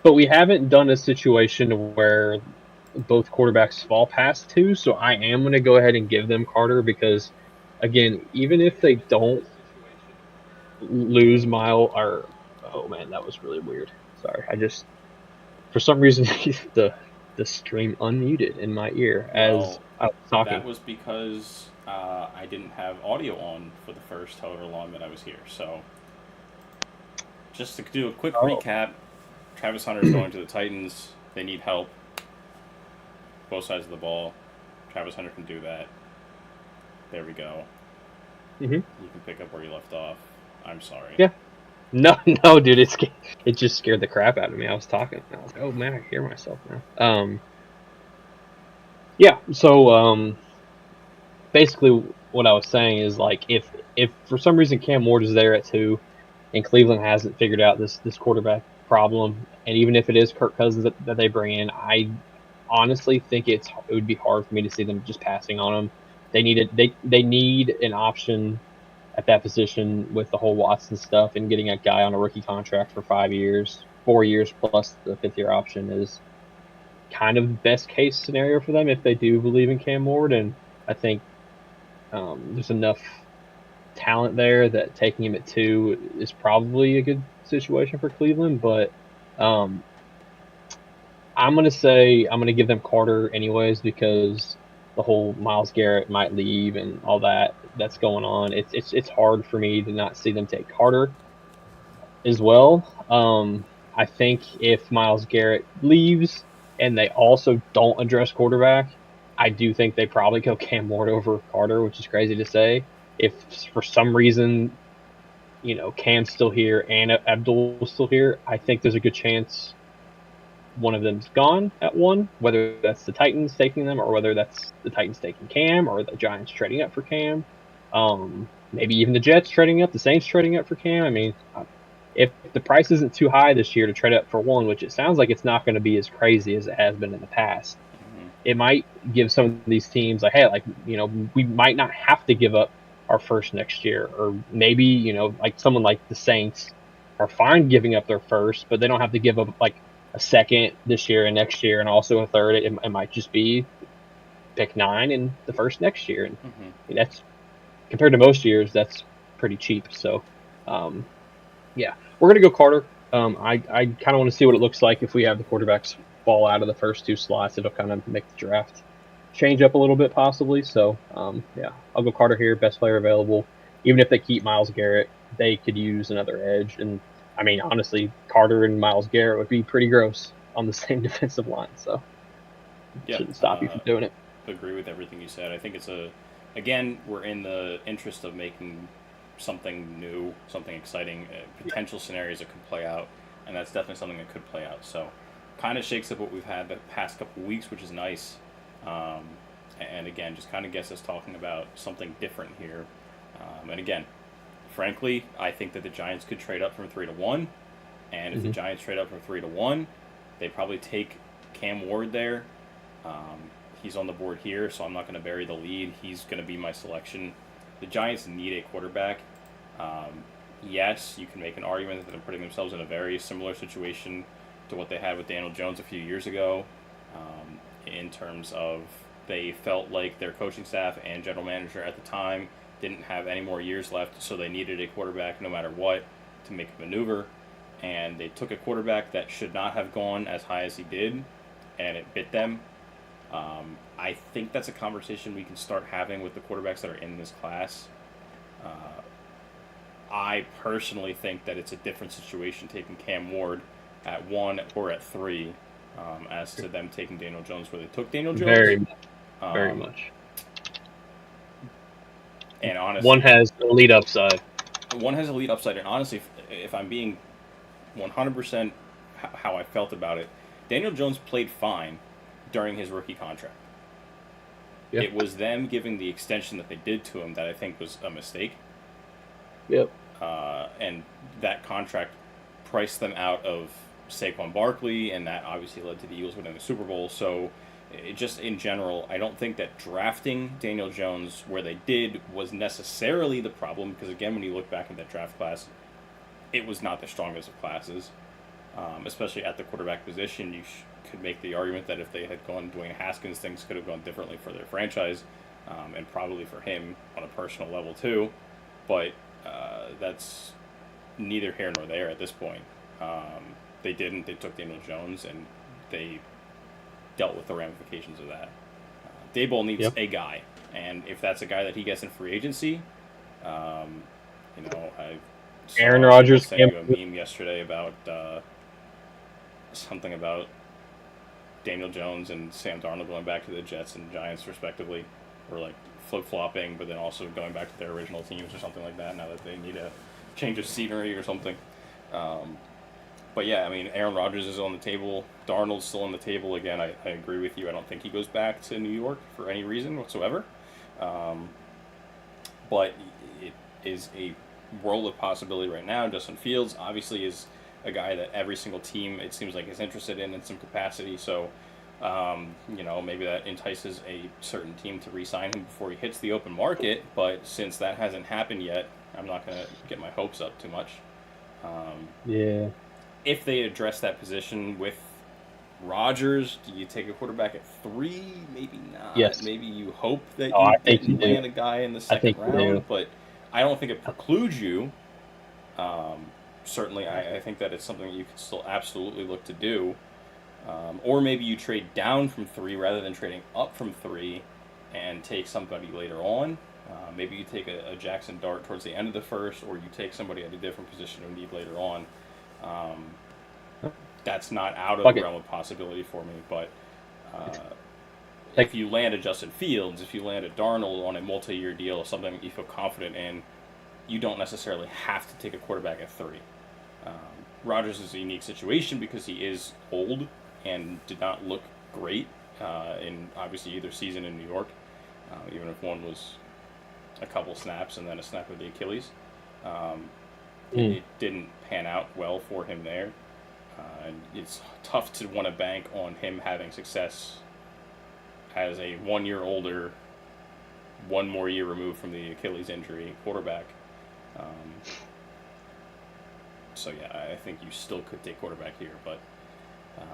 but we haven't done a situation where both quarterbacks fall past two, so I am going to go ahead and give them Carter because, again, even if they don't lose Mile or oh man, that was really weird. Sorry, I just for some reason the stream unmuted in my ear as Well, I was that talking. was because I didn't have audio on for the first however long that I was here. So, just to do a quick Oh, recap, Travis Hunter is going to the Titans. They need help, both sides of the ball. Travis Hunter can do that. There we go. hmm You can pick up where you left off. I'm sorry. yeah. No, no, dude, it just scared the crap out of me. I was talking, and I was like, "Oh man, I hear myself now." Yeah. So, basically, what I was saying is like, if for some reason Cam Ward is there at two, and Cleveland hasn't figured out this quarterback problem, and even if it is Kirk Cousins that they bring in, I honestly think it would be hard for me to see them just passing on him. They need an option at that position with the whole Watson stuff, and getting a guy on a rookie contract for 5 years, 4 years plus the fifth year option is kind of best case scenario for them if they do believe in Cam Ward. And I think there's enough talent there that taking him at two is probably a good situation for Cleveland. But um, I'm gonna give them Carter anyways because the whole Miles Garrett might leave and all that's going on. It's hard for me to not see them take Carter as well. I think if Miles Garrett leaves and they also don't address quarterback, I do think they probably go Cam Ward over Carter, which is crazy to say. If for some reason Cam's still here and Abdul's still here, I think there's a good chance one of them's gone at one, whether that's the Titans taking them or whether that's the Titans taking Cam or the Giants trading up for Cam. Maybe even the Jets trading up, the Saints trading up for Cam. I mean, if the price isn't too high this year to trade up for one, which it sounds like it's not going to be as crazy as it has been in the past, Mm-hmm. it might give some of these teams like, hey, like we might not have to give up our first next year, or maybe like someone like the Saints are fine giving up their first, but they don't have to give up like a second this year and next year, and also a third. It might just be pick nine and the first next year, and Mm-hmm. that's compared to most years, that's pretty cheap. So, um, yeah, we're gonna go Carter. I kind of want to see what it looks like if we have the quarterbacks fall out of the first two slots. It'll kind of make the draft change up a little bit possibly. So yeah, I'll go Carter here, best player available. Even if they keep Miles Garrett, they could use another edge. And I mean, honestly, Carter and Miles Garrett would be pretty gross on the same defensive line. So Yeah, shouldn't stop you from doing it. agree with everything you said. I think again, we're in the interest of making something new, something exciting, potential scenarios that could play out, and that's definitely something that could play out. So, kind of shakes up what we've had the past couple weeks, which is nice. Um, and again, just kind of gets us talking about something different here. And again, frankly, I think that the Giants could trade up from 3-1, and if the Mm-hmm. Giants trade up from 3-1, they probably take Cam Ward there. Um, he's on the board here, so I'm not going to bury the lead. He's going to be my selection. The Giants need a quarterback. Um, yes, you can make an argument that they're putting themselves in a very similar situation to what they had with Daniel Jones a few years ago, in terms of they felt like their coaching staff and general manager at the time didn't have any more years left, so they needed a quarterback no matter what to make a maneuver. And they took a quarterback that should not have gone as high as he did, and it bit them. I think that's a conversation we can start having with the quarterbacks that are in this class. Uh, I personally think that it's a different situation taking Cam Ward at one or at three, as to them taking Daniel Jones where they took Daniel Jones. Very much, very Um, much. and One honestly, has elite upside. one has elite upside. And honestly, if I'm being 100% how I felt about it, Daniel Jones played fine during his rookie contract. Yeah. It was them giving the extension that they did to him that I think was a mistake. Yep. And that contract priced them out of Saquon Barkley, and that obviously led to the Eagles winning the Super Bowl. So, just in general, I don't think that drafting Daniel Jones where they did was necessarily the problem, because again, when you look back at that draft class, it was not the strongest of classes. especially at the quarterback position. You could make the argument that if they had gone Dwayne Haskins, things could have gone differently for their franchise, and probably for him on a personal level too. But that's neither here nor there at this point. They didn't. They took Daniel Jones, and they dealt with the ramifications of that. Daboll needs a guy, and if that's a guy that he gets in free agency, I saw Aaron Rodgers sent you a meme yesterday about something about Daniel Jones and Sam Darnold going back to the Jets and Giants respectively, or like flip-flopping, but then also going back to their original teams or something like that now that they need a change of scenery or something. But yeah, I mean, Aaron Rodgers is on the table. Darnold's still on the table. Again, I agree with you. I don't think he goes back to New York for any reason whatsoever. But it is a world of possibility right now. Justin Fields obviously is a guy that every single team, it seems like, is interested in some capacity. So, maybe that entices a certain team to re-sign him before he hits the open market. But since that hasn't happened yet, I'm not going to get my hopes up too much. If they address that position with Rodgers, do you take a quarterback at 3? Maybe not. Yes. Maybe you hope that you land a guy in the second round, but I don't think it precludes you. Certainly, I think that it's something that you could still absolutely look to do. Or maybe you trade down from 3 rather than trading up from 3 and take somebody later on. Maybe you take a Jackson Dart towards the end of the first, or you take somebody at a different position of need later on. That's not out of the realm of possibility for me, but if you land a Justin Fields, if you land a Darnold on a multi-year deal, something that you feel confident in, you don't necessarily have to take a quarterback at 3. Rodgers is a unique situation because he is old and did not look great in obviously either season in New York, even if one was a couple snaps and then a snap of the Achilles. It didn't pan out well for him there. And it's tough to want to bank on him having success as a 1 year older, 1 more year removed from the Achilles injury quarterback. So yeah, I think you still could take quarterback here, but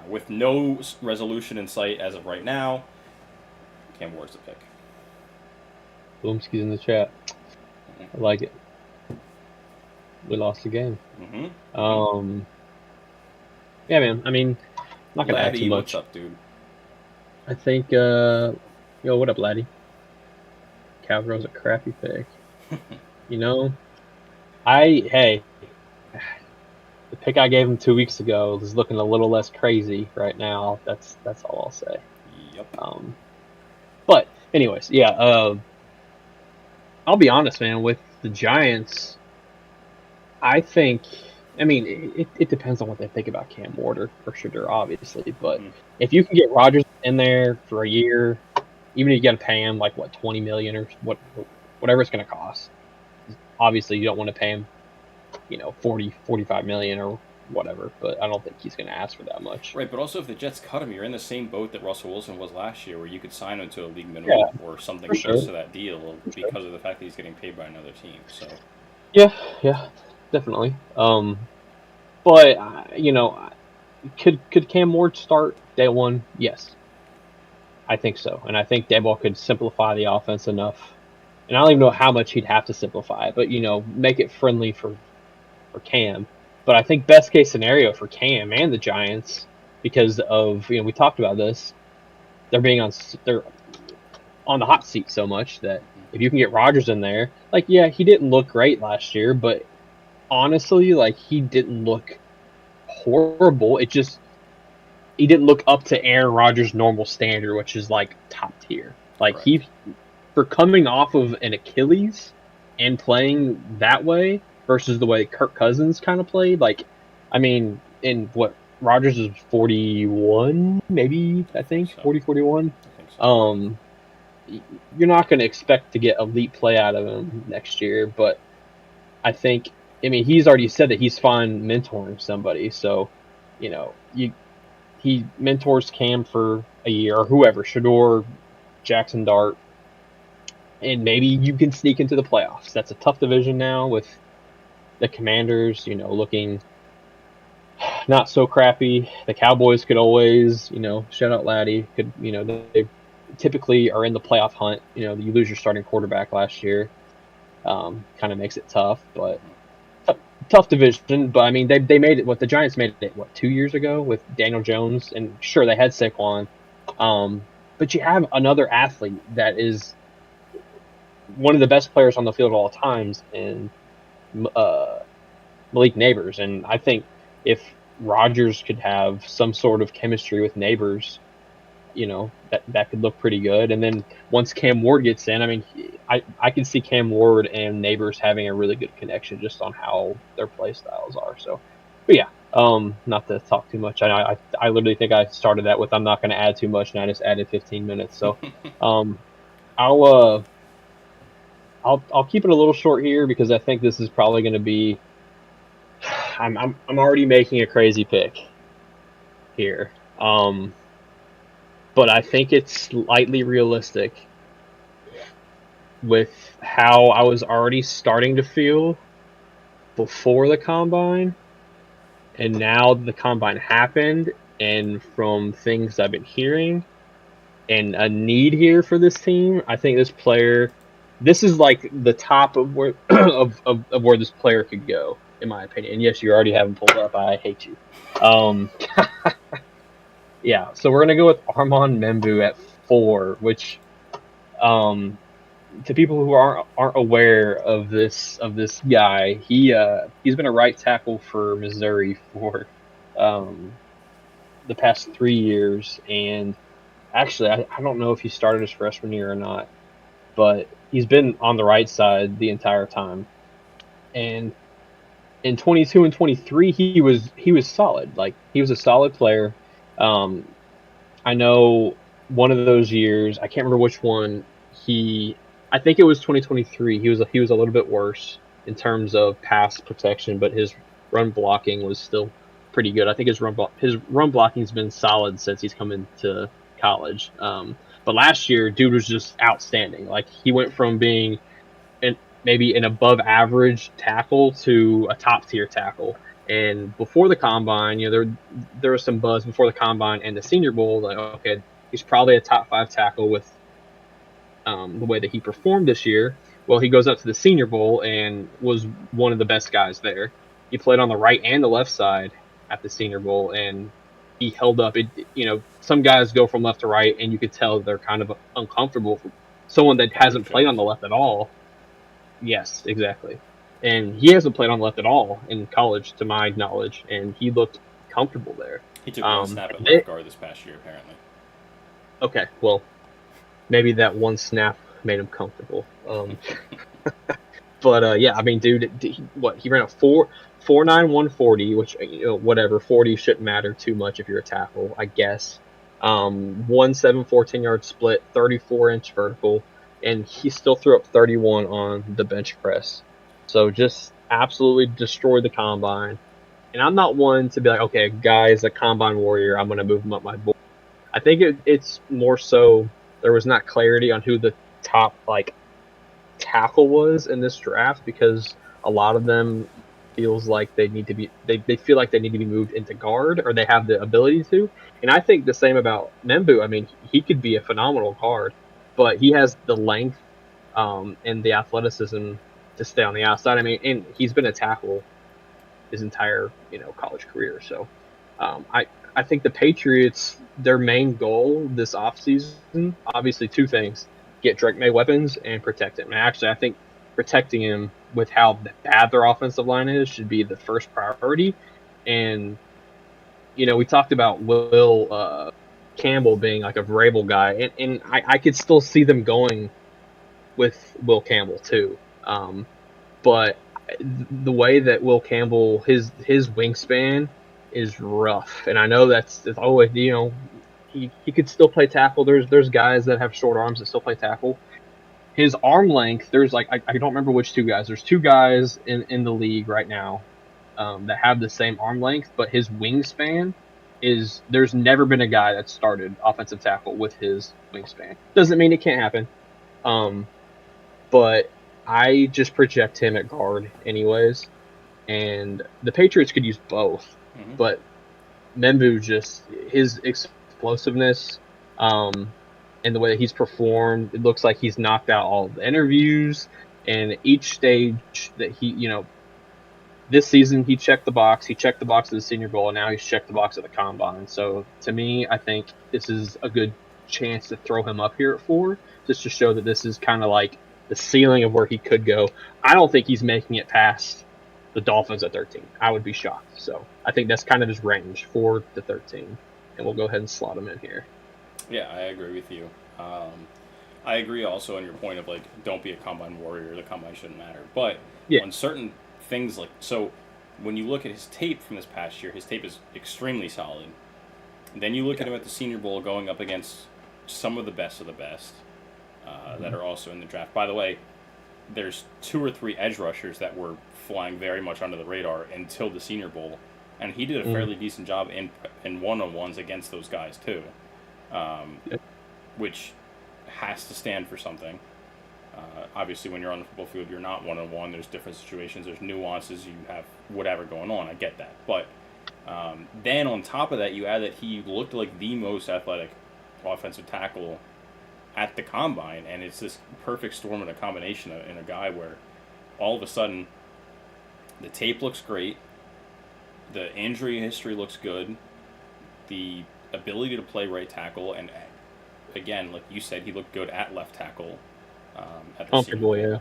with no resolution in sight as of right now, Cam Ward's the pick. Boomski's in the chat. I like it. We lost the game. Yeah, man. I mean, I'm not gonna add too much. What's up, dude? I think, what up, laddie? Cowgirl's a crappy pick. The pick I gave him 2 weeks ago is looking a little less crazy right now. That's all I'll say. Yep. But anyways, yeah. I'll be honest, man. With the Giants, I think. I mean, it depends on what they think about Cam Ward or Shedeur, obviously. But if you can get Rodgers in there for a year, even if you got to pay him like $20 million or whatever it's going to cost, obviously you don't want to pay him, $45 million or whatever. But I don't think he's going to ask for that much. Right, but also if the Jets cut him, you're in the same boat that Russell Wilson was last year, where you could sign him to a league minimum or something close to that deal because of the fact that he's getting paid by another team. So. Yeah. Definitely. But could Cam Ward start day one? Yes, I think so, and I think Daboll could simplify the offense enough. And I don't even know how much he'd have to simplify it, but make it friendly for Cam. But I think best case scenario for Cam and the Giants, because of we talked about this, they're on the hot seat so much that if you can get Rodgers in there, he didn't look great last year, but honestly, he didn't look horrible. It just he didn't look up to Aaron Rodgers' normal standard, which is top tier. He, for coming off of an Achilles and playing that way versus the way Kirk Cousins kind of played. Rodgers is 41, maybe, I think, 40, 41. You're not going to expect to get elite play out of him next year, but I think, he's already said that he's fine mentoring somebody. So, he mentors Cam for a year or whoever, Shedeur, Jackson Dart, and maybe you can sneak into the playoffs. That's a tough division now with the Commanders, looking not so crappy. The Cowboys could always, shout out Laddie, they typically are in the playoff hunt. You lose your starting quarterback last year, kind of makes it tough, but tough division. But I mean, they made it. The Giants made it 2 years ago with Daniel Jones, and sure they had Saquon, but you have another athlete that is one of the best players on the field at all times, and Malik Neighbors. And I think if Rodgers could have some sort of chemistry with Neighbors, that could look pretty good. And then once Cam Ward gets in, I mean, I can see Cam Ward and Neighbors having a really good connection just on how their play styles are. So, but yeah, not to talk too much. I literally think I started that with I'm not going to add too much, and I just added 15 minutes. So, I'll keep it a little short here because I think this is probably going to be. I'm already making a crazy pick here. But I think it's slightly realistic with how I was already starting to feel before the combine, and now the combine happened, and from things I've been hearing and a need here for this team, I think this is like the top of where of where this player could go, in my opinion. And yes, you already have him pulled up. I hate you. Yeah, so we're gonna go with Armand Membu at 4, which, to people who aren't aware of this guy, he's been a right tackle for Missouri for the past 3 years, and actually I don't know if he started his freshman year or not, but he's been on the right side the entire time. And in 22 and 23, he was solid. Like, he was a solid player. I know one of those years, I can't remember which one. I think it was 2023. He was a little bit worse in terms of pass protection, but his run blocking was still pretty good. I think his run blocking's been solid since he's come into college. But last year, dude was just outstanding. Like, he went from being maybe an above average tackle to a top tier tackle. And before the combine, there was some buzz before the combine and the Senior Bowl. Like, okay, he's probably a top 5 tackle with the way that he performed this year. Well, he goes up to the Senior Bowl and was one of the best guys there. He played on the right and the left side at the Senior Bowl, and he held up. Some guys go from left to right, and you could tell they're kind of uncomfortable. Someone that hasn't played on the left at all. Yes, exactly. And he hasn't played on the left at all in college, to my knowledge, and he looked comfortable there. He took one snap at left guard this past year, apparently. Okay, well, maybe that one snap made him comfortable. But yeah, I mean, dude, he ran a 4.9 140, which, whatever, 40 shouldn't matter too much if you're a tackle, I guess. 1.7 14-yard split, 34-inch vertical, and he still threw up 31 on the bench press. So just absolutely destroyed the combine. And I'm not one to be like, okay, guy's a combine warrior, I'm going to move him up my board. I think it's more so there was not clarity on who the top, tackle was in this draft, because a lot of them feels like they need to be they feel like they need to be moved into guard, or they have the ability to. And I think the same about Membu. I mean, he could be a phenomenal guard, but he has the length and the athleticism to stay on the outside. I mean, and he's been a tackle his entire college career. So I think the Patriots, their main goal this offseason, obviously 2 things: get Drake May weapons and protect him. And actually, I think protecting him with how bad their offensive line is should be the first priority. And we talked about Will Campbell being like a Vrabel guy, and I could still see them going with Will Campbell too. But the way that Will Campbell, his wingspan is rough, and I know that's always, he could still play tackle. There's guys that have short arms that still play tackle. His arm length, there's I don't remember which 2 guys. There's 2 guys in the league right now that have the same arm length, but his wingspan there's never been a guy that started offensive tackle with his wingspan. Doesn't mean it can't happen, but I just project him at guard anyways. And the Patriots could use both, but Membu, just his explosiveness, and the way that he's performed, it looks like he's knocked out all the interviews, and each stage that this season he checked the box. He checked the box at the Senior Bowl, and now he's checked the box at the Combine. So to me, I think this is a good chance to throw him up here at 4, just to show that this is kind of like the ceiling of where he could go. I don't think he's making it past the Dolphins at 13. I would be shocked. So I think that's kind of his range, 4 to 13, and we'll go ahead and slot him in here. Yeah, I agree with you. I agree also on your point of like, don't be a combine warrior. The combine shouldn't matter. But on certain things so when you look at his tape from this past year, his tape is extremely solid. Then you look at him at the Senior Bowl going up against some of the best that are also in the draft. By the way, there's 2 or 3 edge rushers that were flying very much under the radar until the Senior Bowl, and he did a fairly decent job in one-on-ones against those guys too, which has to stand for something. Obviously, when you're on the football field, you're not one-on-one. There's different situations. There's nuances. You have whatever going on. I get that. But then on top of that, you add that he looked like the most athletic offensive tackle at the Combine, and it's this perfect storm and a combination in a guy where all of a sudden the tape looks great, the injury history looks good, the ability to play right tackle, and again, like you said, he looked good at left tackle. At the Senior Bowl.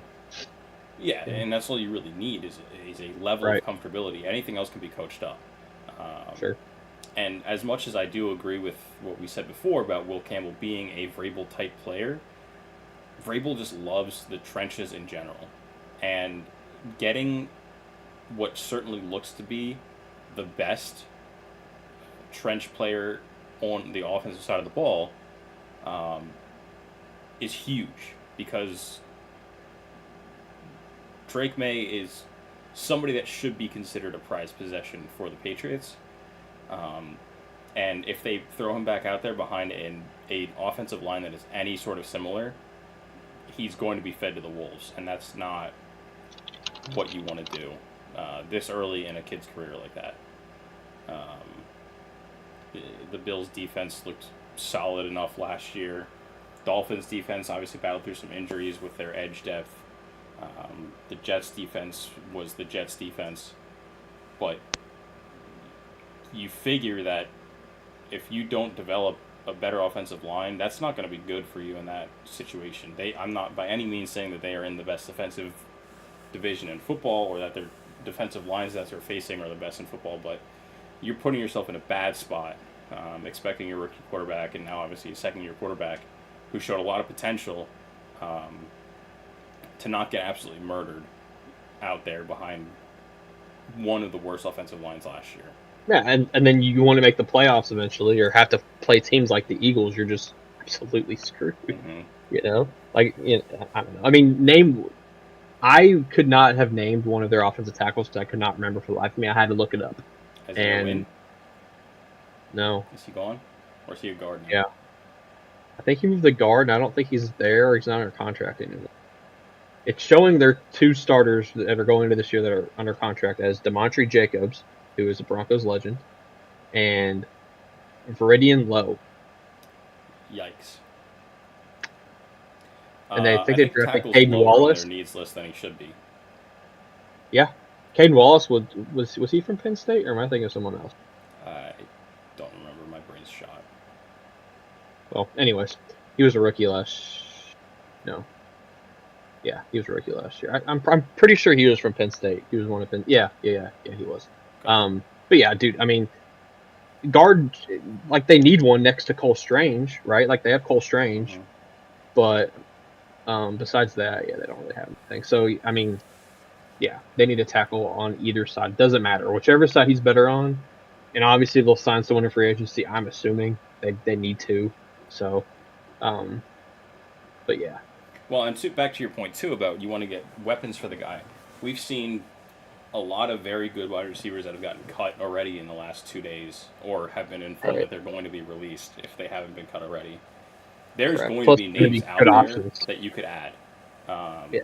Yeah, and that's all you really need is a level of comfortability. Anything else can be coached up. Sure. And as much as I do agree with what we said before about Will Campbell being a Vrabel-type player, Vrabel just loves the trenches in general. And getting what certainly looks to be the best trench player on the offensive side of the ball is huge, because Drake May is somebody that should be considered a prized possession for the Patriots. And if they throw him back out there behind an offensive line that is any sort of similar, he's going to be fed to the wolves, and that's not what you want to do this early in a kid's career like that. The Bills' defense looked solid enough last year. Dolphins' defense obviously battled through some injuries with their edge depth. The Jets' defense was the Jets' defense, but you figure that if you don't develop a better offensive line, that's not going to be good for you in that situation. I'm not by any means saying that they are in the best defensive division in football, or that their defensive lines that they're facing are the best in football, but you're putting yourself in a bad spot, expecting your rookie quarterback, and now obviously a second-year quarterback who showed a lot of potential, to not get absolutely murdered out there behind one of the worst offensive lines last year. Yeah, and then you want to make the playoffs eventually, or have to play teams like the Eagles. You're just absolutely screwed. Mm-hmm. You know, I don't know. I mean, I could not have named one of their offensive tackles because I could not remember for the life of me. I had to look it up. Has he been? No. Is he gone, or is he a guard now? Yeah, I think he moved the guard, and I don't think he's there, or he's not under contract anymore. It's showing their 2 starters that are going into this year that are under contract as Demontre Jacobs, who is a Broncos legend, and Veridian Lowe. Yikes. And they think they drafted Caden Wallace. On their needs list than he should be. Yeah. Caden Wallace, was he from Penn State, or am I thinking of someone else? I don't remember. My brain's shot. Well, anyways, he was a rookie last... No. Yeah, he was a rookie last year. I'm pretty sure he was from Penn State. He was one of Penn... Yeah, he was. Okay. But yeah, dude, I mean, guard, like, they need one next to Cole Strange, right? Like, they have Cole Strange, but besides that, yeah, they don't really have anything. So, I mean, yeah, they need a tackle on either side. Doesn't matter. Whichever side he's better on, and obviously they'll sign someone in free agency, I'm assuming. They need to. So, but yeah. Well, and back to your point, too, about you want to get weapons for the guy. We've seen a lot of very good wide receivers that have gotten cut already in the last 2 days, or have been informed that they're going to be released if they haven't been cut already. There's going to be names out there that you could add. Yeah.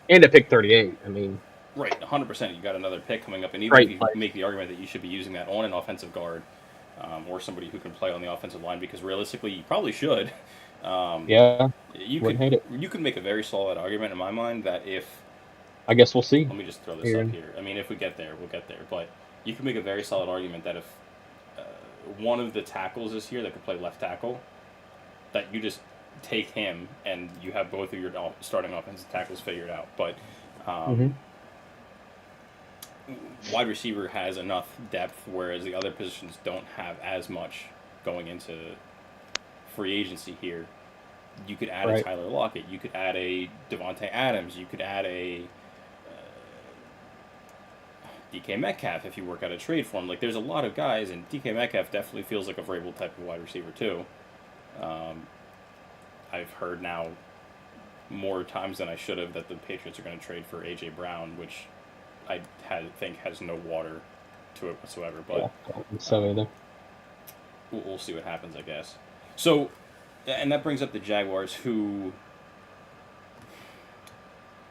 And at pick 38, I mean... Right, 100%. You got another pick coming up, and even if you make the argument that you should be using that on an offensive guard, or somebody who can play on the offensive line, because realistically, you probably should. Um, Yeah, you wouldn't hate it. could make a very solid argument in my mind that if, I guess we'll see. let me just throw this Here. up here. I mean, if we get there, we'll get there. But you can make a very solid argument that if uh, one of the tackles this year that could play left tackle, that you just take him and you have both of your starting offensive tackles figured out. But Mm-hmm. wide receiver has enough depth, whereas the other positions don't have as much going into free agency here. You could add a Right. Tyler Lockett. You could add a Devontae Adams. You could add a DK Metcalf if you work out a trade for him. Like, there's a lot of guys, and DK Metcalf definitely feels like a Vrabel type of wide receiver too. I've heard now more times than I should have that the Patriots are going to trade for AJ Brown, which I think has no water to it whatsoever. But Yeah, I don't think so either. we'll see what happens, I guess. So, and that brings up the Jaguars, who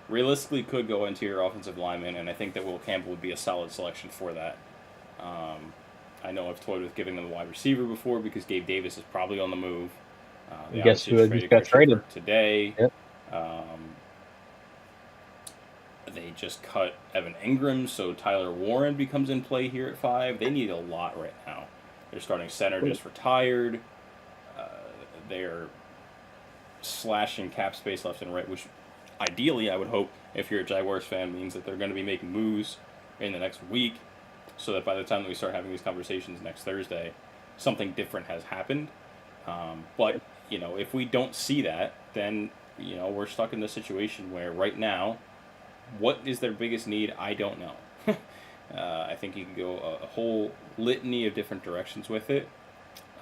realistically could go into your offensive lineman, and I think that Will Campbell would be a solid selection for that. I know I've toyed with giving them a wide receiver before because Gabe Davis is probably on the move. They Guess obviously who just just got Christian traded? Kirk today. Yep. They just cut Evan Ingram, so Tyler Warren becomes in play here at 5. They need a lot right now. Their starting center just retired. They're slashing cap space left and right, which ideally I would hope, if you're a Jaguars fan, means that they're going to be making moves in the next week, so that by the time that we start having these conversations next Thursday, something different has happened. But, if we don't see that, then, we're stuck in this situation where right now, what is their biggest need? I don't know. I think you can go a whole litany of different directions with it.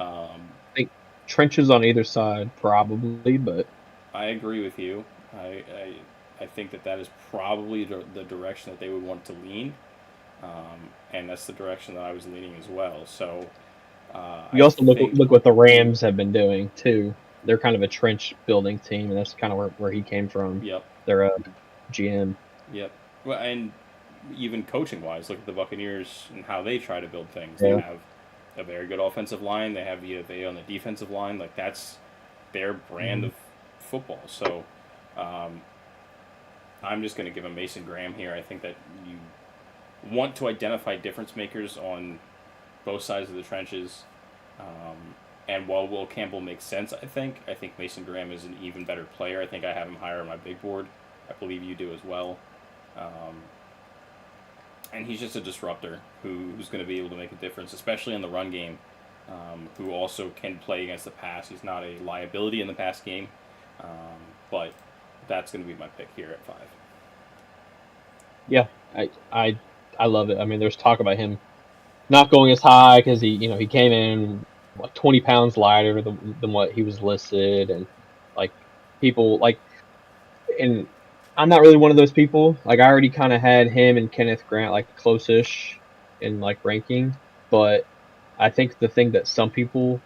I think trenches on either side, probably, but I agree with you. I think that is probably the direction that they would want to lean, and that's the direction that I was leaning as well. So you also think, look what the Rams have been doing too. They're kind of a trench building team, and that's kind of where he came from. Yep. They're GM. Yep. Well, and even coaching wise, look at the Buccaneers and how they try to build things. Yeah. They have a very good offensive line. They have Vita Vea on the defensive line. Like, that's their brand of football. So I'm just going to give a Mason Graham here. I think that you want to identify difference makers on both sides of the trenches. And while Will Campbell makes sense, I think Mason Graham is an even better player. I think I have him higher on my big board. I believe you do as well. And he's just a disruptor who's going to be able to make a difference, especially in the run game, who also can play against the pass. He's not a liability in the pass game, but that's going to be my pick here at 5. Yeah, I love it. I mean, there's talk about him not going as high because he came in 20 pounds lighter than what he was listed, and like people like, and I'm not really one of those people. Like, I already kind of had him and Kenneth Grant like close-ish in like ranking, but I think the thing that some people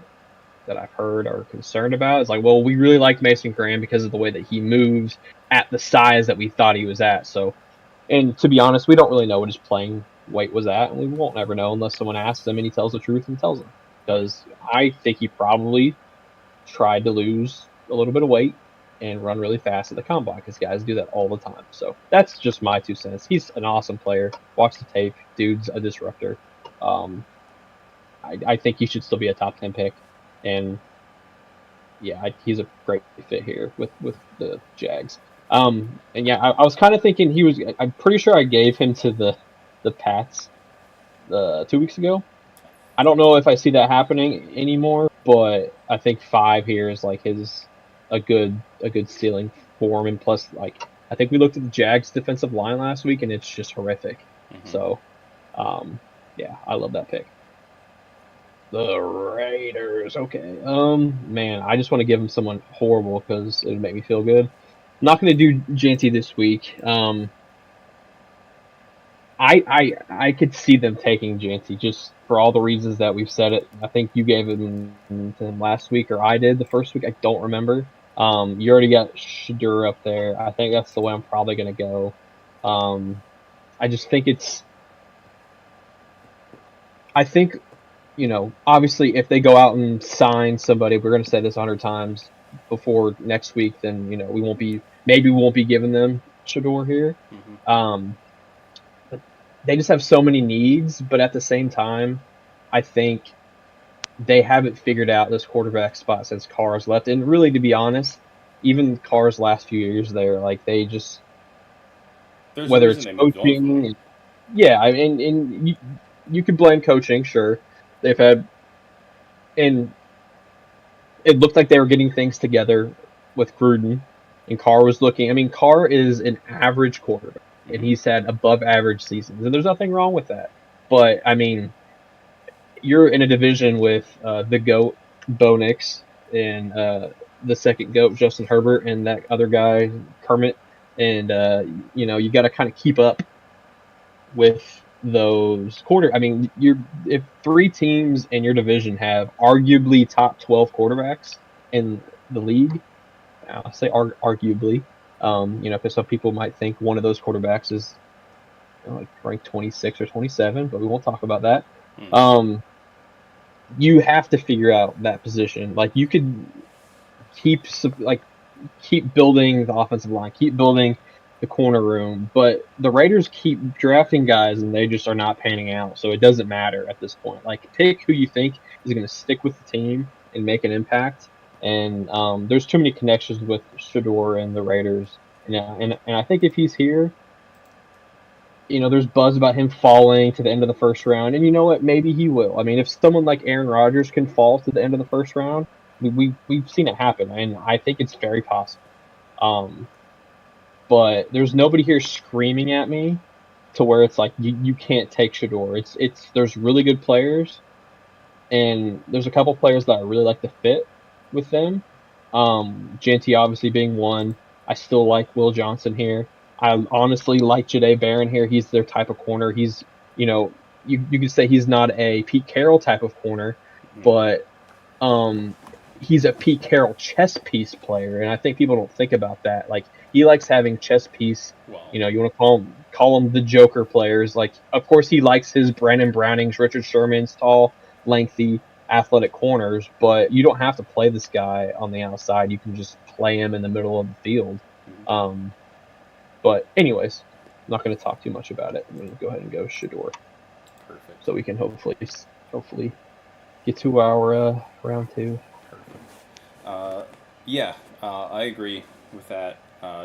that I've heard are concerned about is like, well, we really like Mason Graham because of the way that he moves at the size that we thought he was at. So, and to be honest, we don't really know what his playing weight was at, and we won't ever know unless someone asks him and he tells the truth and tells them. Because I think he probably tried to lose a little bit of weight and run really fast at the combine, because guys do that all the time. So that's just my 2 cents. He's an awesome player. Watch the tape. Dude's a disruptor. I think he should still be a top 10 pick. And yeah, he's a great fit here with the Jags. And yeah, I was kind of thinking I'm pretty sure I gave him to the Pats 2 weeks ago. I don't know if I see that happening anymore, but I think 5 here is like a good ceiling for him. And plus, like, I think we looked at the Jags defensive line last week, and it's just horrific. Mm-hmm. So, yeah, I love that pick. The Raiders. Okay. Man, I just want to give him someone horrible because it would make me feel good. I'm not going to do Janty this week. I could see them taking Janty just for all the reasons that we've said it. I think you gave him to him last week, or I did the first week. I don't remember. You already got Shadur up there. I think that's the way I'm probably going to go. I just think I think obviously if they go out and sign somebody, we're going to say this 100 times before next week, then we won't be giving them Shador here. Hmm. Um, but they just have so many needs, but at the same time, I think they haven't figured out this quarterback spot since Carr's left. And really, to be honest, even Carr's last few years there, like they just There's a whether reason it's they moved on from him. coaching, yeah, I mean, and you could blame coaching, sure. They've had and it looked like they were getting things together with Gruden, and Carr was looking. I mean, Carr is an average quarterback, and Hmm. he's had above average seasons, and there's nothing wrong with that. But I mean, you're in a division with the goat Bo Nix and the second goat Justin Herbert and that other guy Kermit, and you got to kind of keep up with those quarter. I mean, if three teams in your division have arguably top 12 quarterbacks in the league, I'll say arguably, because some people might think one of those quarterbacks is like ranked 26 or 27, but we won't talk about that. Hmm. Um, you have to figure out that position. Like you could keep like keep building the offensive line, keep building the corner room, but the Raiders keep drafting guys and they just are not panning out. So it doesn't matter at this point. Like pick who you think is going to stick with the team and make an impact. And there's too many connections with Shador and the Raiders. And I think if he's here, there's buzz about him falling to the end of the first round, and you know what? Maybe he will. I mean, if someone like Aaron Rodgers can fall to the end of the first round, we've seen it happen, and I think it's very possible. Um, but there's nobody here screaming at me to where it's like you can't take Shador. It's there's really good players, and there's a couple players that I really like to fit with them. Janty obviously being one. I still like Will Johnson here. I honestly like Jade Barron here. He's their type of corner. He's, you could say he's not a Pete Carroll type of corner, Hmm. but um, he's a Pete Carroll chess piece player, and I think people don't think about that. Like he likes having chess piece. Well, You want to call him the Joker players. Like, of course, he likes his Brandon Brownings, Richard Sherman's tall, lengthy, athletic corners, but you don't have to play this guy on the outside. You can just play him in the middle of the field. mhm. Um, but anyways, I'm not going to talk too much about it. I'm going to go ahead and go Shador, Perfect. so we can hopefully get to our round two. Perfect. Uh, yeah, I agree with that.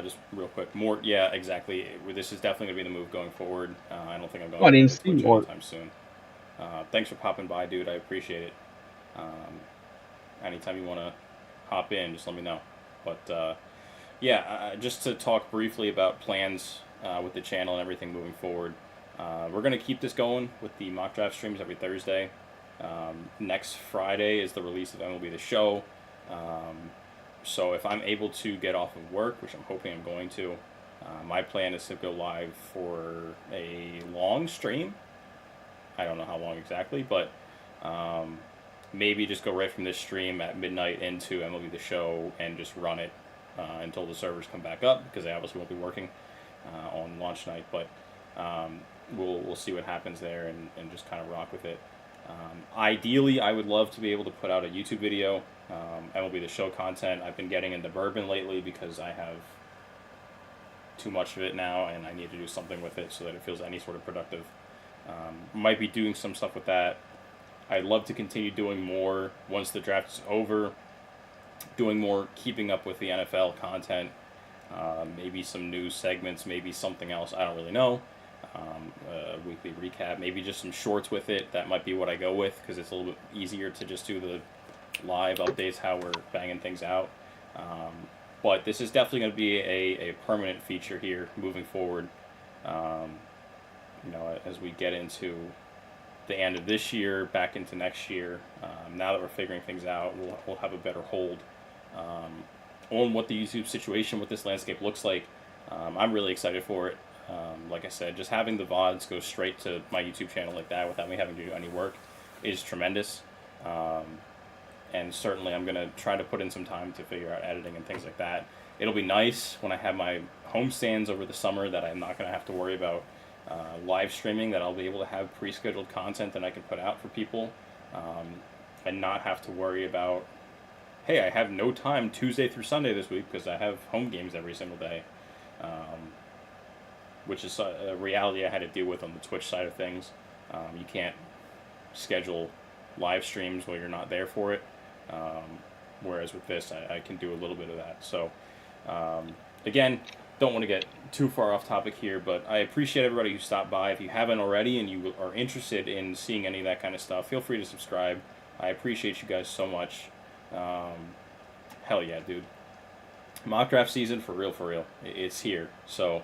Just real quick, more. Yeah, exactly. This is definitely gonna be the move going forward. I don't think I'm Oh, going I over didn't to see Twitch more. anytime soon. Thanks for popping by, dude. I appreciate it. Um, anytime you want to hop in, just let me know. But yeah, just to talk briefly about plans with the channel and everything moving forward. We're gonna keep this going with the mock draft streams every Thursday. Next Friday is the release of MLB The Show. Um, so if I'm able to get off of work, which I'm hoping I'm going to, my plan is to go live for a long stream. I don't know how long exactly, but um, maybe just go right from this stream at midnight into MLB The Show and just run it until the servers come back up because they obviously won't be working on launch night. But we'll see what happens there and just kind of rock with it. Ideally, I would love to be able to put out a YouTube video. MLB The Show content. I've been getting into bourbon lately because I have too much of it now, and I need to do something with it so that it feels any sort of productive. Might be doing some stuff with that. I'd love to continue doing more once the draft is over. Doing more, keeping up with the NFL content. Maybe some news segments, maybe something else. I don't really know. A weekly recap, maybe just some shorts with it. That might be what I go with because it's a little bit easier to just do the live updates, how we're banging things out. Um, but this is definitely going to be a permanent feature here moving forward. Um, as we get into the end of this year, back into next year, now that we're figuring things out, we'll have a better hold on what the YouTube situation, what this landscape looks like. I'm really excited for it. Like I said, just having the VODs go straight to my YouTube channel like that without me having to do any work is tremendous. Um, and certainly I'm going to try to put in some time to figure out editing and things like that. It'll be nice when I have my homestands over the summer that I'm not going to have to worry about live streaming, that I'll be able to have pre-scheduled content that I can put out for people and not have to worry about, hey, I have no time Tuesday through Sunday this week because I have home games every single day, which is a reality I had to deal with on the Twitch side of things. You can't schedule live streams while you're not there for it. Whereas with this, I can do a little bit of that. So, again, don't want to get too far off topic here, but I appreciate everybody who stopped by. If you haven't already and you are interested in seeing any of that kind of stuff, feel free to subscribe. I appreciate you guys so much. Hell yeah, dude. Mock draft season, for real. It's here. So,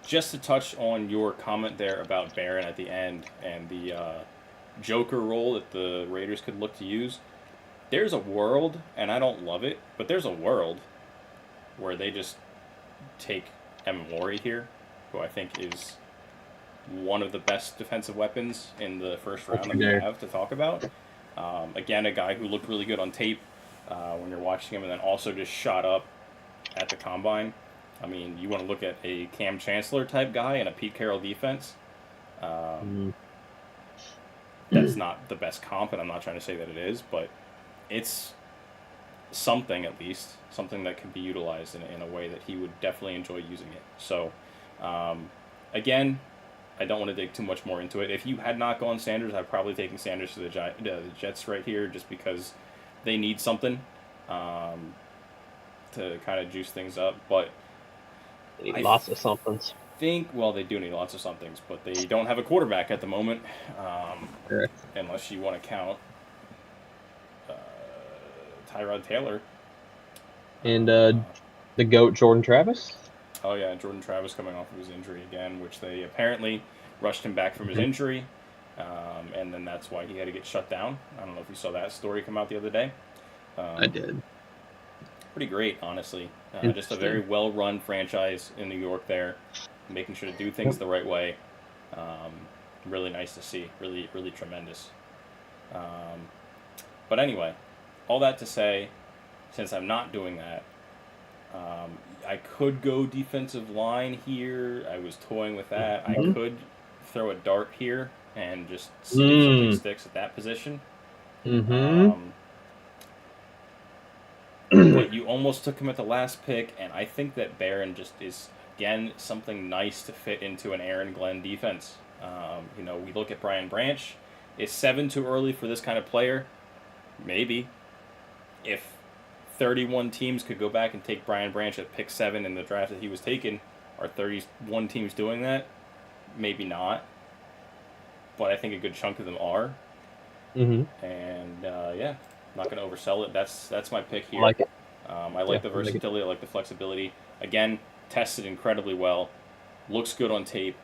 just to touch on your comment there about Barron at the end and the Joker role that the Raiders could look to use, there's a world, and I don't love it, but there's a world where they just take Emori here, who I think is one of the best defensive weapons in the first round that we have to talk about. Again, a guy who looked really good on tape when you're watching him, and then also just shot up at the combine. I mean, you want to look at a Cam Chancellor type guy and a Pete Carroll defense. That's not the best comp, and I'm not trying to say that it is, but it's something, at least, something that could be utilized in a way that he would definitely enjoy using it. So, again, I don't want to dig too much more into it. If you had not gone Sanders, I'd probably taken Sanders to the Jets right here, just because they need something to kind of juice things up. But they need lots of somethings. Well, they do need lots of somethings, but they don't have a quarterback at the moment, unless you want to count Tyrod Taylor. And the GOAT, Jordan Travis. Oh, yeah, Jordan Travis coming off of his injury again, which they apparently rushed him back from his injury, and then that's why he had to get shut down. I don't know if you saw that story come out the other day. I did. Pretty great, honestly. Just a very well-run franchise in New York there, making sure to do things the right way. Really nice to see. Really, really tremendous. But anyway, all that to say, since I'm not doing that, I could go defensive line here. I was toying with that. I could throw a dart here and just see if something sticks at that position. But you almost took him at the last pick, and I think that Barron just is, again, something nice to fit into an Aaron Glenn defense. We look at Brian Branch. Is 7 too early for this kind of player? Maybe. If 31 teams could go back and take Brian Branch at pick 7 in the draft that he was taken, are 31 teams doing that? Maybe not. But I think a good chunk of them are. And, yeah, not going to oversell it. That's my pick here. I like it. I like the versatility. I like the flexibility. Again, tested incredibly well. Looks good on tape.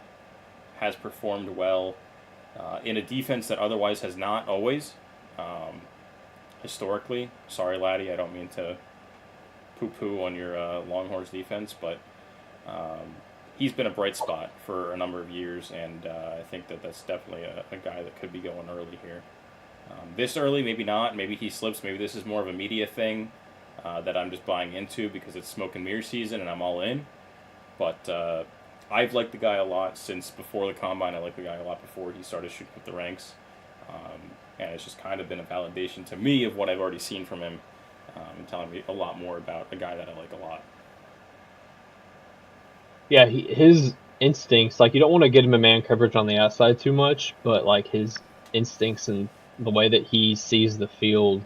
Has performed well in a defense that otherwise has not always. Historically, sorry, laddie, I don't mean to poo-poo on your Longhorns defense, but he's been a bright spot for a number of years, and I think that's definitely a guy that could be going early here. This early, maybe not. Maybe he slips. Maybe this is more of a media thing that I'm just buying into because it's smoke and mirror season and I'm all in. But I've liked the guy a lot since before the Combine. I liked the guy a lot before he started shooting up the ranks. And it's just kind of been a validation to me of what I've already seen from him, and telling me a lot more about a guy that I like a lot. Yeah, his instincts, like, you don't want to get him in man coverage on the outside too much, but, like, his instincts and the way that he sees the field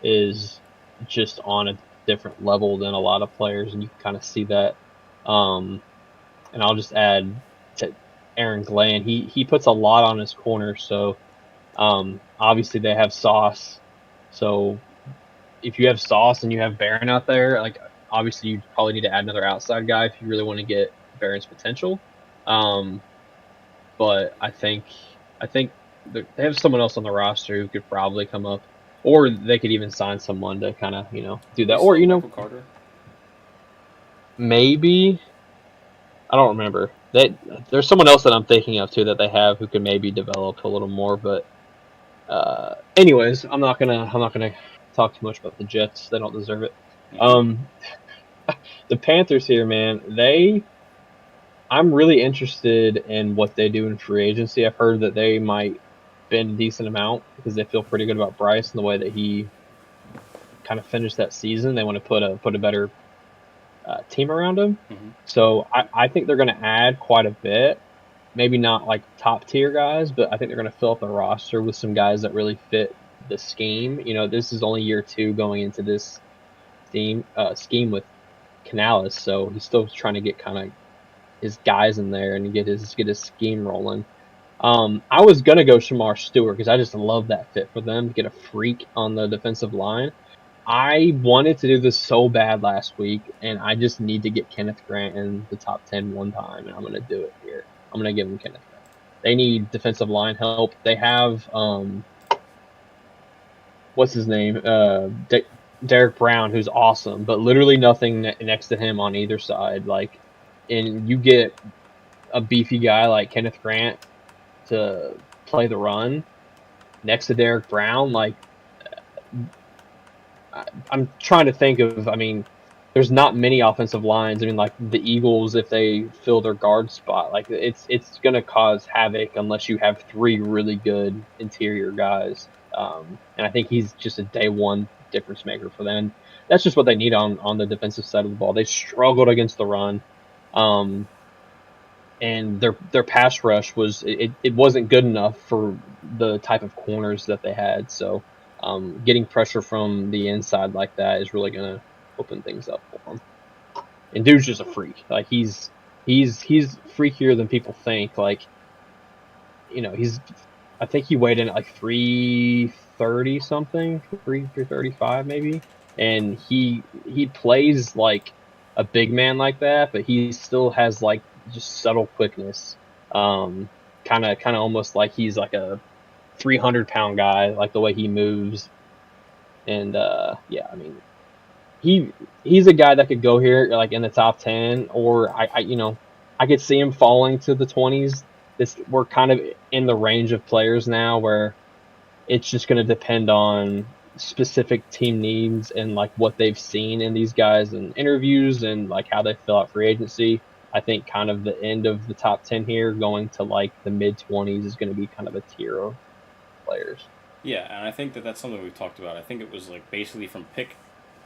is just on a different level than a lot of players, and you can kind of see that. And I'll just add to Aaron Glenn, he puts a lot on his corner, so obviously they have Sauce. So if you have Sauce and you have Barron out there, like, obviously you probably need to add another outside guy if you really want to get Barron's potential. But I think they have someone else on the roster who could probably come up, or they could even sign someone to kind of, do that. Or, Michael Carter? Maybe. I don't remember. There's someone else that I'm thinking of too that they have who could maybe develop a little more. But anyways, I'm not gonna talk too much about the Jets. They don't deserve it. The Panthers here, man. I'm really interested in what they do in free agency. I've heard that they might been a decent amount because they feel pretty good about Bryce and the way that he kind of finished that season. They want to put a better team around him. Mhm. So I think they're going to add quite a bit. Maybe not like top tier guys, but I think they're going to fill up the roster with some guys that really fit the scheme. You know, this is only year 2 going into this scheme with Canales, so he's still trying to get kind of his guys in there and get his scheme rolling. I was gonna go Shamar Stewart because I just love that fit for them to get a freak on the defensive line. I wanted to do this so bad last week, and I just need to get Kenneth Grant in the top 10 one time, and I'm gonna do it here. I'm gonna give them Kenneth Grant. They need defensive line help. They have what's his name? Derek Brown, who's awesome, but literally nothing next to him on either side. Like, and you get a beefy guy like Kenneth Grant to play the run next to Derek Brown. Like, I'm trying to think of. I mean, there's not many offensive lines. I mean, like the Eagles, if they fill their guard spot, like it's gonna cause havoc unless you have 3 really good interior guys. And I think he's just a day one difference maker for them. That's just what they need on the defensive side of the ball. They struggled against the run, and their pass rush it wasn't good enough for the type of corners that they had. So getting pressure from the inside like that is really gonna open things up for him. And dude's just a freak. Like he's freakier than people think. Like, you know, I think he weighed in at like 330 something, 335 maybe. And he plays like a big man like that, but he still has like just subtle quickness. Kind of almost like he's like a 300-pound guy, like the way he moves. And yeah, I mean, he's a guy that could go here like in the top 10, or I could see him falling to the 20s. We're kind of in the range of players now where it's just going to depend on specific team needs and like what they've seen in these guys in interviews and like how they fill out free agency. I think kind of the end of the top 10 here going to like the mid 20s is going to be kind of a tier of players. Yeah, and I think that that's something we've talked about. I think it was like basically from pick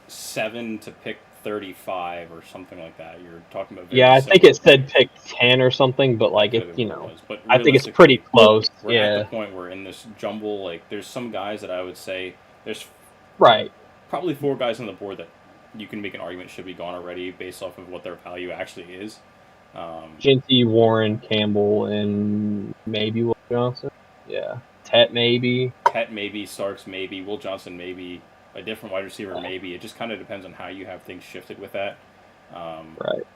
7 to pick 35 or something like that. You're talking about Yeah, I think it said pick 10 or something, but like it was. But I think it's pretty close. We're at the point where in this jumble, like there's some guys that I would say there's right, probably 4 guys on the board that you can make an argument should be gone already based off of what their value actually is. Ginty, Warren, Campbell, and maybe Will Johnson. Yeah, Tet maybe. Starks maybe, Will Johnson maybe, a different wide receiver maybe. It just kind of depends on how you have things shifted with that. Right.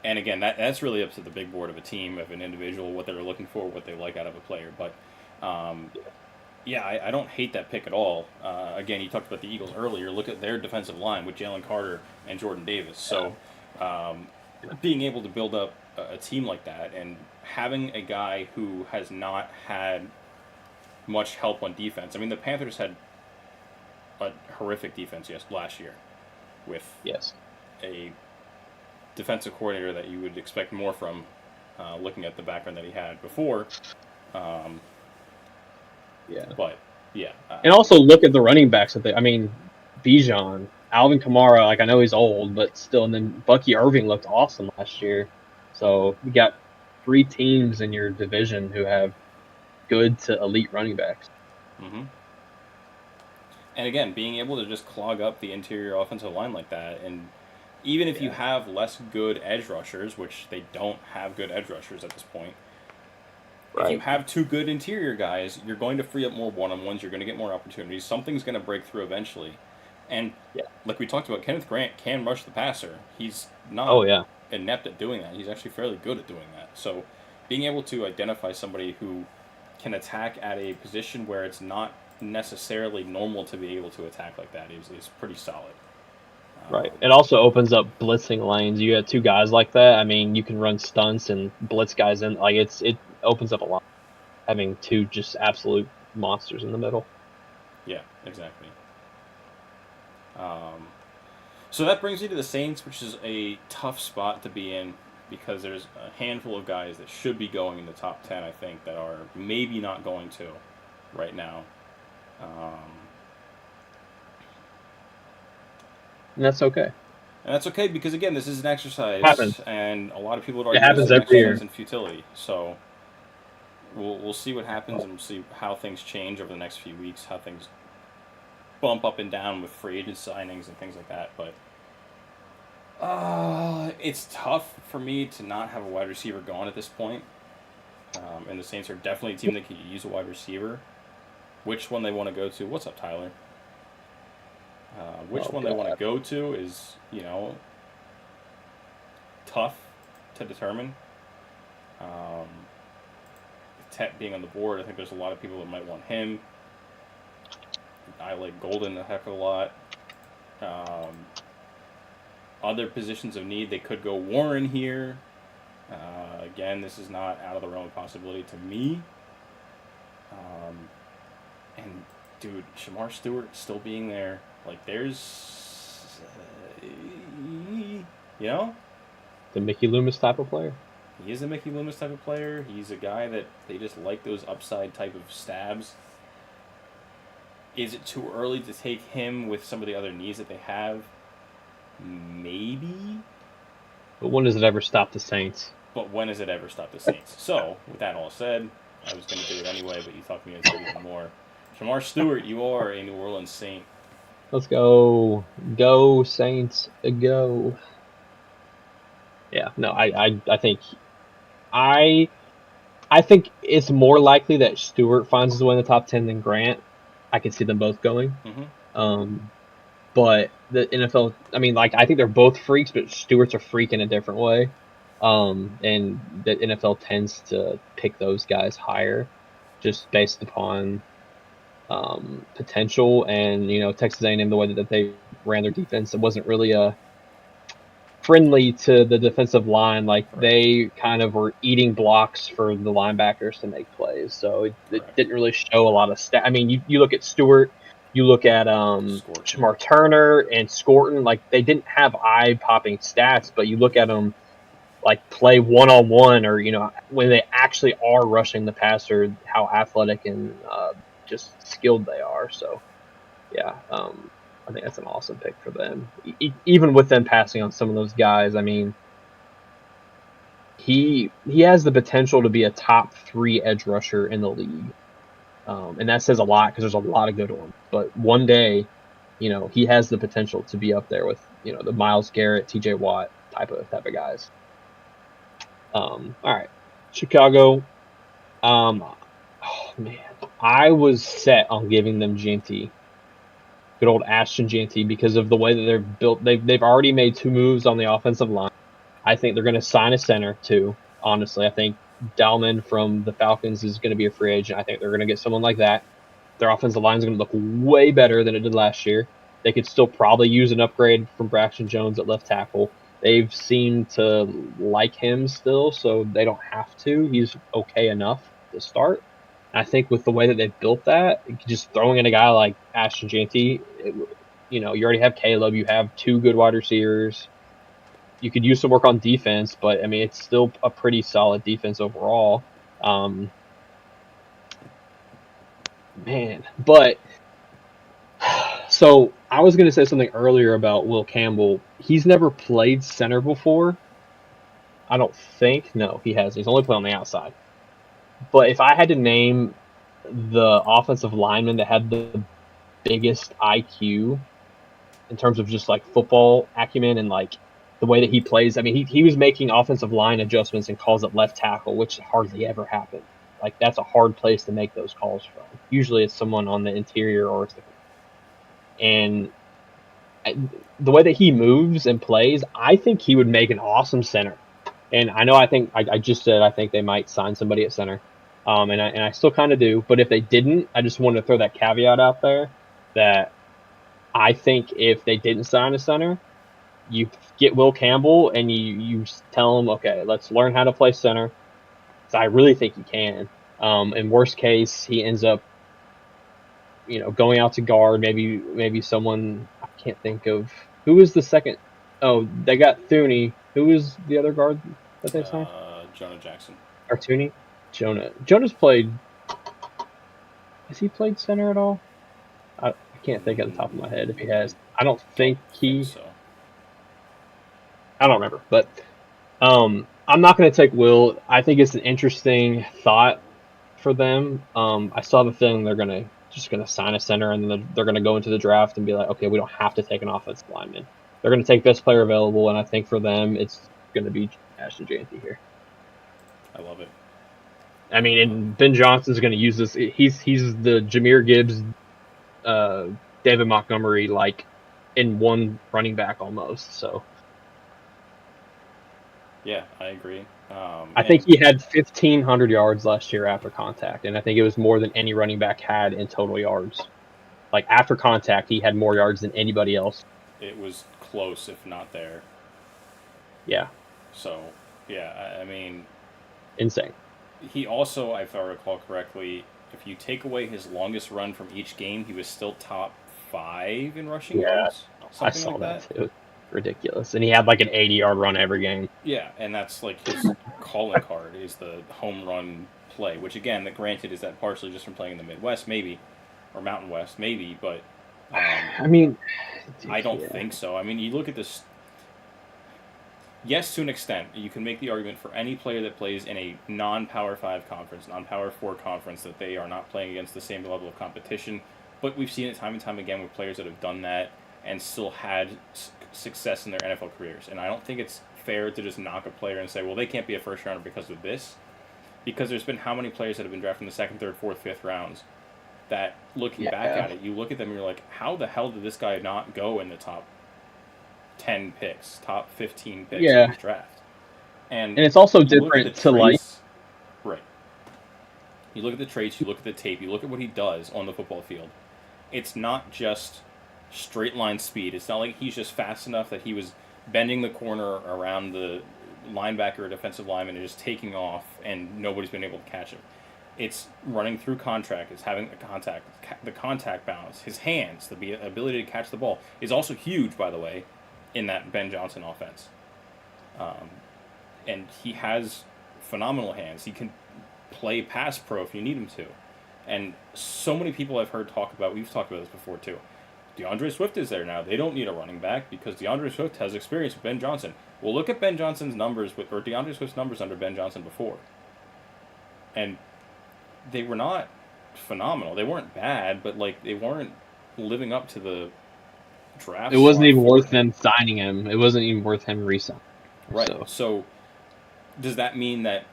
And again, that's really up to the big board of a team, of an individual, what they're looking for, what they like out of a player. But yeah, I don't hate that pick at all. Again, you talked about the Eagles earlier. Look at their defensive line with Jalen Carter and Jordan Davis. So being able to build up a team like that and having a guy who has not had much help on defense. I mean, the Panthers had a horrific defense last year with a defensive coordinator that you would expect more from, looking at the background that he had before. But yeah, and also look at the running backs that Bijan, Alvin Kamara. Like, I know he's old, but still. And then Bucky Irving looked awesome last year. So you got 3 teams in your division who have good to elite running backs. Mm-hmm. And again, being able to just clog up the interior offensive line like that, and even if you have less good edge rushers, which they don't have good edge rushers at this point, if you have 2 good interior guys, you're going to free up more one-on-ones, you're going to get more opportunities, something's going to break through eventually. And like we talked about, Kenneth Grant can rush the passer. He's not inept at doing that. He's actually fairly good at doing that. So being able to identify somebody who can attack at a position where it's not necessarily normal to be able to attack like that is pretty solid. Right. It also opens up blitzing lanes. You got 2 guys like that. I mean, you can run stunts and blitz guys in. Like, it opens up a lot, having 2 just absolute monsters in the middle. Yeah, exactly. So that brings you to the Saints, which is a tough spot to be in. because there's a handful of guys that should be going in the top 10, I think, that are maybe not going to right now. And that's okay. And that's okay because, again, this is an exercise, Happens. and a lot of people would It argue this happens is an every year. exercise in futility. So we'll see what happens, and we'll see how things change over the next few weeks, how things bump up and down with free agent signings and things like that. But it's tough for me to not have a wide receiver going at this point. And the Saints are definitely a team that could use a wide receiver. Which one they want to go to? What's up, Tyler? Which one they want to go to is, tough to determine. Tet being on the board, I think there's a lot of people that might want him. I like Golden a heck of a lot. Other positions of need, they could go Warren here. Again, this is not out of the realm of possibility to me. And, dude, Shamar Stewart still being there. Like, there's, The Mickey Loomis type of player. He is a Mickey Loomis type of player. He's a guy that they just like those upside type of stabs. Is it too early to take him with some of the other needs that they have? Maybe. But when does it ever stop the Saints? But when has it ever stopped the Saints? So, with that all said, I was going to do it anyway, but you talked me into it even more. Shamar Stewart, you are a New Orleans Saint. Let's go. Go, Saints. Go. Yeah, no, I think it's more likely that Stewart finds his way in the top 10 than Grant. I can see them both going. Mm-hmm. But the NFL, I think they're both freaks, but Stewart's a freak in a different way. And the NFL tends to pick those guys higher just based upon potential. And, Texas A&M, the way that they ran their defense, it wasn't really friendly to the defensive line. Like, they kind of were eating blocks for the linebackers to make plays. So it didn't really show a lot of you look at Stewart, you look at Shamar Turner and Scorton, like, they didn't have eye-popping stats, but you look at them, like, play one-on-one or, when they actually are rushing the passer, how athletic and just skilled they are. So, yeah, I think that's an awesome pick for them. Even with them passing on some of those guys, he has the potential to be a top 3 edge rusher in the league. And that says a lot because there's a lot of good ones. But one day, he has the potential to be up there with, the Myles Garrett, TJ Watt type of guys. All right. Chicago. Oh, man. I was set on giving them Jeanty. Good old Ashton Jeanty, because of the way that they're built. They've already made 2 moves on the offensive line. I think they're going to sign a center, too. Honestly, I think Dalman from the Falcons is going to be a free agent. I think they're going to get someone like that. Their offensive line is going to look way better than it did last year. They could still probably use an upgrade from Braxton Jones at left tackle. They've seemed to like him still, so they don't have to. He's okay enough to start. I think with the way that they've built that, just throwing in a guy like Ashton Jeanty, you already have Caleb. You have 2 good wide receivers. You could use some work on defense, but, it's still a pretty solid defense overall. So I was going to say something earlier about Will Campbell. He's never played center before. I don't think. No, he hasn't. He's only played on the outside. But if I had to name the offensive lineman that had the biggest IQ in terms of just, like, football acumen and, like, the way that he plays, he was making offensive line adjustments and calls at left tackle, which hardly ever happened. Like, that's a hard place to make those calls from. Usually it's someone on the interior or it's and the way that he moves and plays, I think he would make an awesome center. And I know I just said I think they might sign somebody at center. And I still kind of do. But if they didn't, I just wanted to throw that caveat out there that I think if they didn't sign a center, you get Will Campbell and you tell him, okay, let's learn how to play center. So I really think he can. In worst case, he ends up, going out to guard. Maybe someone, I can't think of who was the second. Oh, they got Thuney. Who was the other guard? that they signed? Jonah Jackson. Or Tooney? Jonah's played. Has he played center at all? I can't think at the top of my head if he has. I don't think he. So. I don't remember, but I'm not going to take Will. I think it's an interesting thought for them. I still have a feeling they're just gonna sign a center, and then they're gonna go into the draft and be like, okay, we don't have to take an offensive lineman. They're gonna take best player available, and I think for them, it's gonna be Ashton Jeanty here. I love it. I mean, and Ben Johnson's gonna use this. He's the Jahmyr Gibbs, David Montgomery, like in one running back almost. So yeah, I agree. I think he had 1,500 yards last year after contact, and I think it was more than any running back had in total yards. Like after contact, he had more yards than anybody else. It was close, if not there. Yeah. So, yeah, I mean, insane. He also, if I recall correctly, if you take away his longest run from each game, he was still top 5 in rushing yards. I saw that too. Ridiculous. And he had like an 80-yard run every game. Yeah, and that's like his calling card is the home run play, which again, granted, is that partially just from playing in the Midwest, maybe, or Mountain West, maybe, but I mean, I don't think so. I mean, you look at this. Yes, to an extent, you can make the argument for any player that plays in a non-Power 5 conference, non-Power 4 conference, that they are not playing against the same level of competition. But we've seen it time and time again with players that have done that and still had success in their NFL careers. And I don't think it's fair to just knock a player and say, well, they can't be a first rounder because of this. Because there's been how many players that have been drafted in the second, third, fourth, fifth rounds that, looking back at it, you look at them and you're like, how the hell did this guy not go in the top 10 picks, top 15 picks in this draft? And it's also different to like. Right. You look at the traits, you look at the tape, you look at what he does on the football field. It's not just straight line speed. It's not like he's just fast enough that he was bending the corner around the linebacker or defensive lineman and just taking off and nobody's been able to catch him. It's running through contact. It's having the contact balance. His hands, the ability to catch the ball is also huge, by the way, in that Ben Johnson offense. And he has phenomenal hands. He can play pass pro if you need him to. And so many people I've heard talk about, we've talked about this before too, DeAndre Swift is there now. They don't need a running back because DeAndre Swift has experience with Ben Johnson. Well, look at Ben Johnson's numbers, or DeAndre Swift's numbers under Ben Johnson before. And they were not phenomenal. They weren't bad, but like they weren't living up to the draft. It wasn't even worth them signing him. It wasn't even worth him re-signing. Right. So does that mean that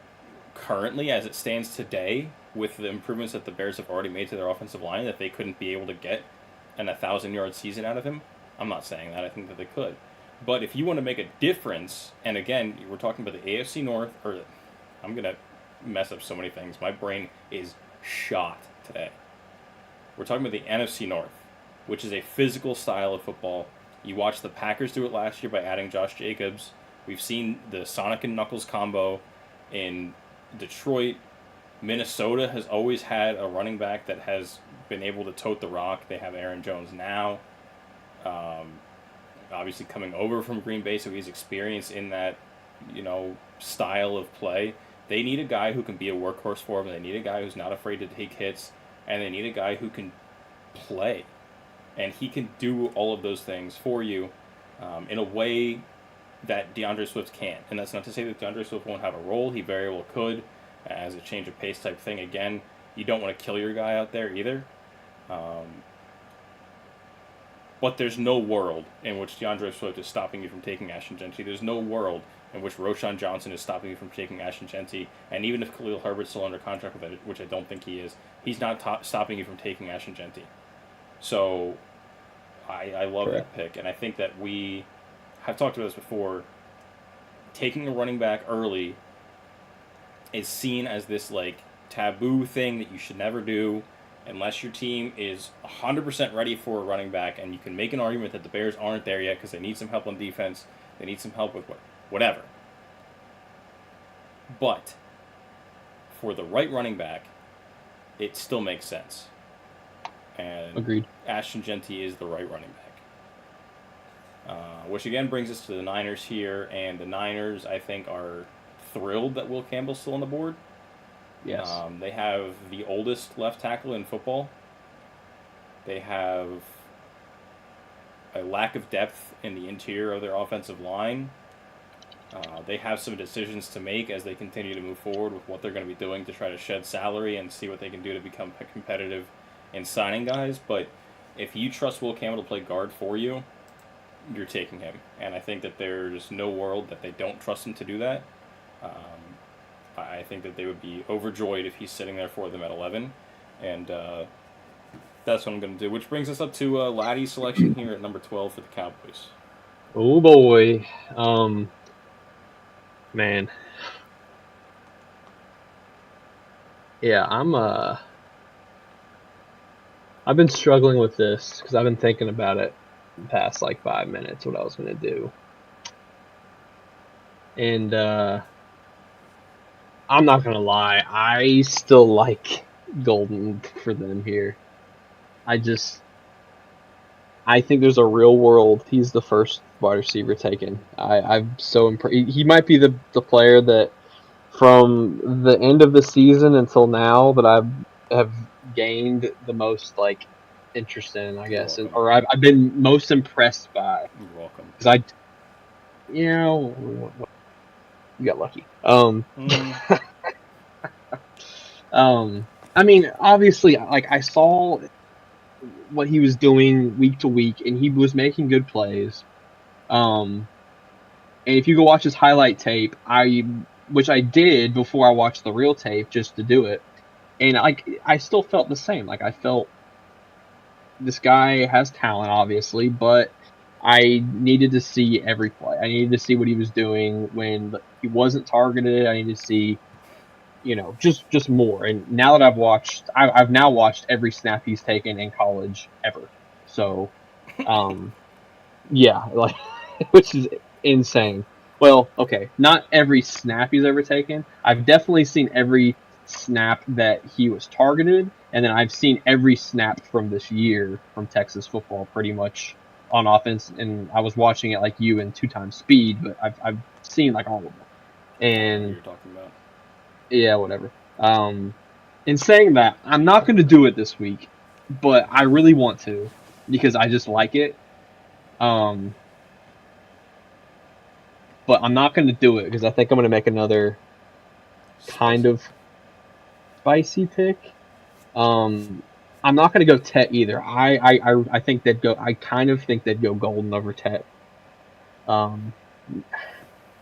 currently, as it stands today, with the improvements that the Bears have already made to their offensive line, that they couldn't be able to get an 1,000-yard season out of him? I'm not saying that. I think that they could. But if you want to make a difference, and again, we're talking about the AFC North, or I'm going to mess up so many things. My brain is shot today. We're talking about the NFC North, which is a physical style of football. You watched the Packers do it last year by adding Josh Jacobs. We've seen the Sonic and Knuckles combo in Detroit. Minnesota has always had a running back that has been able to tote the rock. They have Aaron Jones now. Obviously coming over from Green Bay, so he's experienced in that, style of play. They need a guy who can be a workhorse for them. They need a guy who's not afraid to take hits, and they need a guy who can play. And he can do all of those things for you in a way that DeAndre Swift can't. And that's not to say that DeAndre Swift won't have a role. He very well could, as a change of pace type thing. Again, you don't want to kill your guy out there either. But there's no world in which DeAndre Swift is stopping you from taking Ashton Jeanty. There's no world in which Roschon Johnson is stopping you from taking Ashton Jeanty. And even if Khalil Herbert's still under contract with it, which I don't think he is, he's not stopping you from taking Ashton Jeanty. So I love that pick. And I think that we have talked about this before. Taking a running back early is seen as this taboo thing that you should never do unless your team is 100% ready for a running back, and you can make an argument that the Bears aren't there yet because they need some help on defense, they need some help with whatever. But for the right running back, it still makes sense. And agreed. Ashton Jeanty is the right running back. Which again brings us to the Niners here, and the Niners, I think, are thrilled that Will Campbell's still on the board. Yes. They have the oldest left tackle in football. They have a lack of depth in the interior of their offensive line. They have some decisions to make as they continue to move forward with what they're going to be doing to try to shed salary and see what they can do to become competitive in signing guys. But if you trust Will Campbell to play guard for you, you're taking him. And I think that there's no world that they don't trust him to do that. I think that they would be overjoyed if he's sitting there for them at 11. And that's what I'm going to do. Which brings us up to Laddie's selection here at number 12 for the Cowboys. Oh, boy. Man. Yeah, I've been struggling with this because I've been thinking about it the past, 5 minutes, what I was going to do. And, I'm not going to lie. I still like Golden for them here. I think there's a real world. He's the first wide receiver taken. I'm so impressed. He might be the player that from the end of the season until now that I have gained the most interest in, I guess, or I've been most impressed by. You're welcome. Because you got lucky. I mean, obviously, I saw what he was doing week to week, and he was making good plays. And if you go watch his highlight tape, which I did before I watched the real tape just to do it, and I still felt the same. I felt this guy has talent, obviously, but I needed to see every play. I needed to see what he was doing when he wasn't targeted. I needed to see, just more. And now that I've now watched every snap he's taken in college ever. So, yeah, which is insane. Well, okay, not every snap he's ever taken. I've definitely seen every snap that he was targeted, and then I've seen every snap from this year from Texas football pretty much on offense, and I was watching it like you in 2x speed, but I've seen all of them. And what you're talking about. Yeah, whatever. In saying that, I'm not going to do it this week, but I really want to because I just like it. But I'm not going to do it because I think I'm going to make another kind of spicy pick. I'm not going to go Tet either. I think they'd go. I kind of think they'd go Golden over Tet.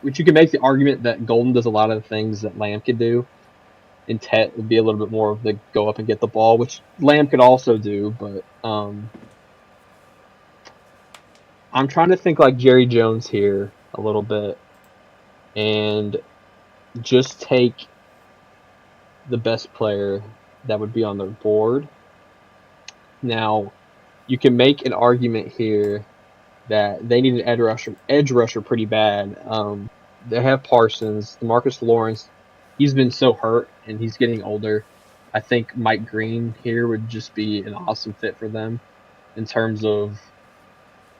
Which you can make the argument that Golden does a lot of the things that Lamb could do, and Tet would be a little bit more of the go up and get the ball, which Lamb could also do. But I'm trying to think like Jerry Jones here a little bit, and just take the best player that would be on their board. Now, you can make an argument here that they need an edge rusher pretty bad. They have Parsons, DeMarcus Lawrence. He's been so hurt, and he's getting older. I think Mike Green here would just be an awesome fit for them in terms of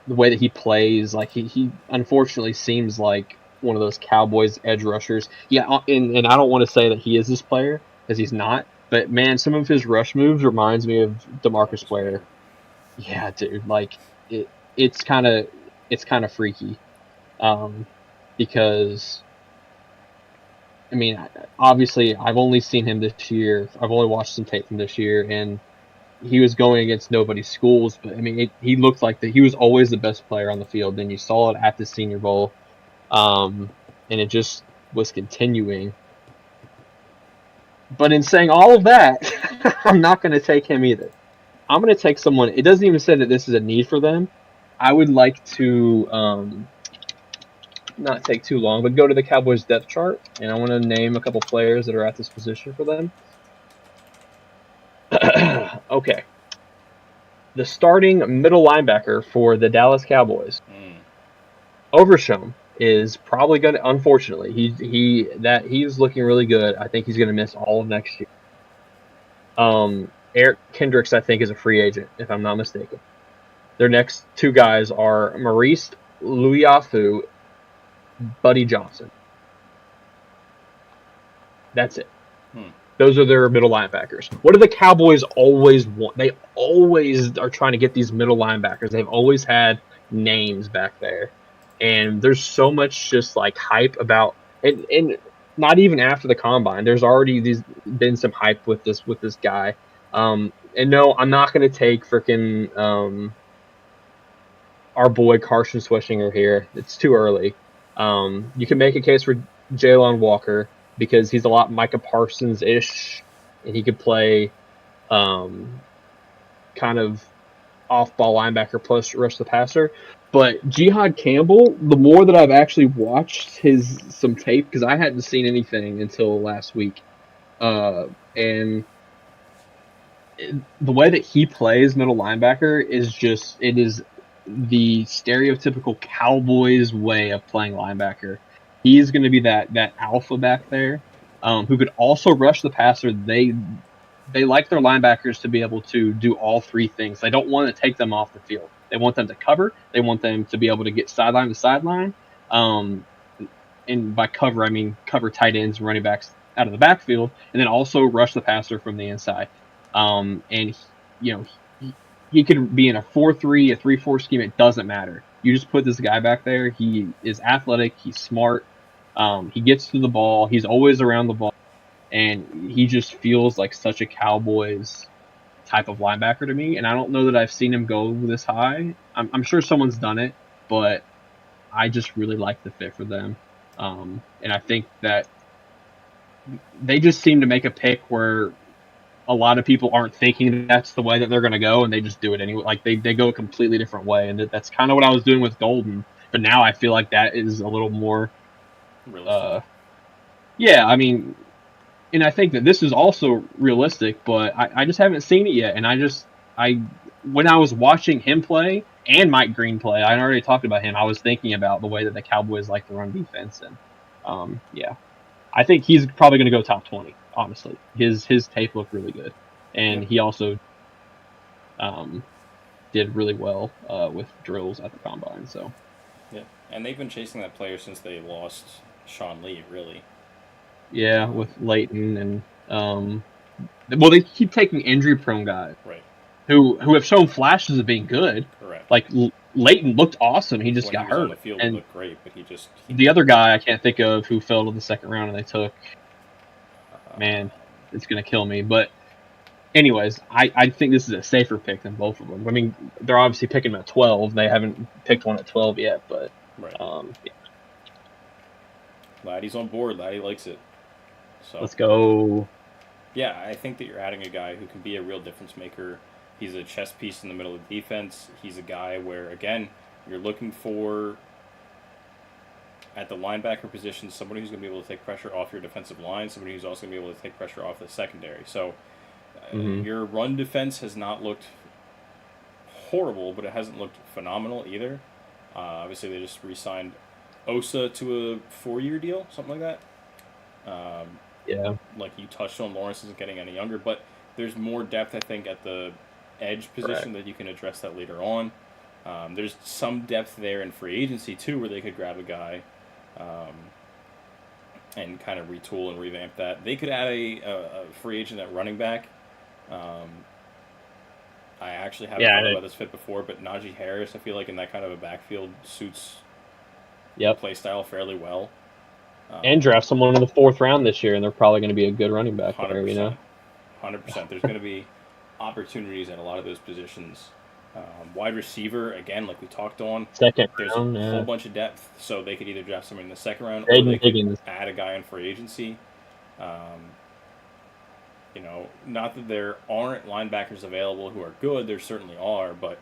the way that he plays. He unfortunately seems like one of those Cowboys edge rushers. Yeah, and I don't want to say that he is this player, because he's not. But, man, some of his rush moves reminds me of DeMarcus Ware. Yeah, dude. It's kind of freaky. Because, I mean, obviously, I've only seen him this year. I've only watched some tape from this year, and he was going against nobody's schools. But, I mean, he looked like he was always the best player on the field. And you saw it at the Senior Bowl. And it just was continuing. But in saying all of that, I'm not going to take him either. I'm going to take someone. It doesn't even say that this is a need for them. I would like to not take too long, but go to the Cowboys depth chart, and I want to name a couple players that are at this position for them. Okay. The starting middle linebacker for the Dallas Cowboys, Overshown, is probably going to, unfortunately, he's looking really good. I think he's going to miss all of next year. Eric Kendricks, I think, is a free agent, if I'm not mistaken. Their next two guys are Maurice Luiafu, Buddy Johnson. That's it. Hmm. Those are their middle linebackers. What do the Cowboys always want? They always are trying to get these middle linebackers. They've always had names back there. And there's so much just like hype about and not even after the combine. There's already been some hype with this guy. And no, I'm not gonna take freaking our boy Carson Swishinger here. It's too early. You can make a case for Jalen Walker because he's a lot Micah Parsons ish, and he could play kind of off ball linebacker plus rush the passer. But Jihad Campbell, the more that I've actually watched some tape, because I hadn't seen anything until last week, and the way that he plays middle linebacker is it is the stereotypical Cowboys way of playing linebacker. He's going to be that alpha back there, who could also rush the passer. They like their linebackers to be able to do all three things. They don't want to take them off the field. They want them to cover. They want them to be able to get sideline to sideline. And by cover, I mean cover tight ends and running backs out of the backfield, and then also rush the passer from the inside. And he could be in a 4-3, a 3-4 scheme. It doesn't matter. You just put this guy back there. He is athletic. He's smart. He gets to the ball. He's always around the ball, and he just feels like such a Cowboys type of linebacker to me. And I don't know that I've seen him go this high. I'm sure someone's done it, but I just really like the fit for them. And I think that they just seem to make a pick where a lot of people aren't thinking that's the way that they're going to go, and they just do it anyway. Like they go a completely different way, and that's kind of what I was doing with Golden. But now I feel like that is a little more realistic. Yeah, I mean, and I think that this is also realistic, but I just haven't seen it yet. And when I was watching him play and Mike Green play, I already talked about him. I was thinking about the way that the Cowboys like to run defense, and yeah, I think he's probably going to go top 20. Honestly, his tape looked really good, and he also did really well with drills at the combine. So yeah, and they've been chasing that player since they lost Sean Lee, really. Yeah, with Leighton and well, they keep taking injury-prone guys, right? Who have shown flashes of being good. Correct. Like Leighton looked awesome. He just when got he was hurt. On the field, and he looked great, but the other guy I can't think of who fell to the second round and they took. Man, it's gonna kill me. But anyways, I think this is a safer pick than both of them. I mean, they're obviously picking him at 12. They haven't picked one at 12 yet, but right. Yeah. Laddie's on board. Laddie likes it. So let's go. Yeah, I think that you're adding a guy who can be a real difference maker. He's a chess piece in the middle of the defense. He's a guy where, again, you're looking for, at the linebacker position, somebody who's going to be able to take pressure off your defensive line, somebody who's also going to be able to take pressure off the secondary. So your run defense has not looked horrible, but it hasn't looked phenomenal either. Obviously, they just re-signed Osa to a 4-year deal, something like that. Yeah. Like you touched on, Lawrence isn't getting any younger, but there's more depth, I think, at the edge position that you can address that later on. There's some depth there in free agency, too, where they could grab a guy and kind of retool and revamp that. They could add a free agent at running back. I actually haven't thought about this fit before, but Najee Harris, I feel like in that kind of a backfield suits play style fairly well. And draft someone in the 4th round this year, and they're probably going to be a good running back 100%, there, you know? 100%. There's going to be opportunities at a lot of those positions. Wide receiver, again, like we talked on, there's round, a whole bunch of depth, so they could either draft someone in the 2nd round or they could add a guy in free agency. Not that there aren't linebackers available who are good, there certainly are, but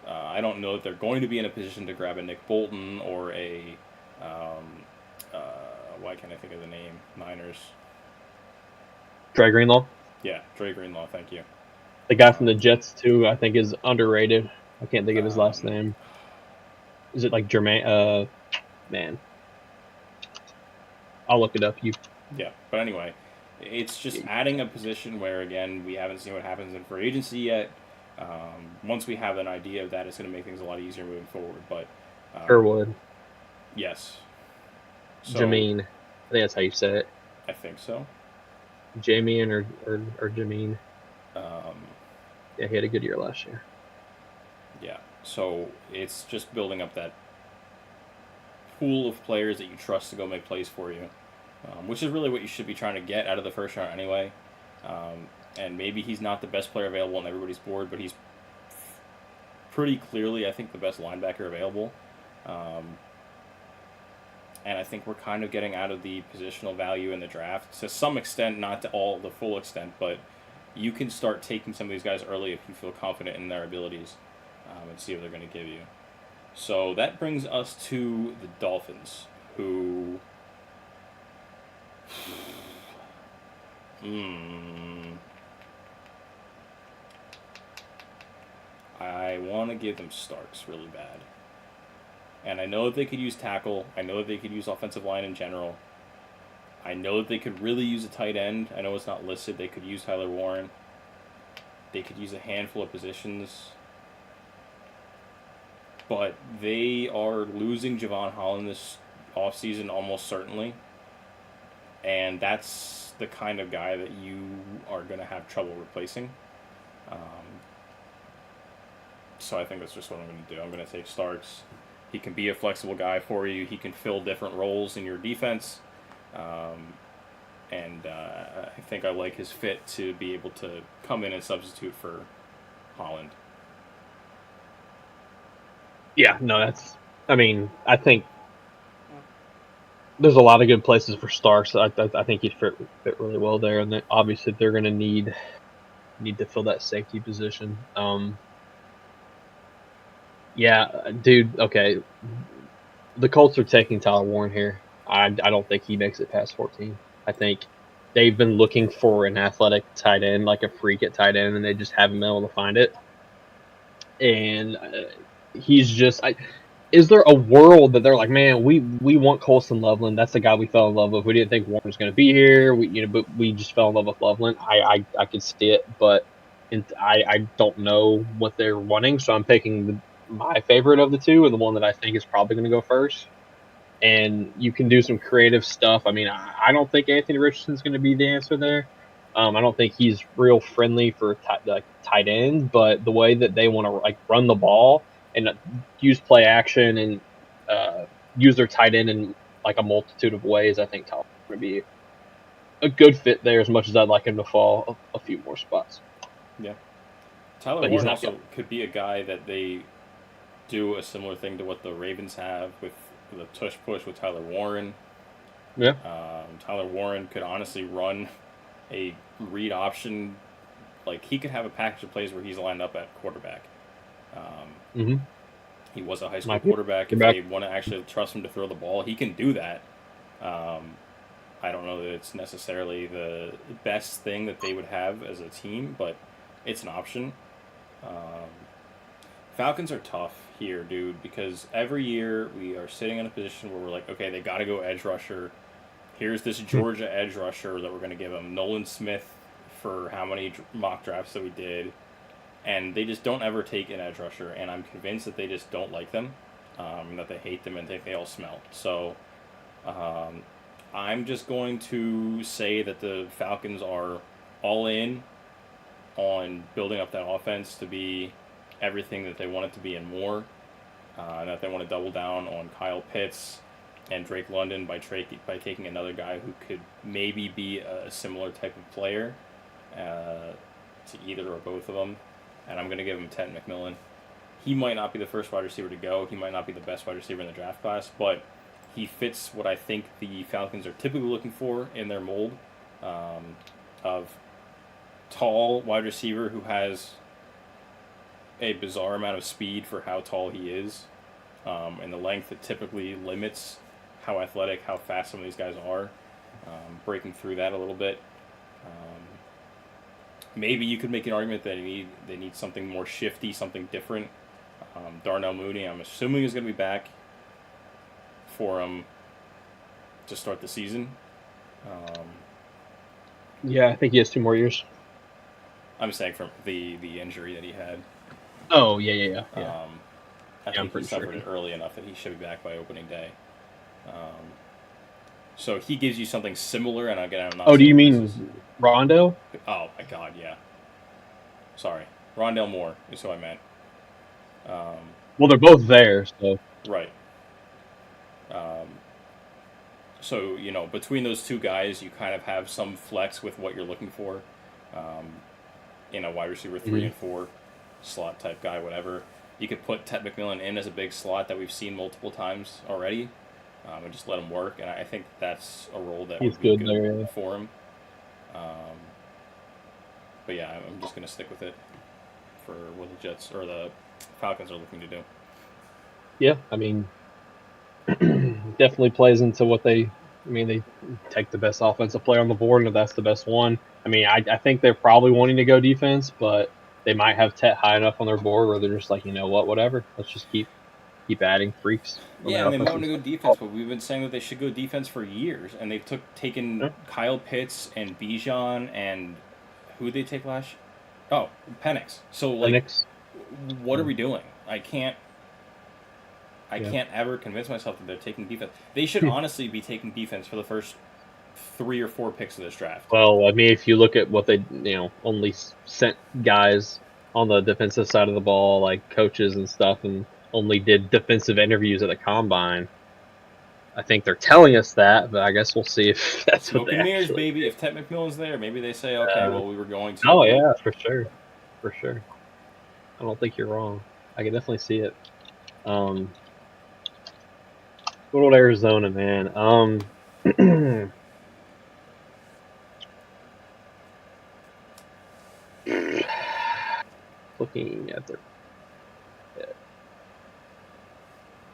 I don't know that they're going to be in a position to grab a Nick Bolton or a why can't I think of the name? Niners. Dre Greenlaw? Yeah, Dre Greenlaw, thank you. The guy from the Jets, too, I think is underrated. I can't think of his last name. Is it like Jermaine? Man. I'll look it up. Yeah, but anyway, it's just adding a position where, again, we haven't seen what happens in free agency yet. Once we have an idea of that, it's going to make things a lot easier moving forward. But Sherwood. Yes. So, Jameen. I think that's how you say it. I think so. Jamie or Jameen. Um, Yeah, he had a good year last year. yeah, so it's just building up that pool of players that you trust to go make plays for you, which is really what you should be trying to get out of the first round anyway. And maybe he's not the best player available on everybody's board, but he's pretty clearly, I think, the best linebacker available. And I think we're kind of getting out of the positional value in the draft to some extent, not to all the full extent, but you can start taking some of these guys early if you feel confident in their abilities, and see what they're going to give you. So that brings us to the Dolphins, who. I want to give them Starks really bad. And I know that they could use tackle. I know that they could use offensive line in general. I know that they could really use a tight end. I know it's not listed. They could use Tyler Warren. They could use a handful of positions. But they are losing Javon Holland this offseason almost certainly. And that's the kind of guy that you are going to have trouble replacing. So I think that's just what I'm going to do. I'm going to take Starks. He can be a flexible guy for you. He can fill different roles in your defense. And I think I like his fit to be able to come in and substitute for Holland. Yeah, no, that's. I mean, I think there's a lot of good places for Starks. I think he'd fit really well there, and then obviously they're going to need to fill that safety position. Yeah, dude. Okay, the Colts are taking Tyler Warren here. I don't think he makes it past 14. I think they've been looking for an athletic tight end, like a freak at tight end, and they just haven't been able to find it. And he's just. Is there a world that they're like, man, we want Colston Loveland? That's the guy we fell in love with. We didn't think Warren was going to be here. But we just fell in love with Loveland. I could see it, but I don't know what they're wanting, so I'm picking my favorite of the two and the one that I think is probably going to go first. And you can do some creative stuff. I mean, I don't think Anthony Richardson's going to be the answer there. I don't think he's real friendly for tight end, but the way that they want to like run the ball and use play action and use their tight end in like a multitude of ways, I think Tyler's going to be a good fit there. As much as I'd like him to fall a few more spots. Yeah, Tyler Warren also could be a guy that they do a similar thing to what the Ravens have with the tush push with Tyler Warren. Yeah. Tyler Warren could honestly run a read option. Like, he could have a package of plays where he's lined up at quarterback. He was a high school quarterback. If they want to actually trust him to throw the ball, he can do that. I don't know that it's necessarily the best thing that they would have as a team, but it's an option. Falcons are tough here, dude, because every year we are sitting in a position where we're like, okay, they got to go edge rusher. Here's this Georgia edge rusher that we're going to give them. Nolan Smith for how many mock drafts that we did. And they just don't ever take an edge rusher, and I'm convinced that they just don't like them, that they hate them and think they all smell. So I'm just going to say that the Falcons are all in on building up that offense to be everything that they want it to be and more. That they want to double down on Kyle Pitts and Drake London by taking another guy who could maybe be a similar type of player to either or both of them. And I'm going to give him Ted McMillan. He might not be the first wide receiver to go. He might not be the best wide receiver in the draft class, but he fits what I think the Falcons are typically looking for in their mold of tall wide receiver who has a bizarre amount of speed for how tall he is, and the length that typically limits how athletic, how fast some of these guys are, breaking through that a little bit. Maybe you could make an argument that they need something more shifty, something different. Darnell Mooney, I'm assuming, is going to be back for him to start the season. Yeah, I think he has 2 more years. I'm saying from the injury that he had. Oh, yeah. I think he suffered it early enough that he should be back by opening day. So he gives you something similar, and again, I'm not. Oh, do you saying this is- mean Rondo? Oh my God, yeah. Sorry, Rondell Moore is who I meant. Well, they're both there, so Right. Um, so between those two guys, you kind of have some flex with what you're looking for, um, in a wide receiver 3 and 4 slot type guy, whatever. You could put Ted McMillan in as a big slot that we've seen multiple times already, and just let him work. And I think that's a role that he's would be good good there. Yeah. for him. But yeah, I'm just gonna stick with it for what the Jets or the Falcons are looking to do. Yeah, I mean, definitely plays into what they. I mean, they take the best offensive player on the board, and if that's the best one. I mean, I think they're probably wanting to go defense, but they might have Tet high enough on their board where they're just like, you know what, whatever. Let's just keep adding freaks on Yeah, their and they might want offensive to go side. defense, but we've been saying that they should go defense for years, and they've taken Yeah. Kyle Pitts and Bijan and who did they take last? Oh, Penix. So The like, Knicks. what are we doing? I can't Yeah. ever convince myself that they're taking defense. They should honestly be taking defense for the first 3 or 4 picks of this draft. Well, I mean, if you look at what they, only sent guys on the defensive side of the ball, like coaches and stuff, and only did defensive interviews at the combine. I think they're telling us that, but I guess we'll see if that's what Smoke they and mirrors, actually baby. do. If Ted McMillan's there, maybe they say, okay, well, we were going Oh to. yeah, for sure, for sure. I don't think you're wrong. I can definitely see it. Good old Arizona, man. Looking at their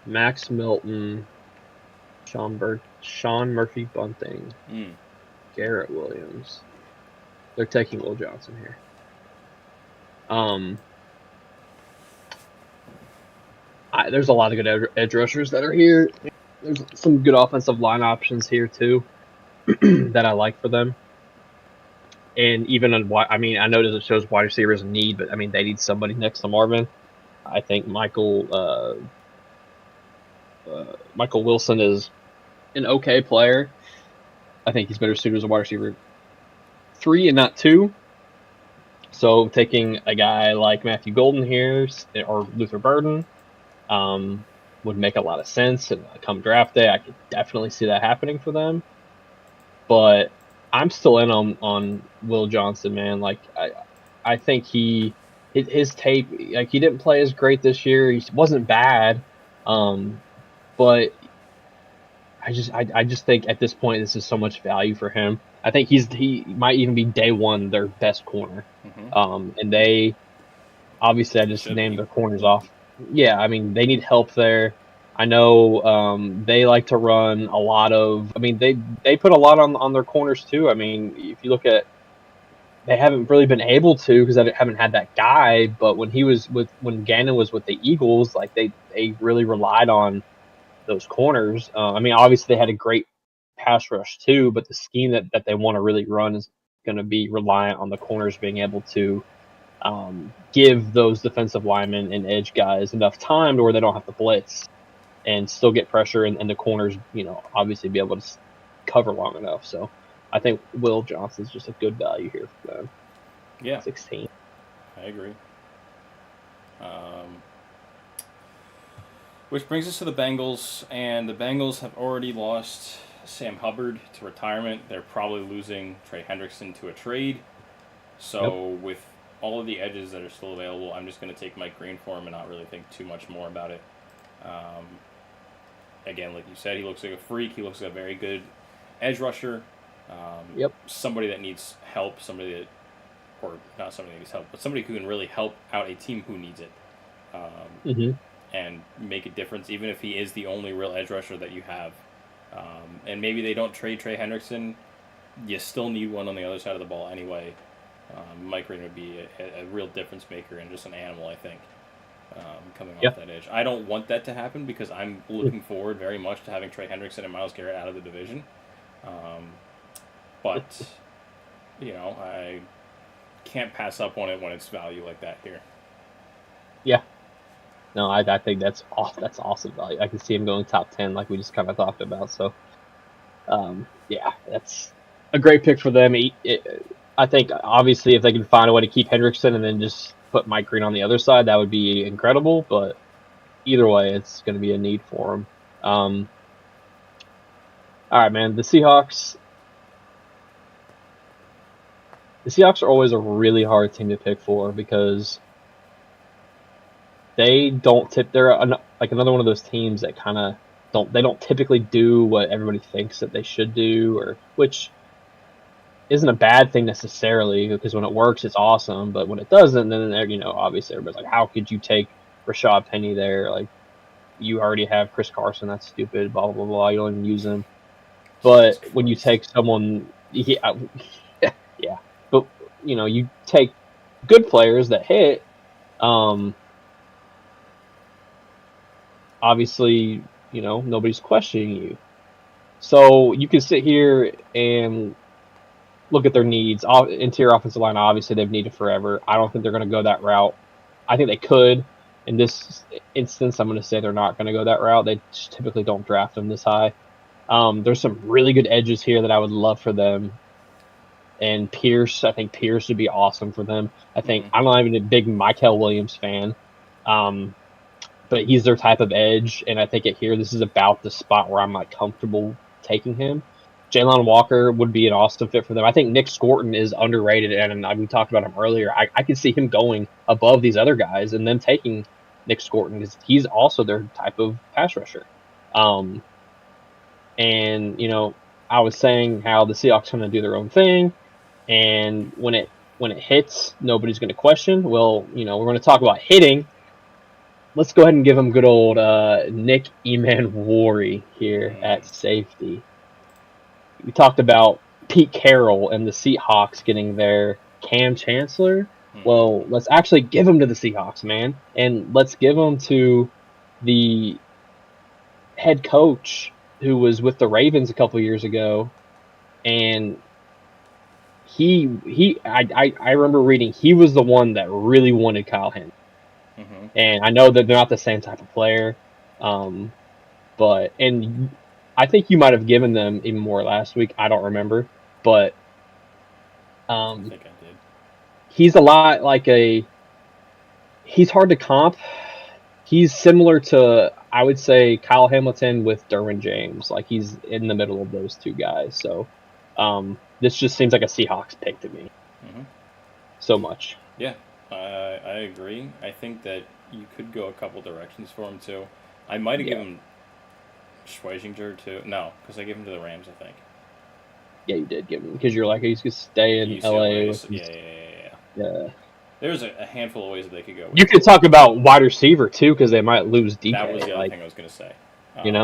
Max Milton, Sean Murphy Bunting, Garrett Williams. They're taking Will Johnson here. There's a lot of good edge rushers that are here. There's some good offensive line options here too that I like for them. And even I know it shows wide receivers in need, but I mean they need somebody next to Marvin. I think Michael Wilson is an okay player. I think he's better suited as a wide receiver 3 and not 2. So taking a guy like Matthew Golden here or Luther Burden would make a lot of sense. And come draft day, I could definitely see that happening for them. But I'm still in on Will Johnson, man. Like I think his tape, like he didn't play as great this year. He wasn't bad, but I just think at this point this is so much value for him. I think he might even be day one their best corner. And they obviously I just named their corners off. Yeah, I mean they need help there. I know they like to run a lot of. I mean they put a lot on their corners too. I mean if you look at, they haven't really been able to because they haven't had that guy. But when when Gannon was with the Eagles, like they really relied on those corners. I mean obviously they had a great pass rush too, but the scheme that they want to really run is going to be reliant on the corners being able to give those defensive linemen and edge guys enough time to where they don't have to blitz and still get pressure and the corners, obviously be able to cover long enough. So I think Will Johnson's just a good value here for them. Yeah. 16. I agree. Which brings us to the Bengals, and the Bengals have already lost Sam Hubbard to retirement. They're probably losing Trey Hendrickson to a trade. So with all of the edges that are still available, I'm just going to take Mike Green for him and not really think too much more about it. Again, like you said, he looks like a freak. He looks like a very good edge rusher. Somebody that needs help, or not somebody that needs help, but somebody who can really help out a team who needs it. And make a difference, even if he is the only real edge rusher that you have. And maybe they don't trade Trey Hendrickson. You still need one on the other side of the ball anyway. Mike Green would be a real difference maker and just an animal, I think, coming off that edge. I don't want that to happen because I'm looking forward very much to having Trey Hendrickson and Myles Garrett out of the division. But, I can't pass up on it when it's value like that here. Yeah. No, I think that's awesome value. I can see him going top 10 like we just kind of talked about. So Yeah, that's a great pick for them. I think obviously if they can find a way to keep Hendrickson and then just put Mike Green on the other side, that would be incredible. But either way, it's going to be a need for him. All right, man. The Seahawks. The Seahawks are always a really hard team to pick for because they don't tip. They're like another one of those teams that kind of don't. They don't typically do what everybody thinks that they should do, or which isn't a bad thing necessarily because when it works, it's awesome. But when it doesn't, then obviously everybody's like, how could you take Rashad Penny there? Like you already have Chris Carson. That's stupid. Blah blah blah. You don't even use him. Jesus But when you Christ. take someone, yeah, yeah. But you take good players that hit. Obviously, nobody's questioning you. So you can sit here and look at their needs. Interior offensive line, obviously, they've needed forever. I don't think they're going to go that route. I think they could. In this instance, I'm going to say they're not going to go that route. They typically don't draft them this high. There's some really good edges here that I would love for them. And I think Pierce would be awesome for them. Mm-hmm. I'm not even a big Michael Williams fan. But he's their type of edge, and I think this is about the spot where I'm like comfortable taking him. Jalen Walker would be an awesome fit for them. I think Nick Scorton is underrated, and we talked about him earlier. I could see him going above these other guys and them taking Nick Scorton because he's also their type of pass rusher. And I was saying how the Seahawks are going to do their own thing, and when it hits, nobody's going to question. Well, we're going to talk about hitting. Let's go ahead and give him good old Nick Emmanwori here at safety. We talked about Pete Carroll and the Seahawks getting their Cam Chancellor. Well, let's actually give him to the Seahawks, man. And let's give him to the head coach who was with the Ravens a couple years ago. And I remember reading he was the one that really wanted Kyle Henry. Mm-hmm. And I know that they're not the same type of player. But I think you might have given them even more last week. I don't remember, but I think I did. He's a lot like he's hard to comp. He's similar to, I would say, Kyle Hamilton with Derwin James. Like he's in the middle of those two guys. So this just seems like a Seahawks pick to me. Mm-hmm. So much. Yeah, I agree. I think that you could go a couple directions for him too. I might have given him Schweizinger too. No, because I gave him to the Rams, I think. Yeah, you did give him because you're like he's gonna stay in LA. Yeah. There's a handful of ways that they could go. You could talk about wide receiver too because they might lose DK. That was the other thing I was gonna say. And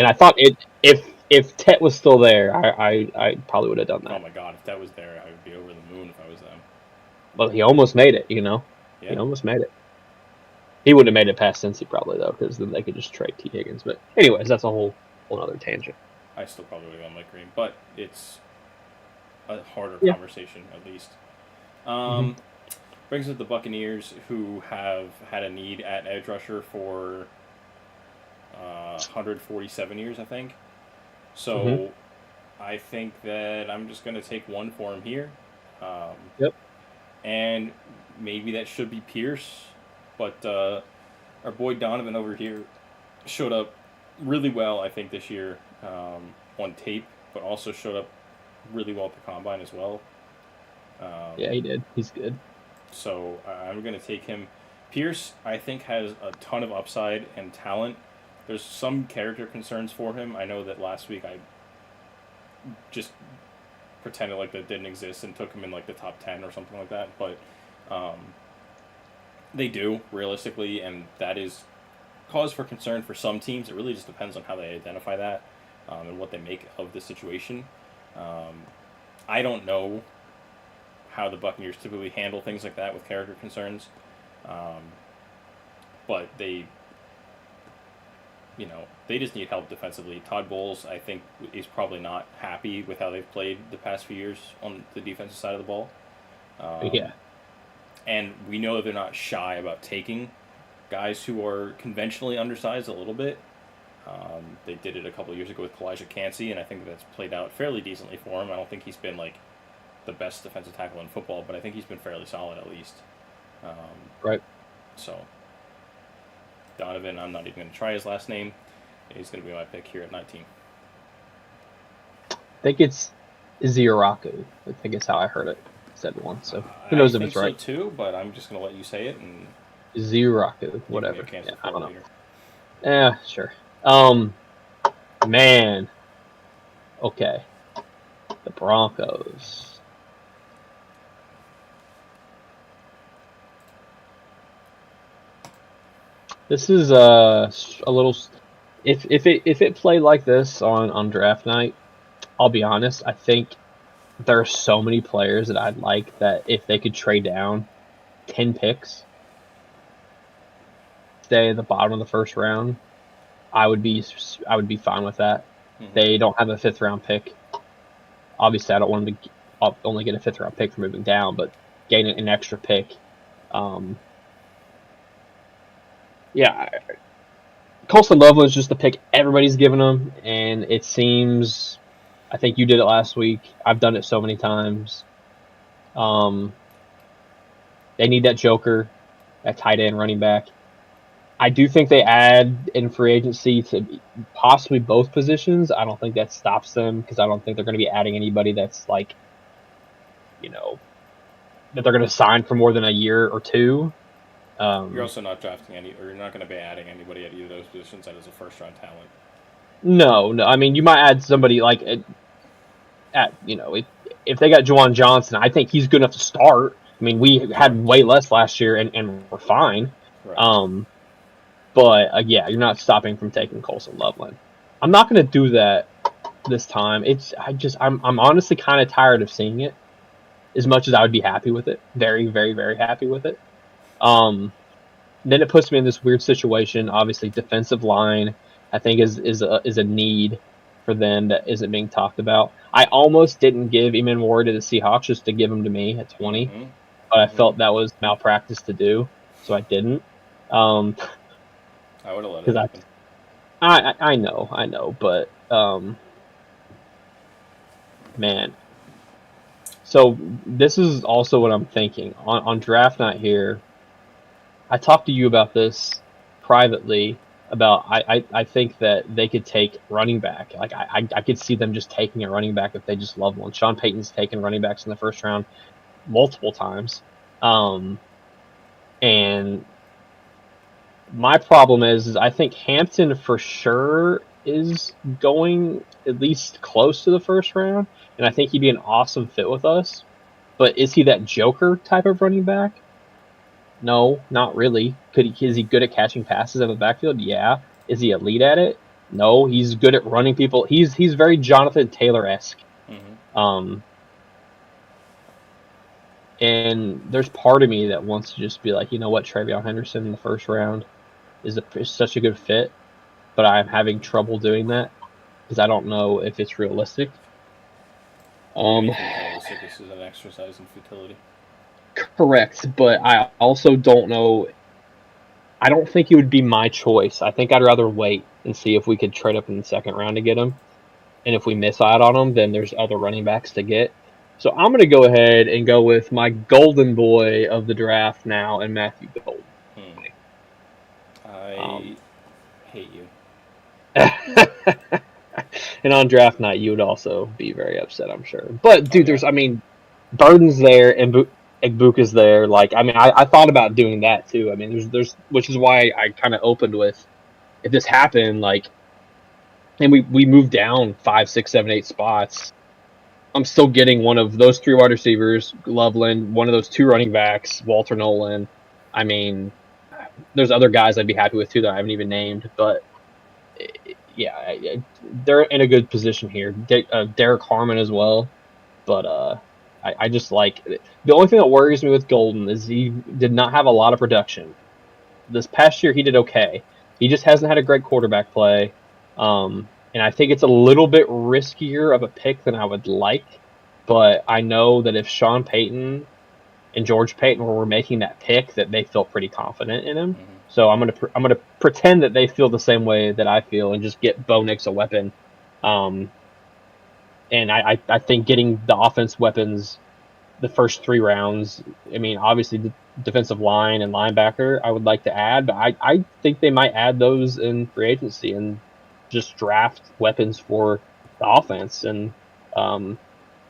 I thought if Tet was still there, I probably would have done that. Oh my god, if Tet was there, I would be over the moon if I was them. But he almost made it, Yeah. He almost made it. He wouldn't have made it past Cincy probably though, because then they could just trade T Higgins. But anyways, that's a whole other tangent. I still probably would have gone Mike Green, but it's a harder conversation at least. Brings up the Buccaneers, who have had a need at edge rusher for 147 years, I think. So I think that I'm just going to take one for him here. And maybe that should be Pierce, but our boy Donovan over here showed up really well, I think, this year on tape, but also showed up really well at the combine as well. Yeah, he did. He's good. So I'm going to take him. Pierce, I think, has a ton of upside and talent. There's some character concerns for him. I know that last week I just pretended like that didn't exist and took him in like the top 10 or something like that. But they do, realistically, and that is cause for concern for some teams. It really just depends on how they identify that and what they make of the situation. I don't know how the Buccaneers typically handle things like that with character concerns. But they just need help defensively. Todd Bowles, I think, is probably not happy with how they've played the past few years on the defensive side of the ball. And we know that they're not shy about taking guys who are conventionally undersized a little bit. They did it a couple years ago with Kalijah Cansey, and I think that's played out fairly decently for him. I don't think he's been like the best defensive tackle in football, but I think he's been fairly solid at least. Right. So Donovan, I'm not even going to try his last name. He's going to be my pick here at 19. I think it's Iziraku. I think it's how I heard it said once. So who knows if it's right? I think so too, but I'm just going to let you say it and Iziraku, whatever. Yeah, I don't know. Later. Yeah, sure. Man. Okay. The Broncos. This is a little. If it played like this on draft night, I'll be honest. I think there are so many players that I'd like that if they could trade down 10 picks, stay at the bottom of the first round, I would be fine with that. Mm-hmm. They don't have a 5th round pick. Obviously, I don't want them to only get a 5th round pick for moving down, but gain an extra pick. Yeah, Colston Loveland's just the pick everybody's giving them, and it seems, I think you did it last week. I've done it so many times. They need that joker, that tight end running back. I do think they add in free agency to possibly both positions. I don't think that stops them because I don't think they're going to be adding anybody that's like, that they're going to sign for more than a year or two. You're also not drafting you're not going to be adding anybody at either of those positions that is a first-round talent. No. I mean, you might add somebody like if they got Juwan Johnson, I think he's good enough to start. I mean, we had way less last year and we're fine. Right. But yeah, you're not stopping from taking Colston Loveland. I'm not going to do that this time. I'm honestly kind of tired of seeing it. As much as I would be happy with it, very, very, very happy with it. Then it puts me in this weird situation. Obviously, defensive line, I think is a need for them that isn't being talked about. I almost didn't give Eamon Ward to the Seahawks just to give him to me at 20, but I felt that was malpractice to do, so I didn't. I would have let it happen. I know, but man. So this is also what I'm thinking on draft night here. I talked to you about this privately. I think that they could take running back. Like I could see them just taking a running back if they just love one. Sean Payton's taken running backs in the first round multiple times, and my problem is I think Hampton for sure is going at least close to the first round, and I think he'd be an awesome fit with us. But is he that joker type of running back? No, not really. Is he good at catching passes out of the backfield? Yeah. Is he elite at it? No. He's good at running people. He's very Jonathan Taylor-esque. Mm-hmm. And there's part of me that wants to just be like, you know what, TreVeyon Henderson in the first round is such a good fit, but I'm having trouble doing that because I don't know if it's realistic. This is an exercise in futility. Correct, but I also don't know. I don't think it would be my choice. I think I'd rather wait and see if we could trade up in the second round to get him. And if we miss out on him, then there's other running backs to get. So I'm going to go ahead and go with my golden boy of the draft now, and Matthew Golden. I hate you. And on draft night, you would also be very upset, I'm sure. But, dude, Burden's there, and Egbuka's there. Like, I mean, I thought about doing that, too. I mean, there's which is why I kind of opened with, if this happened, like, and we moved down 5, 6, 7, 8 spots, I'm still getting one of those 3 wide receivers, Loveland, one of those 2 running backs, Walter Nolan. I mean, there's other guys I'd be happy with, too, that I haven't even named. But, yeah, they're in a good position here. Derek Harmon as well. But I just like – the only thing that worries me with Golden is he did not have a lot of production. This past year, he did okay. He just hasn't had a great quarterback play. And I think it's a little bit riskier of a pick than I would like. But I know that if Sean Payton and George Payton were making that pick, that they felt pretty confident in him. So I'm gonna pretend that they feel the same way that I feel and just get Bo Nix a weapon. And I think getting the offense weapons the first 3 rounds. I mean, obviously the defensive line and linebacker I would like to add, but I think they might add those in free agency and just draft weapons for the offense. And I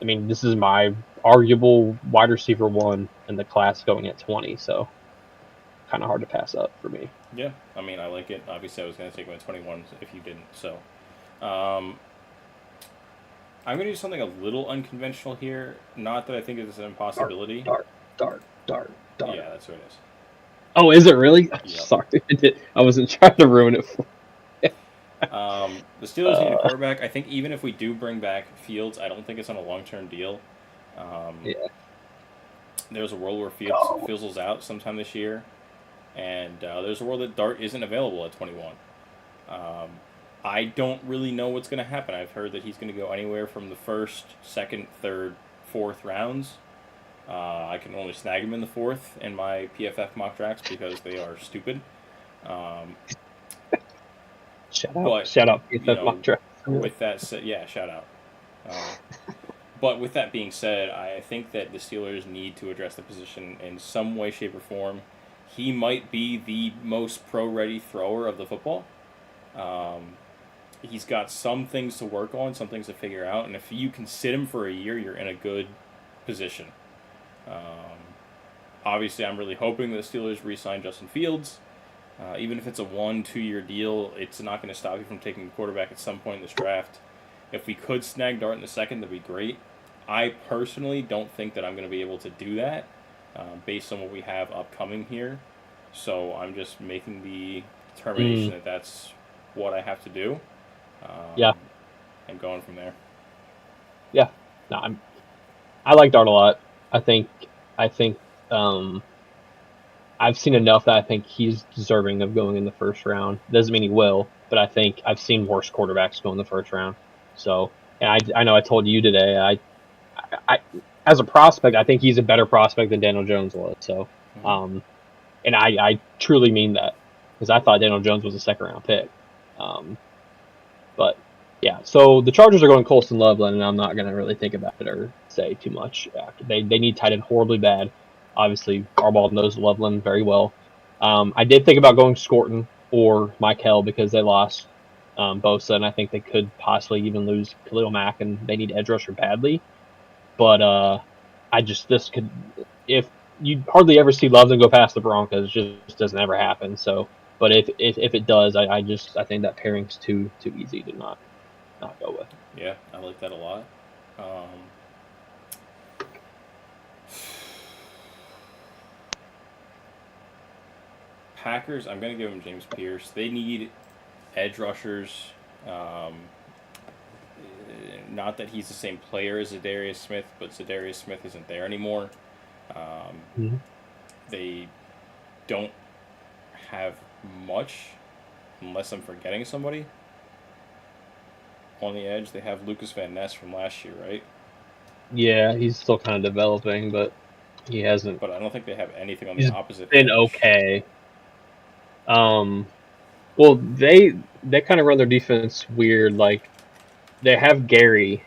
mean, this is my arguable wide receiver 1 in the class going at 20, so kind of hard to pass up for me. Yeah, I mean, I like it. Obviously, I was going to take him at 21 if you didn't. So, I'm going to do something a little unconventional here. Not that I think it's an impossibility. Dart. Yeah, that's what it is. Oh, is it really? Yep. Sorry, I wasn't trying to ruin it for The Steelers need a quarterback. I think even if we do bring back Fields, I don't think it's on a long-term deal. Yeah. There's a world where Fields fizzles out sometime this year, and there's a world that Dart isn't available at 21. I don't really know what's going to happen. I've heard that he's going to go anywhere from the first, second, third, fourth rounds. I can only snag him in the fourth in my PFF mock drafts because they are stupid. Shout out PFF mock drafts. With that said, yeah, shout out. But with that being said, I think that the Steelers need to address the position in some way, shape, or form. He might be the most pro-ready thrower of the football. He's got some things to work on, some things to figure out, and if you can sit him for a year, you're in a good position. Obviously, I'm really hoping the Steelers re-sign Justin Fields. Even if it's a 1-2 year deal, it's not going to stop you from taking a quarterback at some point in this draft. If we could snag Dart in the second, that'd be great. I personally don't think that I'm going to be able to do that based on what we have upcoming here. So I'm just making the determination that that's what I have to do. And going from there. Yeah. No, I like Dart a lot. I think I've seen enough that I think he's deserving of going in the first round. Doesn't mean he will, but I think I've seen worse quarterbacks go in the first round. So, and I know I told you today, I as a prospect, I think he's a better prospect than Daniel Jones was. So, and I truly mean that because I thought Daniel Jones was a second round pick. But yeah, so the Chargers are going Colston Loveland, and I'm not going to really think about it or say too much. They need tight end horribly bad. Obviously, Harbaugh knows Loveland very well. I did think about going Scorton or Michael because they lost Bosa, and I think they could possibly even lose Khalil Mack, and they need edge rusher badly. But if you hardly ever see Loveland go past the Broncos, it just doesn't ever happen. So, but if it does, I think that pairing's too easy to not go with. Yeah, I like that a lot. Packers, I'm going to give them James Pierce. They need edge rushers. Not that he's the same player as Za'Darius Smith, but Za'Darius Smith isn't there anymore. They don't have much, unless I'm forgetting somebody. On the edge, they have Lucas Van Ness from last year, right? Yeah, he's still kind of developing, but he hasn't. But I don't think they have anything on the opposite. Been edge. Okay. Well, they kind of run their defense weird. Like, they have Gary,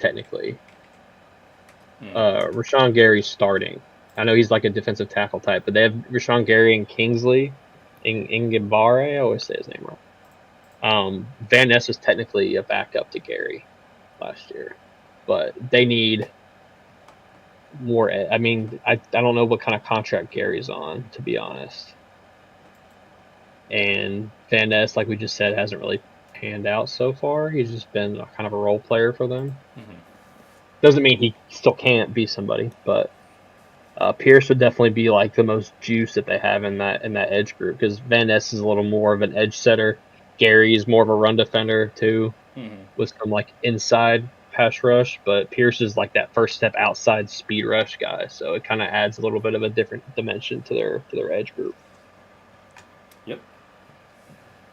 technically. Rashawn Gary's starting. I know he's like a defensive tackle type, but they have Rashawn Gary and Kingsley, Ingabare. I always say his name wrong. Van Ness was technically a backup to Gary last year, but they need more. I mean, I don't know what kind of contract Gary's on, to be honest. And Van Ness, like we just said, hasn't really panned out so far. He's just been kind of a role player for them. Doesn't mean he still can't be somebody, but Pierce would definitely be like the most juice that they have in that edge group, because Van Ness is a little more of an edge setter. Gary is more of a run defender too, with some like inside pass rush, but Pierce is like that first step outside speed rush guy. So it kind of adds a little bit of a different dimension to their edge group. Yep.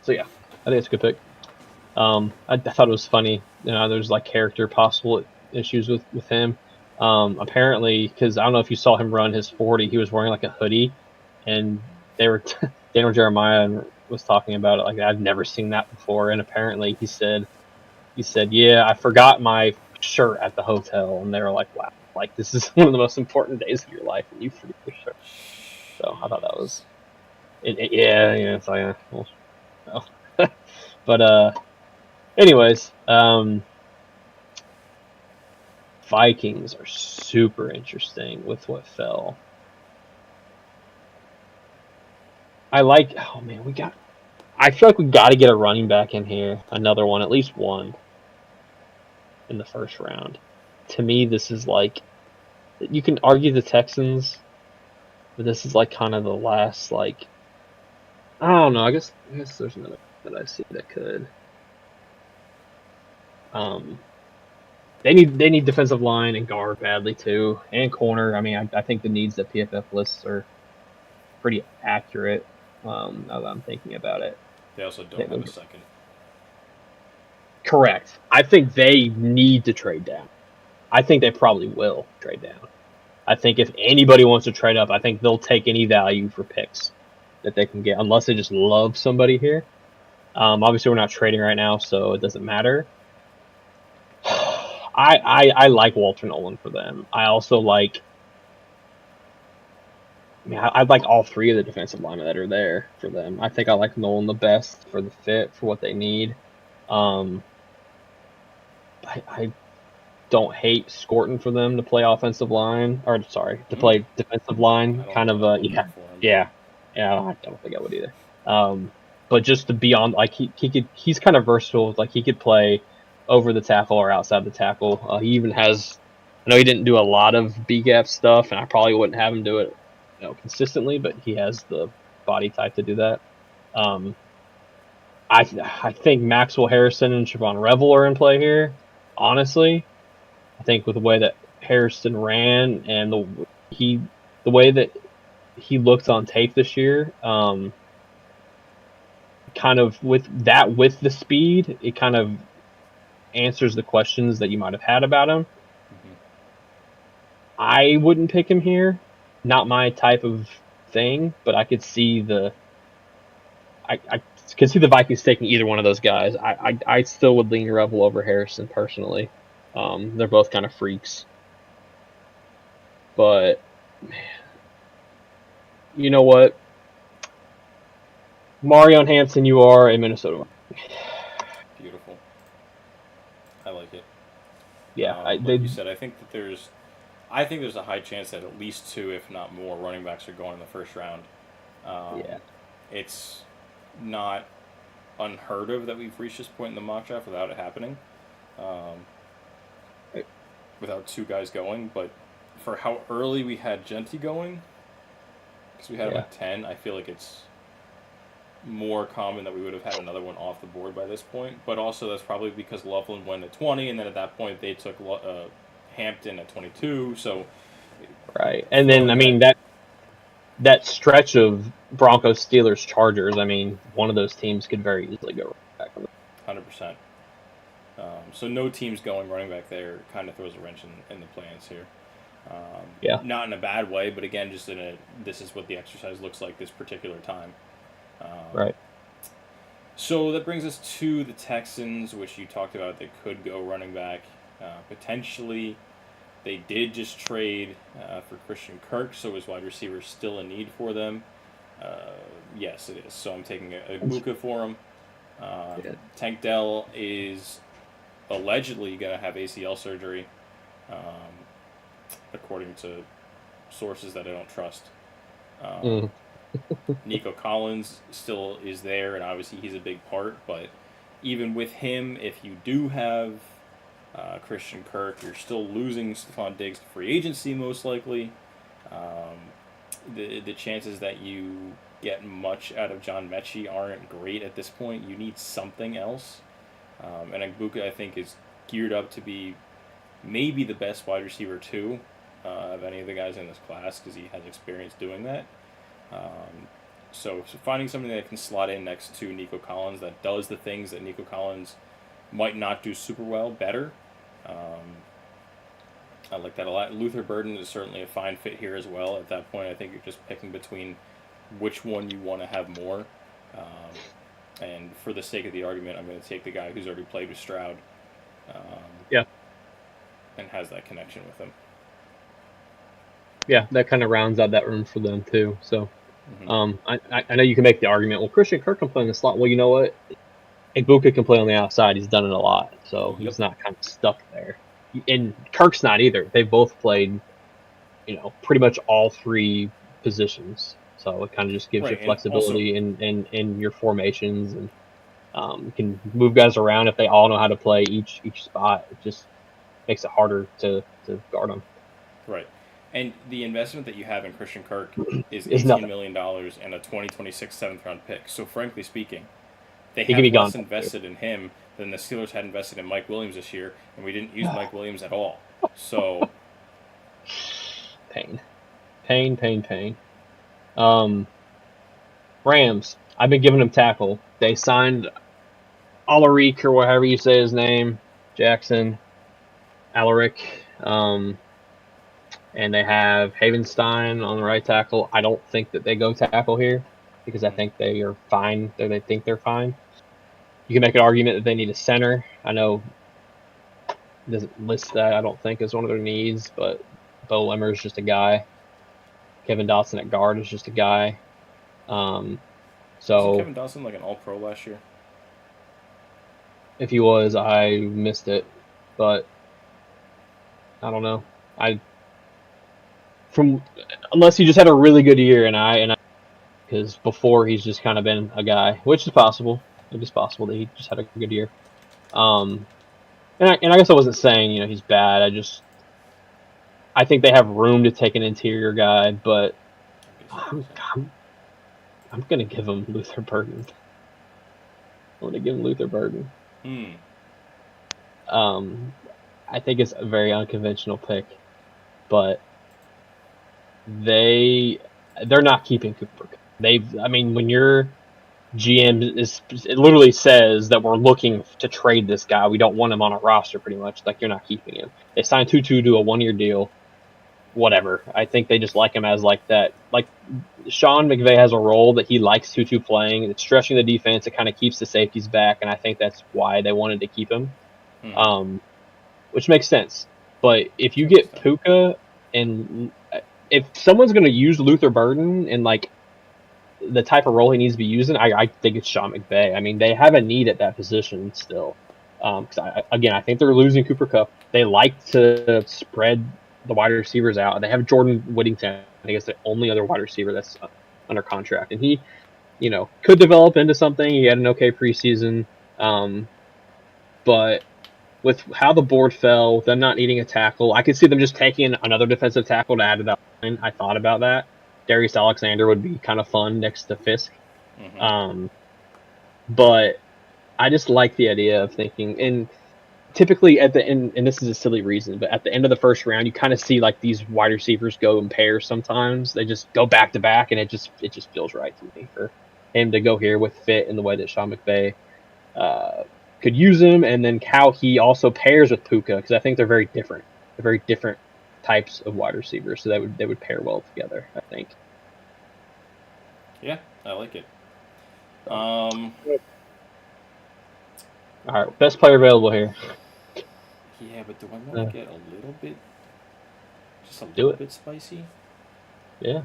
So yeah, I think it's a good pick. I thought it was funny. There's like character possible issues with him. Apparently, because I don't know if you saw him run his 40, he was wearing like a hoodie, and they were Daniel Jeremiah was talking about it. Like, I've never seen that before, and apparently he said, yeah, I forgot my shirt at the hotel, and they were like, wow, like this is one of the most important days of your life, and you forget your shirt. So I thought that was, yeah, it's like, well, no. But anyways, Vikings are super interesting with what fell. I like, oh man, I feel like we got to get a running back in here, another one, at least one in the first round. To me, this is like, you can argue the Texans, but this is like kind of the last, like, I don't know. I guess there's another that I see that could. They need defensive line and guard badly too, and corner. I mean, I think the needs that PFF lists are pretty accurate. Now that I'm thinking about it, They also don't have a second. Correct. I think they need to trade down. I think they probably will trade down. I think if anybody wants to trade up, I think they'll take any value for picks that they can get, unless they just love somebody here. Obviously, we're not trading right now, so it doesn't matter. I like Walter Nolan for them. I also like. I mean, I like all three of the defensive linemen that are there for them. I think I like Nolan the best for the fit for what they need. I don't hate Scorton for them to play offensive line, or sorry, to play defensive line. Kind of yeah. I don't think I would either. But just to be on, like he's kind of versatile. Like he could play over the tackle or outside the tackle. He even has. I know he didn't do a lot of B gap stuff, and I probably wouldn't have him do it, consistently. But he has the body type to do that. I think Maxwell Harrison and Siobhan Revel are in play here. Honestly, I think with the way that Harrison ran and the way that he looked on tape this year, kind of with the speed, it kind of answers the questions that you might have had about him. Mm-hmm. I wouldn't pick him here. Not my type of thing, but I could see I could see the Vikings taking either one of those guys. I still would lean Revel over Harrison personally. They're both kind of freaks. But, man, you know what? Marion Hampton, you are a Minnesota. Beautiful. I like it. Yeah, like you said, I think there's a high chance that at least 2, if not more, running backs are going in the first round. It's not unheard of that we've reached this point in the mock draft without it happening, without 2 guys going. But for how early we had Genty going, because we had him at 10, I feel like it's more common that we would have had another one off the board by this point. But also that's probably because Loveland went at 20, and then at that point they took Hampton at 22. So right, and then I mean that stretch of Broncos, Steelers, Chargers. I mean, one of those teams could very easily go back on 100%. So no teams going running back there kind of throws a wrench in the plans here. Not in a bad way, but again, just this is what the exercise looks like this particular time. Right. So that brings us to the Texans, which you talked about. They could go running back. Potentially, they did just trade for Christian Kirk, so is wide receiver still a need for them? Yes, it is. So I'm taking a Buka for him. Tank Dell is allegedly going to have ACL surgery, according to sources that I don't trust. Nico Collins still is there, and obviously he's a big part. But even with him, if you do have Christian Kirk, you're still losing Stephon Diggs to free agency, most likely. The chances that you get much out of John Mechie aren't great at this point. You need something else. And Agbuka, I think, is geared up to be maybe the best wide receiver, too, of any of the guys in this class, because he has experience doing that. So finding something that can slot in next to Nico Collins that does the things that Nico Collins might not do super well better. I like that a lot. Luther Burden is certainly a fine fit here as well. At that point, I think you're just picking between which one you want to have more. And for the sake of the argument, I'm going to take the guy who's already played with Stroud. Yeah. And has that connection with him. Yeah, that kind of rounds out that room for them too. So, I know you can make the argument. Well, Christian Kirk can play in the slot. Well, you know what? Ibuka can play on the outside. He's done it a lot, so he's not kind of stuck there. And Kirk's not either. They've both played, pretty much all three positions. So it kind of just gives you flexibility in your formations, and you can move guys around if they all know how to play each spot. It just makes it harder to guard them. Right. And the investment that you have in Christian Kirk is $18 million and a 2026 7th-round pick. So, frankly speaking, they have less invested in him than the Steelers had invested in Mike Williams this year, and we didn't use Mike Williams at all. So, pain. Rams. I've been giving them tackle. They signed Alaric, or whatever you say his name, Jackson, Alaric. And they have Havenstein on the right tackle. I don't think that they go tackle here because I think they are fine. They think they're fine. You can make an argument that they need a center. I know it doesn't list that, I don't think, as one of their needs, but Bo Lemmer is just a guy. Kevin Dotson at guard is just a guy. Wasn't Kevin Dotson like an All-Pro last year? If he was, I missed it, but I don't know. Unless he just had a really good year, and because before he's just kind of been a guy, which is possible. It is possible that he just had a good year. And I guess I wasn't saying he's bad. I think they have room to take an interior guy, but I'm gonna give him Luther Burden. I'm gonna give him Luther Burden. I think it's a very unconventional pick, but they're not keeping Cooper. When your GM it literally says that we're looking to trade this guy, we don't want him on a roster, pretty much. Like, you're not keeping him. They signed Tutu to a 1-year deal. Whatever. I think they just like him as like that. Like, Sean McVay has a role that he likes Tutu playing. It's stretching the defense. It kind of keeps the safeties back, and I think that's why they wanted to keep him. Which makes sense. But if you get Puka, and if someone's going to use Luther Burden in like the type of role he needs to be using, I think it's Sean McVay. They have a need at that position still. Because I think they're losing Cooper Kupp. They like to spread the wide receivers out. They have Jordan Whittington. I think it's the only other wide receiver that's under contract, and he, could develop into something. He had an okay preseason, but with how the board fell, with them not needing a tackle, I could see them just taking another defensive tackle to add to that line. I thought about that. Darius Alexander would be kind of fun next to Fisk. But I just like the idea of thinking, and typically at the end, and this is a silly reason, but at the end of the first round, you kind of see like these wide receivers go in pairs sometimes. They just go back to back, and it just feels right to me for him to go here with fit in the way that Sean McVay could use him, and then how he also pairs with Puka, because I think they're very different. They're very different types of wide receivers, so they would pair well together, I think. Yeah, I like it. All right, best player available here. Yeah, but do I want to get a little bit, just a little bit spicy? Yeah.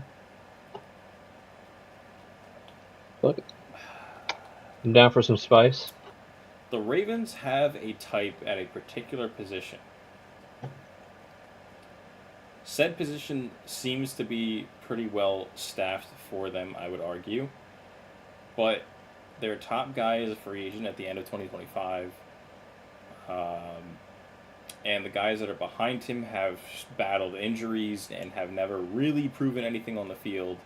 Look, I'm down for some spice. The Ravens have a type at a particular position. Said position seems to be pretty well staffed for them, I would argue. But their top guy is a free agent at the end of 2025. And the guys that are behind him have battled injuries and have never really proven anything on the field.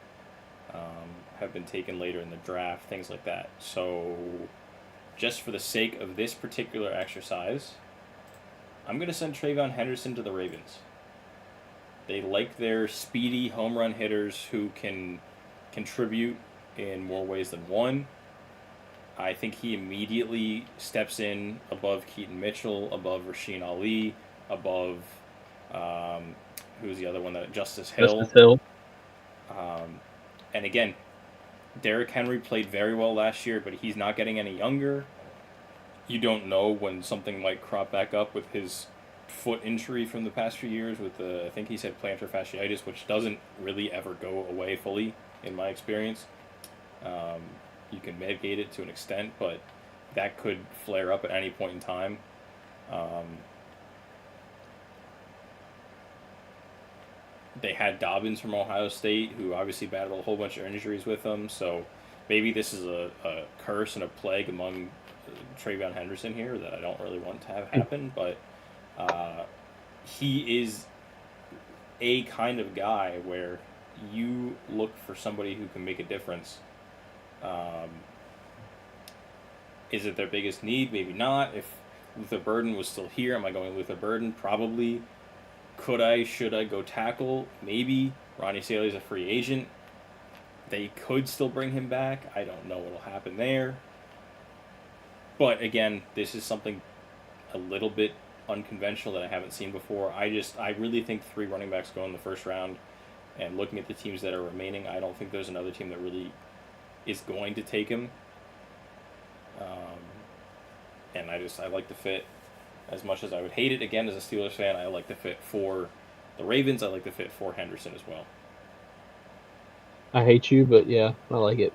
Have been taken later in the draft, things like that. So, just for the sake of this particular exercise, I'm going to send Trayvon Henderson to the Ravens. They like their speedy home run hitters who can contribute in more ways than one. I think he immediately steps in above Keaton Mitchell, above Rasheen Ali, above who's the other one? Justice Hill. Justice Hill. And again, Derrick Henry played very well last year, but he's not getting any younger. You don't know when something might crop back up with his foot injury from the past few years with the, I think he said plantar fasciitis, which doesn't really ever go away fully in my experience. You can mitigate it to an extent, but that could flare up at any point in time. They had Dobbins from Ohio State, who obviously battled a whole bunch of injuries with them, so maybe this is a curse and a plague among Travion Henderson here that I don't really want to have happen, but he is a kind of guy where you look for somebody who can make a difference. Is it their biggest need? Maybe not. If Luther Burden was still here, am I going Luther Burden? Probably. Should I go tackle? Maybe. Ronnie Saley's a free agent. They could still bring him back. I don't know what'll happen there. But again, this is something a little bit unconventional that I haven't seen before. I really think 3 running backs go in the first round. And looking at the teams that are remaining, I don't think there's another team that really is going to take him. And I like the fit. As much as I would hate it, again, as a Steelers fan, I like the fit for the Ravens. I like the fit for Henderson as well. I hate you, but yeah, I like it.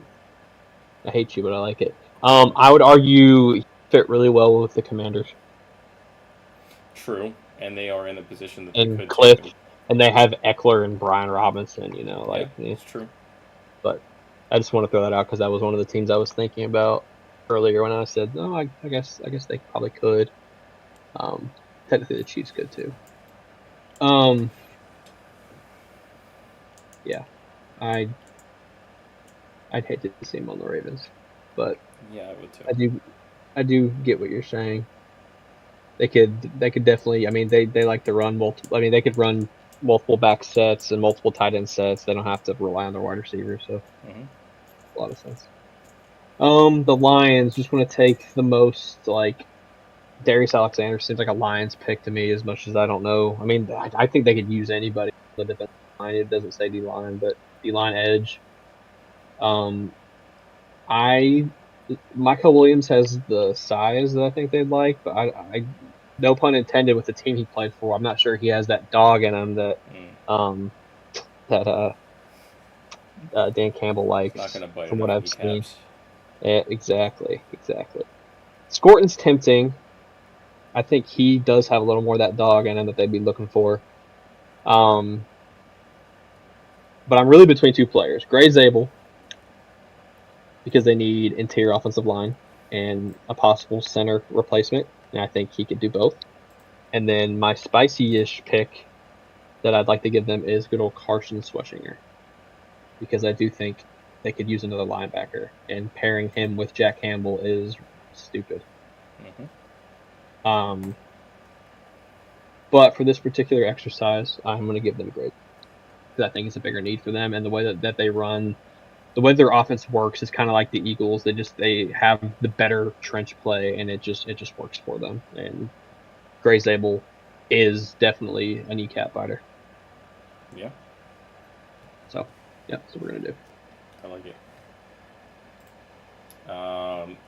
I hate you, but I like it. I would argue he fit really well with the Commanders. True, and they are in the position that and they could Cliff, take him. And they have Eckler and Brian Robinson. Yeah, it's true. But I just want to throw that out because that was one of the teams I was thinking about earlier when I said, no, I guess they probably could. Technically, the Chiefs could too. Yeah, I'd hate to see him on the Ravens, but yeah, I would too. I do get what you're saying. They could definitely. I mean, they like to run multiple. I mean, they could run multiple back sets and multiple tight end sets. They don't have to rely on their wide receivers, so a lot of sense. The Lions just want to take the most like. Darius Alexander seems like a Lions pick to me as much as I don't know. I mean, I think they could use anybody on the defensive line. It doesn't say D-line, but D-line edge. Michael Williams has the size that I think they'd like, but I no pun intended with the team he played for. I'm not sure he has that dog in him that Dan Campbell likes. It's not going to bite from what I've seen. Yeah, exactly. Scorton's tempting. I think he does have a little more of that dog in him that they'd be looking for. But I'm really between 2 players. Gray Zabel, because they need interior offensive line and a possible center replacement, and I think he could do both. And then my spicy-ish pick that I'd like to give them is good old Carson Schwarzenegger, because I do think they could use another linebacker, and pairing him with Jack Campbell is stupid. But for this particular exercise, I'm going to give them Gray, because I think it's a bigger need for them, and the way that they run, the way their offense works is kind of like the Eagles. They have the better trench play, and it just works for them. And Gray Zabel is definitely a kneecap biter. Yeah. So, yeah, that's what we're gonna do. I like it.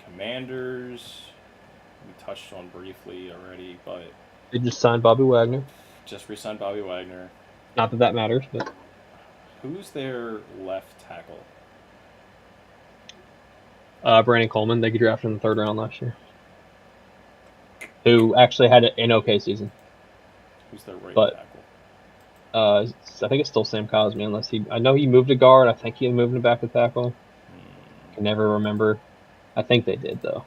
Commanders, we touched on briefly already, but they just signed Bobby Wagner. Just re-signed Bobby Wagner. Not that matters, but who's their left tackle? Brandon Coleman. They drafted in the 3rd round last year. Who actually had an okay season. Who's their right tackle? I think it's still Sam Cosmi, unless I know he moved to guard. I think he moved back to tackle. I can never remember. I think they did, though.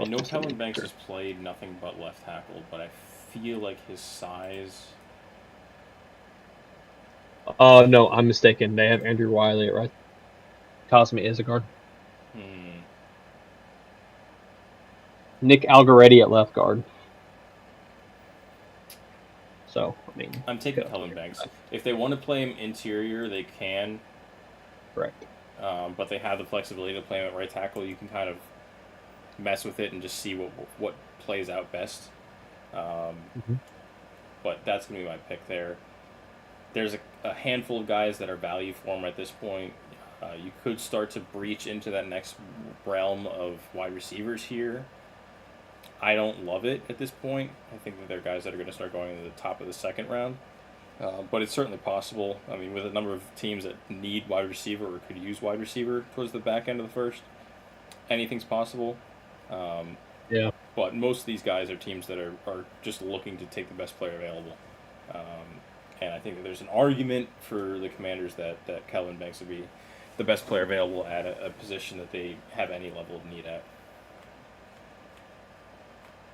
I know Kellen Banks has played nothing but left tackle, but I feel like his size... no, I'm mistaken. They have Andrew Wiley at right. Cosmi is a guard. Nick Algoretti at left guard. So, I mean... I'm taking Kellen Banks. If they want to play him interior, they can. Correct. But they have the flexibility to play him at right tackle. You can kind of mess with it and just see what plays out best. But that's going to be my pick there. there's a handful of guys that are value for him at this point. You could start to breach into that next realm of wide receivers here. I don't love it at this point. I think that there are guys that are going to start going to the top of the second round. But it's certainly possible. I mean, with a number of teams that need wide receiver or could use wide receiver towards the back end of the first, anything's possible. Yeah. But most of these guys are teams that are just looking to take the best player available. And I think that there's an argument for the Commanders that Calvin Banks would be the best player available at a position that they have any level of need at.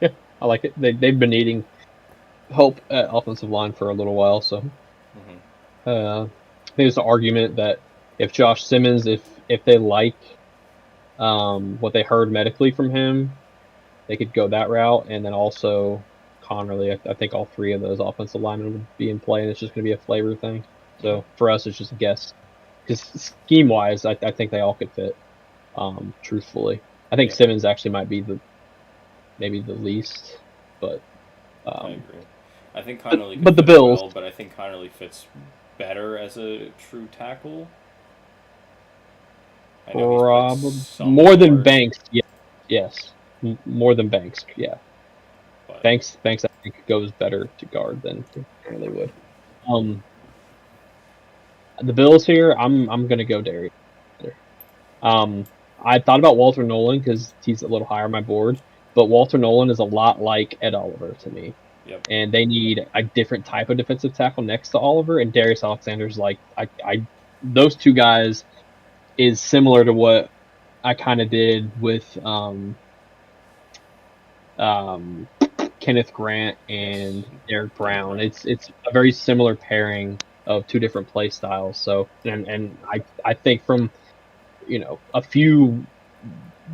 Yeah, I like it. They've been needing help at offensive line for a little while, so I think there's an argument that if Josh Simmons, if they like what they heard medically from him, they could go that route, and then also Connerly. I think all three of those offensive linemen would be in play, and it's just going to be a flavor thing. So for us, it's just a guess. Because scheme-wise, I think they all could fit. Truthfully, I think Simmons actually might be maybe the least, but I agree. I think Connerly but the Bills, well, but I think Connerly fits better as a true tackle. Probably more than Banks. Yes, more than Banks. Yeah, but Banks I think goes better to guard than Connerly would. The Bills here, I'm gonna go Darius. I thought about Walter Nolan because he's a little higher on my board, but Walter Nolan is a lot like Ed Oliver to me. Yep. And they need a different type of defensive tackle next to Oliver, and Darius Alexander's like those two guys is similar to what I kind of did with Kenneth Grant and Derek Brown. It's a very similar pairing of two different play styles. So and I think from a few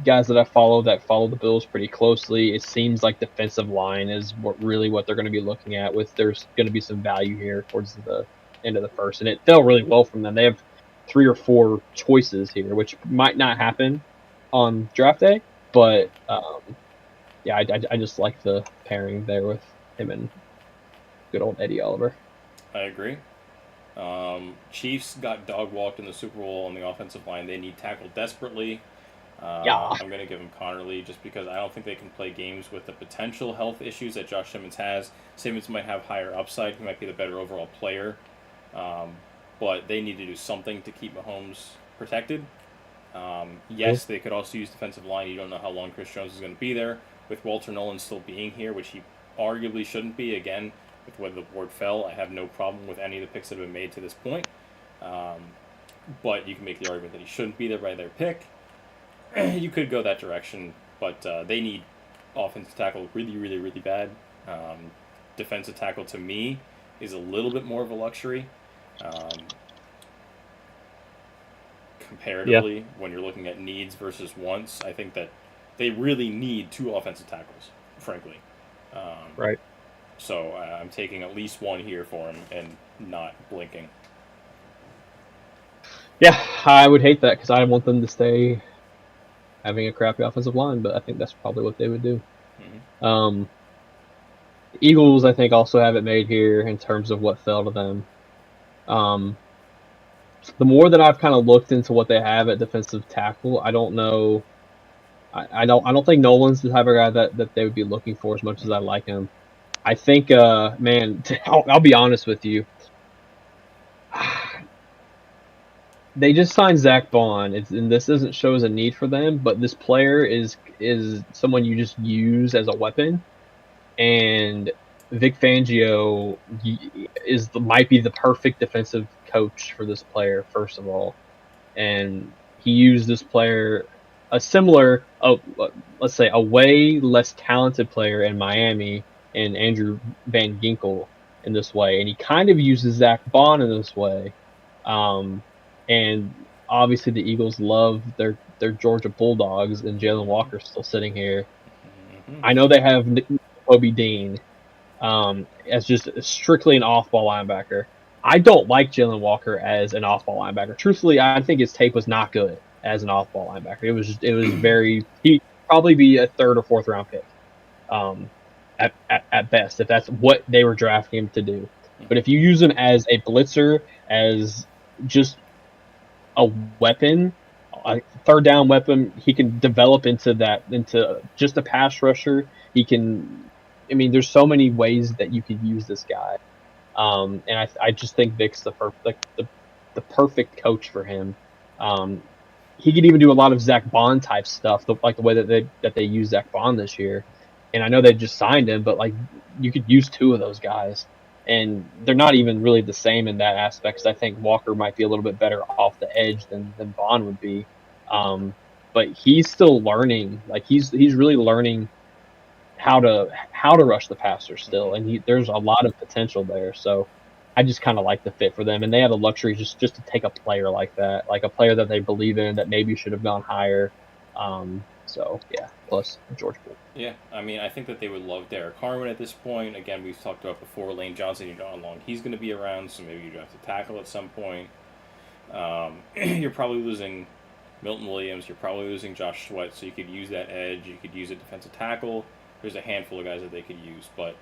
guys that I follow the Bills pretty closely, it seems like defensive line is what they're going to be looking at. With there's going to be some value here towards the end of the first, and it fell really well from them. They have 3 or 4 choices here, which might not happen on draft day, but I just like the pairing there with him and good old Eddie Oliver. I agree. Chiefs got dog walked in the Super Bowl on the offensive line. They need tackle desperately. I'm going to give him Connerly just because I don't think they can play games with the potential health issues that Josh Simmons has. Simmons might have higher upside. He might be the better overall player. But they need to do something to keep Mahomes protected. Yes, they could also use defensive line. You don't know how long Chris Jones is going to be there. With Walter Nolan still being here, which he arguably shouldn't be, again, with where the board fell, I have no problem with any of the picks that have been made to this point. But you can make the argument that he shouldn't be there by their pick. You could go that direction, but they need offensive tackle really, really, really bad. Defensive tackle, to me, is a little bit more of a luxury. Comparatively, when you're looking at needs versus wants, I think that they really need 2 offensive tackles, frankly. Right. So I'm taking at least one here for him and not blinking. Yeah, I would hate that because I want them to stay having a crappy offensive line, but I think that's probably what they would do. Mm-hmm. Eagles, I think, also have it made here in terms of what fell to them. The more that I've kind of looked into what they have at defensive tackle, I don't know. I don't think Nolan's the type of guy that they would be looking for as much as I like him. I think, man, I'll be honest with you. They just signed Zach Bond, and this doesn't show as a need for them, but this player is someone you just use as a weapon. And Vic Fangio might be the perfect defensive coach for this player, first of all. And he used this player, let's say, a way less talented player in Miami, and Andrew Van Ginkel in this way. And he kind of uses Zach Bond in this way. And obviously the Eagles love their Georgia Bulldogs, and Jalen Walker's still sitting here. Mm-hmm. I know they have Kobe Dean as just strictly an off-ball linebacker. I don't like Jalen Walker as an off-ball linebacker. Truthfully, I think his tape was not good as an off-ball linebacker. It was very. He'd probably be a 3rd or 4th round pick, at best, if that's what they were drafting him to do. But if you use him as a blitzer, as just a weapon, a third down weapon, he can develop into just a pass rusher. He can. I mean, there's so many ways that you could use this guy. And I just think Vic's the perfect coach for him. Um, he could even do a lot of Zach Bond type stuff, like the way that they use Zach Bond this year. And I know they just signed him, but like you could use two of those guys, and they're not even really the same in that aspect. 'Cause I think Walker might be a little bit better off the edge than Bond would be. Um, but he's still learning. Like he's really learning how to rush the passer still, and there's a lot of potential there. So I just kind of like the fit for them, and they have the luxury just to take a player like that, like a player that they believe in that maybe should have gone higher. So yeah, plus George Poole. Yeah, I mean, I think that they would love Derek Harmon at this point. Again, we've talked about before Lane Johnson. You know how long he's going to be around, so maybe you have to tackle at some point. You're probably losing Milton Williams. You're probably losing Josh Sweat, so you could use that edge. You could use a defensive tackle. There's a handful of guys that they could use, but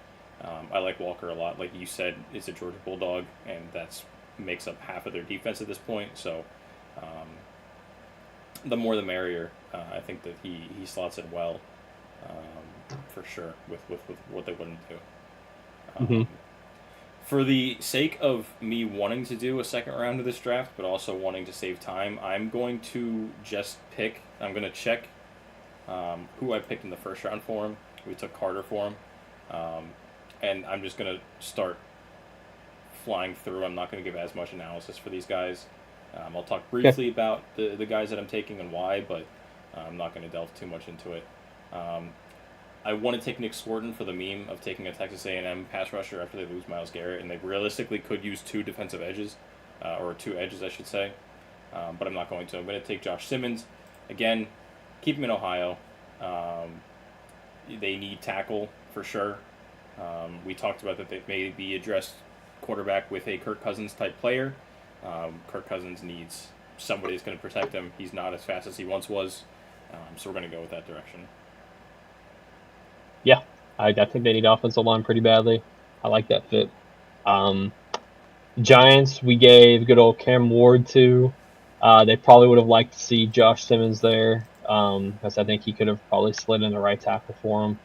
I like Walker a lot. Like you said, it's a Georgia Bulldog, and that's makes up half of their defense at this point. So the more the merrier. I think that he slots in well, for sure, with what they wouldn't do. Mm-hmm. For the sake of me wanting to do a second round of this draft, but also wanting to save time, I'm going to just pick. I'm going to check who I picked in the first round for him. We took Carter for him. And I'm just going to start flying through. I'm not going to give as much analysis for these guys. I'll talk briefly about the guys that I'm taking and why, but I'm not going to delve too much into it. I want to take Nick Swarton for the meme of taking a Texas A&M pass rusher after they lose Myles Garrett, and they realistically could use two defensive edges, or two edges, I should say. But I'm not going to. I'm going to take Josh Simmons. Again, keep him in Ohio. They need tackle for sure. We talked about that they may be addressed quarterback with a Kirk Cousins type player. Kirk Cousins needs somebody that's going to protect him. He's not as fast as he once was, so we're going to go with that direction. Yeah, I think they need offensive line pretty badly. I like that fit. Giants, we gave good old Cam Ward to. They probably would have liked to see Josh Simmons there, because I think he could have probably slid in the right tackle for him.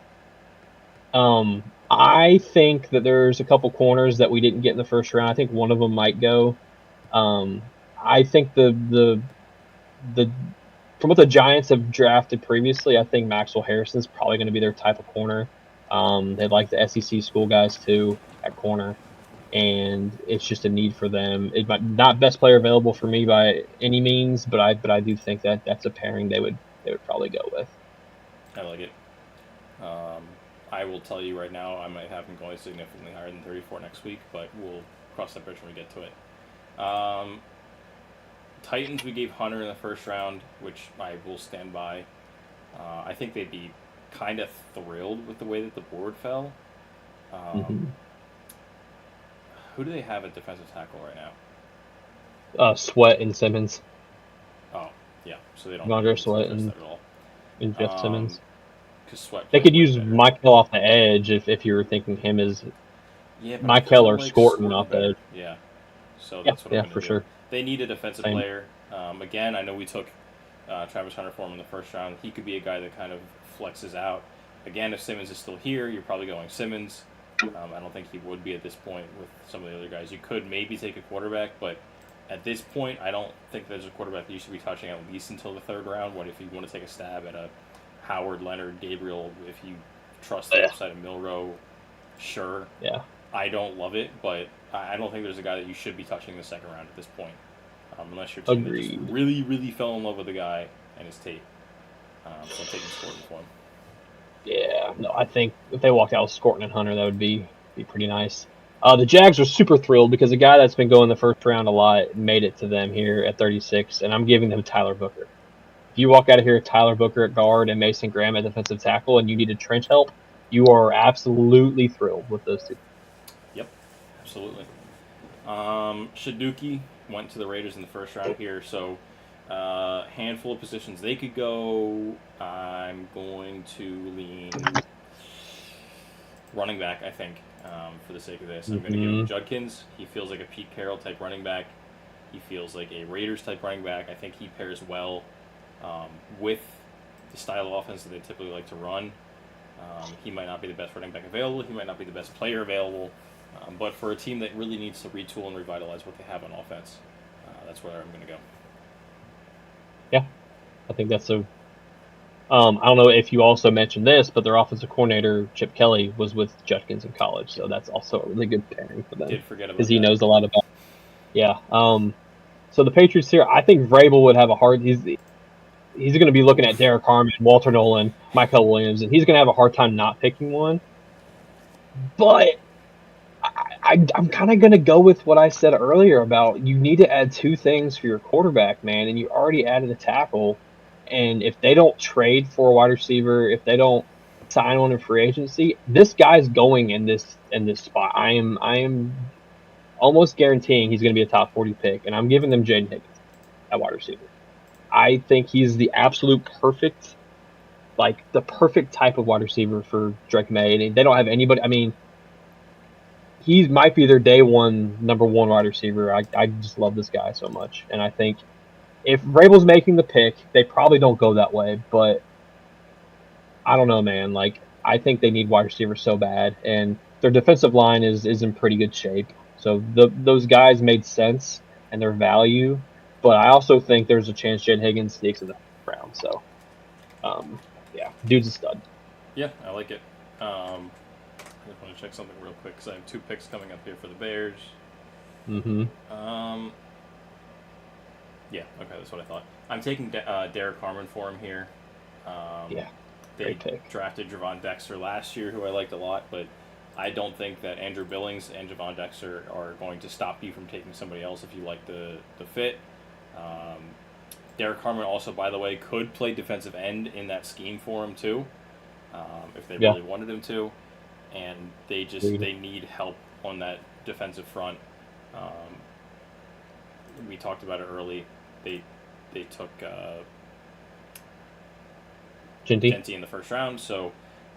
I think that there's a couple corners that we didn't get in the first round. I think one of them might go. I think the from what the Giants have drafted previously, I think Maxwell Harrison's probably going to be their type of corner. They like the SEC school guys too at corner, and it's just a need for them. It might not best player available for me by any means, but I do think that that's a pairing they would probably go with. I like it. I will tell you right now, I might have him going significantly higher than 34 next week, but we'll cross that bridge when we get to it. Titans, we gave Hunter in the first round, which I will stand by. I think they'd be kind of thrilled with the way that the board fell. Who do they have at defensive tackle right now? Sweat and Simmons. Oh, yeah. So they don't Roger Sweat at all. And Jeff Simmons. Sweat they could use Michael off the edge if you were thinking him as Michael or Scorton off the edge. Yeah. So that's what I'm for do. Sure. They need a defensive player. Again, I know we took Travis Hunter for him in the first round. He could be a guy that kind of flexes out. Again, if Simmons is still here, you're probably going Simmons. I don't think he would be at this point with some of the other guys. You could maybe take a quarterback, but at this point, I don't think there's a quarterback that you should be touching at least until the third round. What if you want to take a stab at a Howard, Leonard, Gabriel, if you trust the upside of Milroe, sure. Yeah. I don't love it, but I don't think there's a guy that you should be touching in the second round at this point. Unless your team just really, really fell in love with the guy and his tape. So I'm taking Scorton for him. Yeah, no, I think if they walked out with Scorton and Hunter, that would be pretty nice. The Jags are super thrilled because a guy that's been going the first round a lot made it to them here at 36, and I'm giving them Tyler Booker. If you walk out of here with Tyler Booker at guard and Mason Graham at defensive tackle and you needed trench help, you are absolutely thrilled with those two. Yep, absolutely. Shaduki went to the Raiders in the first round here, so handful of positions they could go. I'm going to lean. running back, I think, for the sake of this. I'm going to give him Judkins. He feels like a Pete Carroll type running back. He feels like a Raiders type running back. I think he pairs well with the style of offense that they typically like to run. He might not be the best running back available. He might not be the best player available. But for a team that really needs to retool and revitalize what they have on offense, that's where I'm going to go. Yeah, I think that's a. I don't know if you also mentioned this, but their offensive coordinator Chip Kelly was with Judkins in college, so that's also a really good pairing for them. Did forget about because he that. knows a lot about. Yeah. So the Patriots here, I think Vrabel would have a hard. He's going to be looking at Derek Harmon, Walter Nolan, Michael Williams, and he's going to have a hard time not picking one. But I'm kind of going to go with what I said earlier about you need to add two things for your quarterback, man, and you already added a tackle. And if they don't trade for a wide receiver, if they don't sign one in free agency, this guy's going in this spot. I am almost guaranteeing he's going to be a top 40 pick, and I'm giving them Jaden Higgins at wide receiver. I think he's the absolute perfect, like the perfect type of wide receiver for Drake May. And they don't have anybody. I mean, he might be their day one number one wide receiver. I just love this guy so much, and I think if Vrabel's making the pick, they probably don't go that way. But I don't know, man. Like I think they need wide receivers so bad, and their defensive line is in pretty good shape. So those guys made sense and their value. But I also think there's a chance Jaden Higgins sneaks in the round. So, yeah, dude's a stud. Yeah, I like it. I just want to check something real quick because I have 2 picks coming up here for the Bears. Mm-hmm. Yeah, okay, that's what I thought. I'm taking Derek Harmon for him here. Yeah, they drafted Javon Dexter last year, who I liked a lot, but I don't think that Andrew Billings and Javon Dexter are going to stop you from taking somebody else if you like the fit. Derek Harmon also, by the way, could play defensive end in that scheme for him too, if they really wanted him to. And they need help on that defensive front. We talked about it early. They took Genty in the first round, so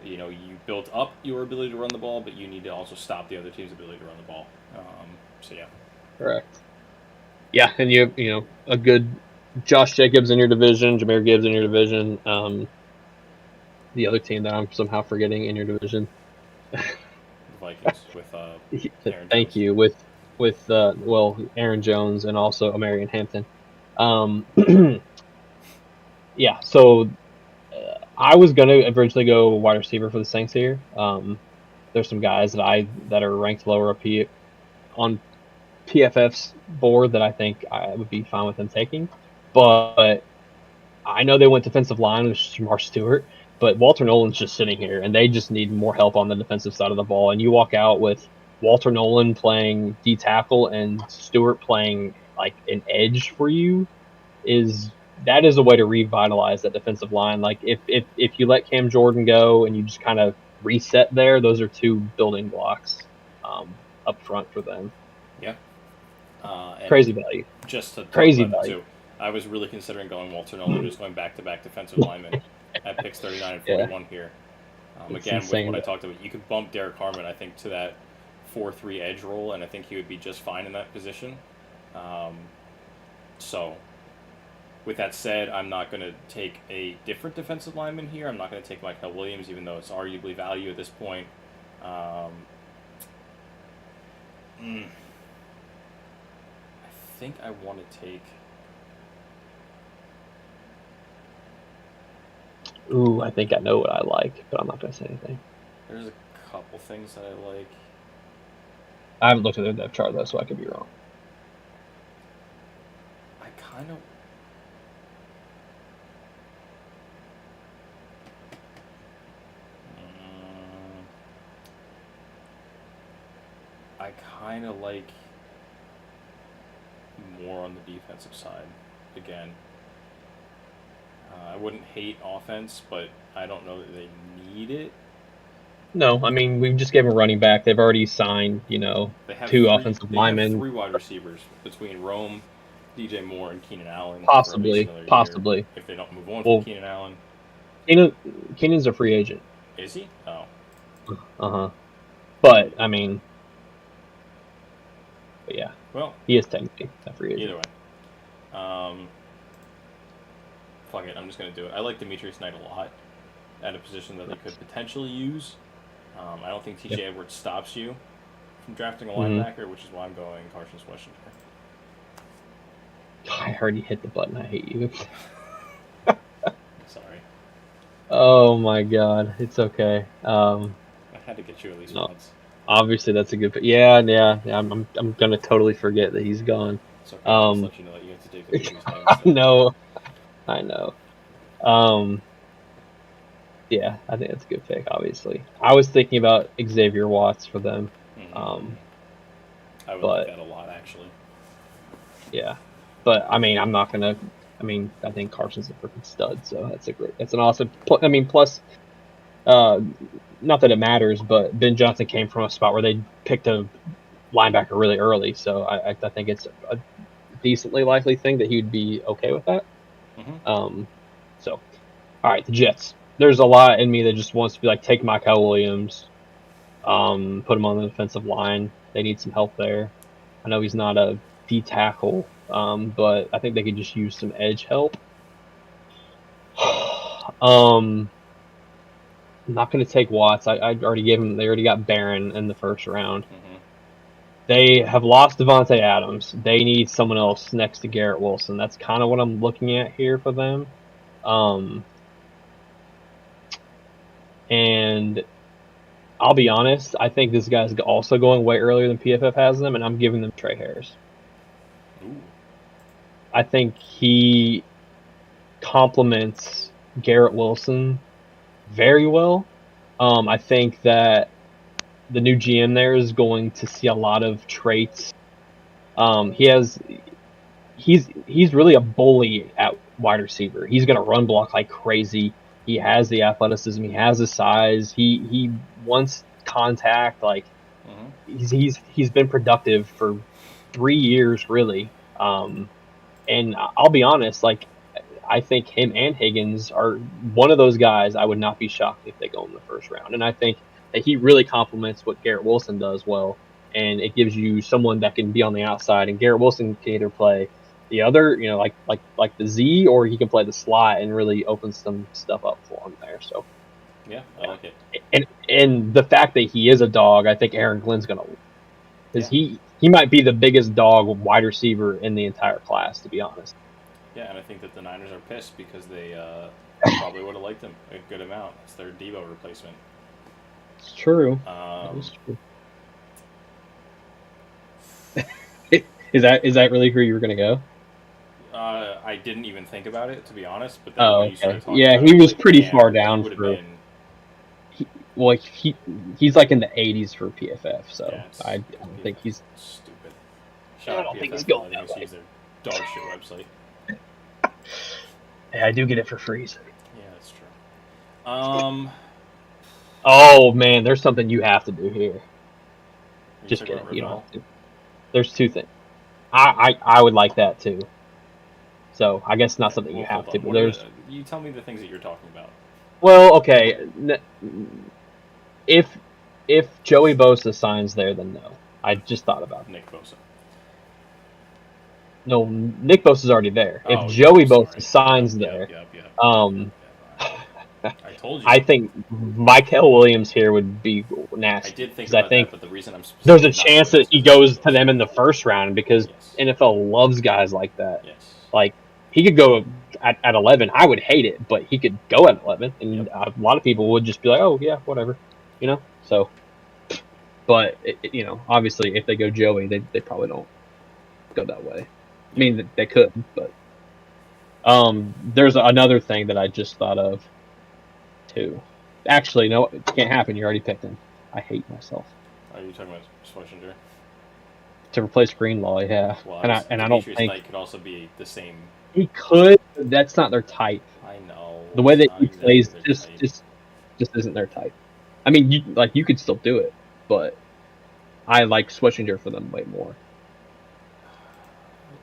you built up your ability to run the ball, but you need to also stop the other team's ability to run the ball. So yeah. Correct. Yeah, and you have a good Josh Jacobs in your division, Jahmyr Gibbs in your division. The other team that I'm somehow forgetting in your division. The Vikings with Aaron Thank Jones. you with Aaron Jones and also Amarian Hampton. Yeah, so I was gonna eventually go wide receiver for the Saints here. There's some guys that are ranked lower up here on PFF's board that I think I would be fine with them taking, but I know they went defensive line with Shamar Stewart, but Walter Nolan's just sitting here, and they just need more help on the defensive side of the ball. And you walk out with Walter Nolan playing D tackle and Stewart playing like an edge for you, that is a way to revitalize that defensive line. Like if you let Cam Jordan go and you just kind of reset there, those are 2 building blocks up front for them. Yeah. Crazy value. Just to crazy value. Too, I was really considering going Walter Nolan, just going back-to-back defensive linemen at picks 39 and 41 here. Again, with what I talked about, you could bump Derek Harmon, I think, to that 4-3 edge role, and I think he would be just fine in that position. So, with that said, I'm not going to take a different defensive lineman here. I'm not going to take Michael Williams, even though it's arguably value at this point. I think I want to take... Ooh, I think I know what I like, but I'm not going to say anything. There's a couple things that I like. I haven't looked at their depth chart, though, so I could be wrong. I kind of... like more on the defensive side. Again, I wouldn't hate offense, but I don't know that they need it. No, I mean, we just gave them a running back. They've already signed, 2 offensive linemen. They have 3 wide receivers between Rome, DJ Moore, and Keenan Allen. Possibly. Year, if they don't move on from Keenan Allen. Keenan's a free agent. Is he? Oh. Uh-huh. But I mean, but yeah, Well, he is technically a free agent. either way. Fuck it, I'm just gonna do it. I like Demetrius Knight a lot at a position that they could potentially use. I don't think T.J. Edwards stops you from drafting a linebacker, which is why I'm going Carson Schwarzenegger. I already hit the button. I hate you. Sorry. Oh my god, it's okay. I had to get you at least No. once. Obviously that's a good. Yeah. I'm gonna totally forget that he's gone. It's okay. I'll just let you know that you have to take Demetrius Knight I instead. know. Yeah, I think that's a good pick. Obviously, I was thinking about Xavier Watts for them. I would but- like that a lot, actually. Yeah, but I mean, I'm not gonna. I mean, I think Carson's a freaking stud, so that's an awesome. I mean, plus, not that it matters, but Ben Johnson came from a spot where they picked a linebacker really early, so I think it's a decently likely thing that he'd be okay with that. So, all right, the Jets. There's a lot in me that just wants to be like, take Mykal Williams, put him on the defensive line. They need some help there. I know he's not a D tackle, but I think they could just use some edge help. I'm not going to take Watts. I already gave him. They already got Barron in the first round. They have lost Devontae Adams. They need someone else next to Garrett Wilson. That's kind of what I'm looking at here for them. And I'll be honest, I think this guy's also going way earlier than PFF has them, and I'm giving them Trey Harris. Ooh. I think he complements Garrett Wilson very well. I think that the new GM there is going to see a lot of traits. He's really a bully at wide receiver. He's going to run block like crazy. He has the athleticism. He has the size. He wants contact. Like he's been productive for 3 years really. And I'll be honest, like I think him and Higgins are one of those guys I would not be shocked if they go in the first round. And I think that he really complements what Garrett Wilson does well. And it gives you someone that can be on the outside. And Garrett Wilson can either play the other, like the Z, or he can play the slot and really open some stuff up for him there. So yeah, I like it. And the fact that he is a dog, I think Aaron Glenn's gonna, because he might be the biggest dog wide receiver in the entire class, to be honest. Yeah, and I think that the Niners are pissed because they probably would have liked him a good amount. It's their Deebo replacement. It's true. It's true. Is that really who you were gonna go? I didn't even think about it, to be honest. But then when you started talking yeah, about he it, was like, pretty damn, far he down would have for. been. He's like in the 80s for PFF, so Yeah, I don't think he's stupid. I Shout don't out think PFF he's going for letting that us use their dog shit website. Hey, I do get it for free. So. Yeah, that's true. Oh man, there's something you have to do here. Just talking kidding. about You don't Ravel? have to. There's two things. I would like that too. So I guess not something you Well, have hold to, on. but What are there's. you tell me the things that you're talking about. Well, okay. If Joey Bosa signs there, then no. I just thought about it. Nick Bosa. No, Nick Bosa's already there. Oh, If Joey I'm Bosa sorry. signs Yep, there, yep. I told you. I think Mykal Williams here would be nasty. I did think 'cause about I think that, but the reason I'm there's a specifically not chance going that he is because goes of to Bosa. them in the first round because Yes. NFL loves guys like that. Yes. Like he could go at 11. I would hate it, but he could go at 11, and a lot of people would just be like, "Oh yeah, whatever," you know. So, but obviously, if they go Joey, they probably don't go that way. I mean, they could, but there's another thing that I just thought of too. Actually, no, it can't happen. You already picked him. I hate myself. Are you talking about Schwarzenegger? To replace Greenlaw, yeah. Well, and I don't Demetrius think Knight could also be the same. he could. But that's not their type. I know. The way it's that not he exactly plays their type. just isn't their type. I mean, you could still do it, but I like Schwarzenegger for them way more.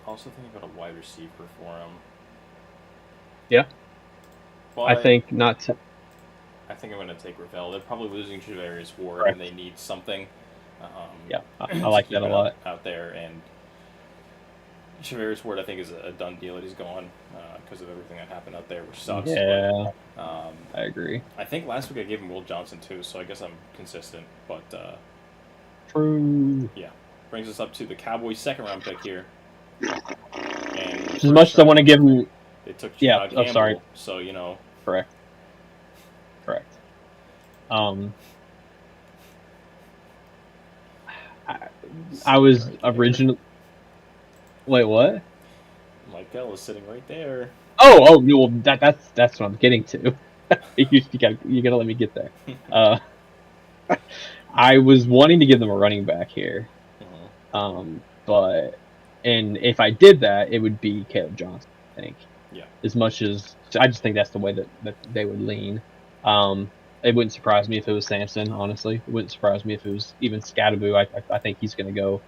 Also think about a wide receiver for him. Yeah. But I think not to. I think I'm going to take Ravel. They're probably losing Javarius Ward, Correct. and they need something. Yeah, I to like keep that a it lot. out there. And Javarius Ward, I think, is a done deal that he's gone because of everything that happened out there, which sucks. Yeah, But, I agree. I think last week I gave him Will Johnson too, so I guess I'm consistent. But True. yeah, brings us up to the Cowboys' second-round pick here. And As much as I want to give him, they took yeah. Campbell, Sorry. so you know. Correct. I was originally. Wait, what? Michael is sitting right there. Oh, well, that's what I'm getting to. you gotta let me get there. I was wanting to give them a running back here, but if I did that, it would be Caleb Johnson. I think. Yeah. As much as I just think that's the way that they would lean. It wouldn't surprise me if it was Samson. Honestly, it wouldn't surprise me if it was even Scadaboo. I think he's going to go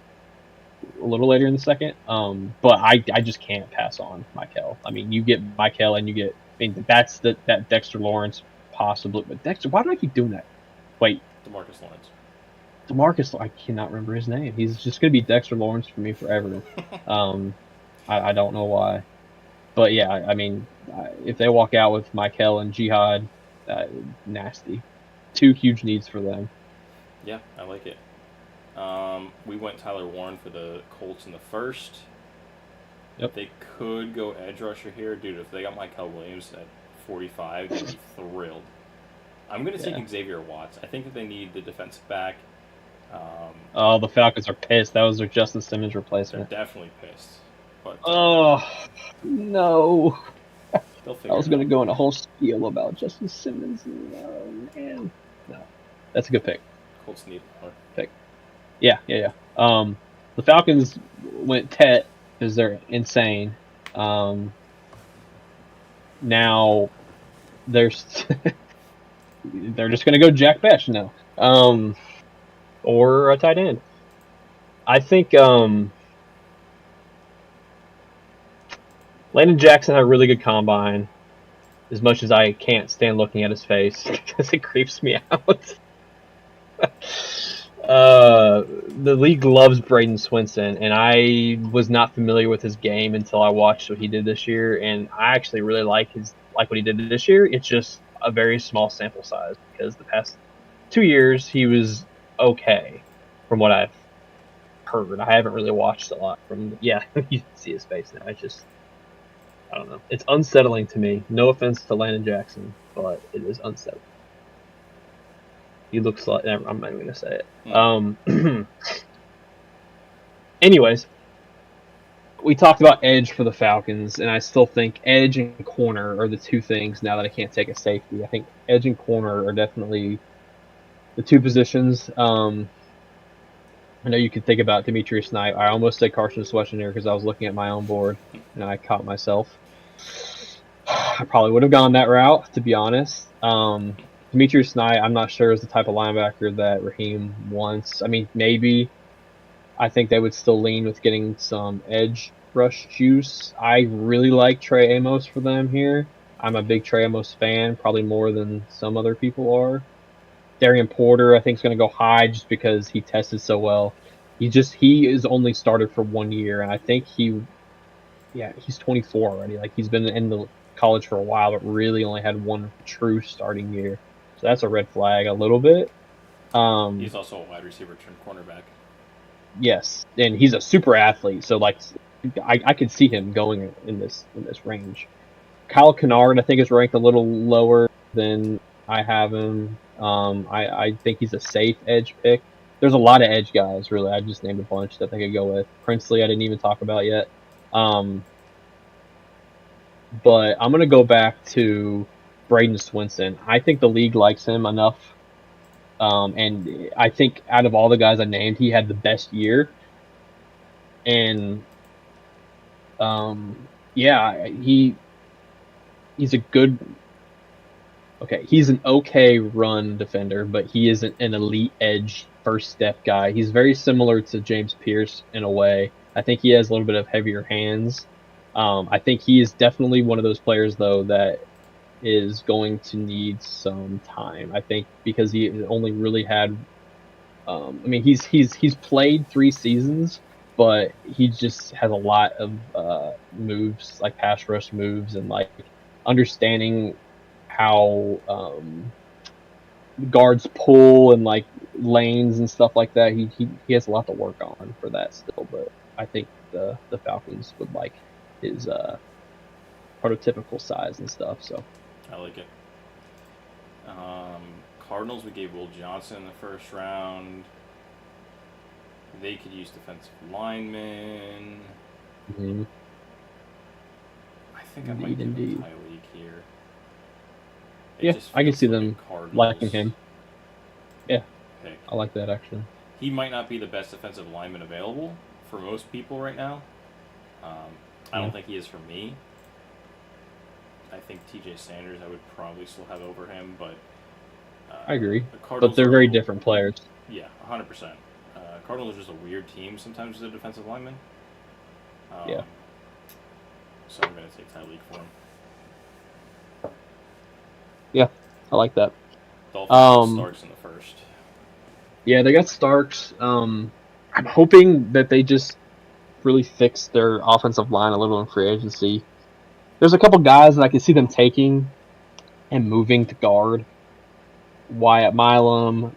a little later in the second. But I just can't pass on Michael. I mean, you get Michael and you get. I mean, that's that Dexter Lawrence possibly. But Dexter, why do I keep doing that? Wait. DeMarcus Lawrence. DeMarcus, I cannot remember his name. He's just going to be Dexter Lawrence for me forever. I don't know why. But yeah, I mean, if they walk out with Michael and Jihad, nasty. 2 huge needs for them. Yeah, I like it. We went Tyler Warren for the Colts in the first. Yep. They could go edge rusher here, dude. If they got Michael Williams at 45, they'd be thrilled. I'm going to take Xavier Watts. I think that they need the defensive back. The Falcons are pissed. That was their Justin Simmons replacement. They're definitely pissed. But, no. I was going to go in a whole spiel about Justin Simmons. Oh, man. No. That's a good pick. Colts need more. Pick. Yeah. The Falcons went Tet because they're insane. Now they're just going to go Jack Bech now. Or a tight end. I think Landon Jackson had a really good combine, as much as I can't stand looking at his face because it creeps me out. The league loves Braden Swinson, and I was not familiar with his game until I watched what he did this year, and I actually really like what he did this year. It's just a very small sample size because the past 2 years he was okay, from what I've heard. I haven't really watched a lot from. Yeah, you can see his face now. I don't know. It's unsettling to me. No offense to Landon Jackson, but it is unsettling. He looks like. I'm not even going to say it. Anyways, we talked about edge for the Falcons, and I still think edge and corner are the 2 things now that I can't take a safety. I think edge and corner are definitely the 2 positions. I know you can think about Demetrius Knight. I almost said Carson Schwarzenegger because I was looking at my own board, and I caught myself. I probably would have gone that route, to be honest. Demetrius Knight, I'm not sure is the type of linebacker that Raheem wants. I mean, maybe. I think they would still lean with getting some edge rush juice. I really like Trey Amos for them here. I'm a big Trey Amos fan, probably more than some other people are. Darian Porter, I think, is going to go high just because he tested so well. He is only started for 1 year, and I think he's 24 already. Like, he's been in the college for a while, but really only had 1 true starting year. So that's a red flag a little bit. He's also a wide receiver turned cornerback. Yes, and he's a super athlete, so like I could see him going in this range. Kyle Kennard, I think, is ranked a little lower than I have him. I think he's a safe edge pick. There's a lot of edge guys, really. I just named a bunch that they could go with. Princely, I didn't even talk about yet. But I'm going to go back to Braden Swinson. I think the league likes him enough. And I think out of all the guys I named, he had the best year. And, he's a good... Okay, he's an okay run defender, but he isn't an elite edge first step guy. He's very similar to James Pierce in a way. I think he has a little bit of heavier hands. I think he is definitely one of those players, though, that is going to need some time. I think because he only really had. I mean, he's played 3 seasons, but he just has a lot of moves, like pass rush moves, and like understanding how guards pull and like lanes and stuff like that. He has a lot to work on for that still, but I think the Falcons would like his prototypical size and stuff. So I like it. Cardinals, we gave Will Johnson in the first round. They could use defensive linemen. mm-hmm. I think I might give him Tyreek here. Yeah, I can see them liking him. Yeah, pick. I like that actually. He might not be the best defensive lineman available for most people right now. I don't think he is for me. I think TJ Sanders I would probably still have over him, but I agree. But they're very different players. Yeah, 100%. Cardinals are just a weird team sometimes as a defensive lineman. Yeah. So I'm going to take Tyreek for him. Yeah, I like that. Dolphins Starks in the first. Yeah, they got Starks. I'm hoping that they just really fix their offensive line a little in free agency. There's a couple guys that I can see them taking and moving to guard. Wyatt Milam,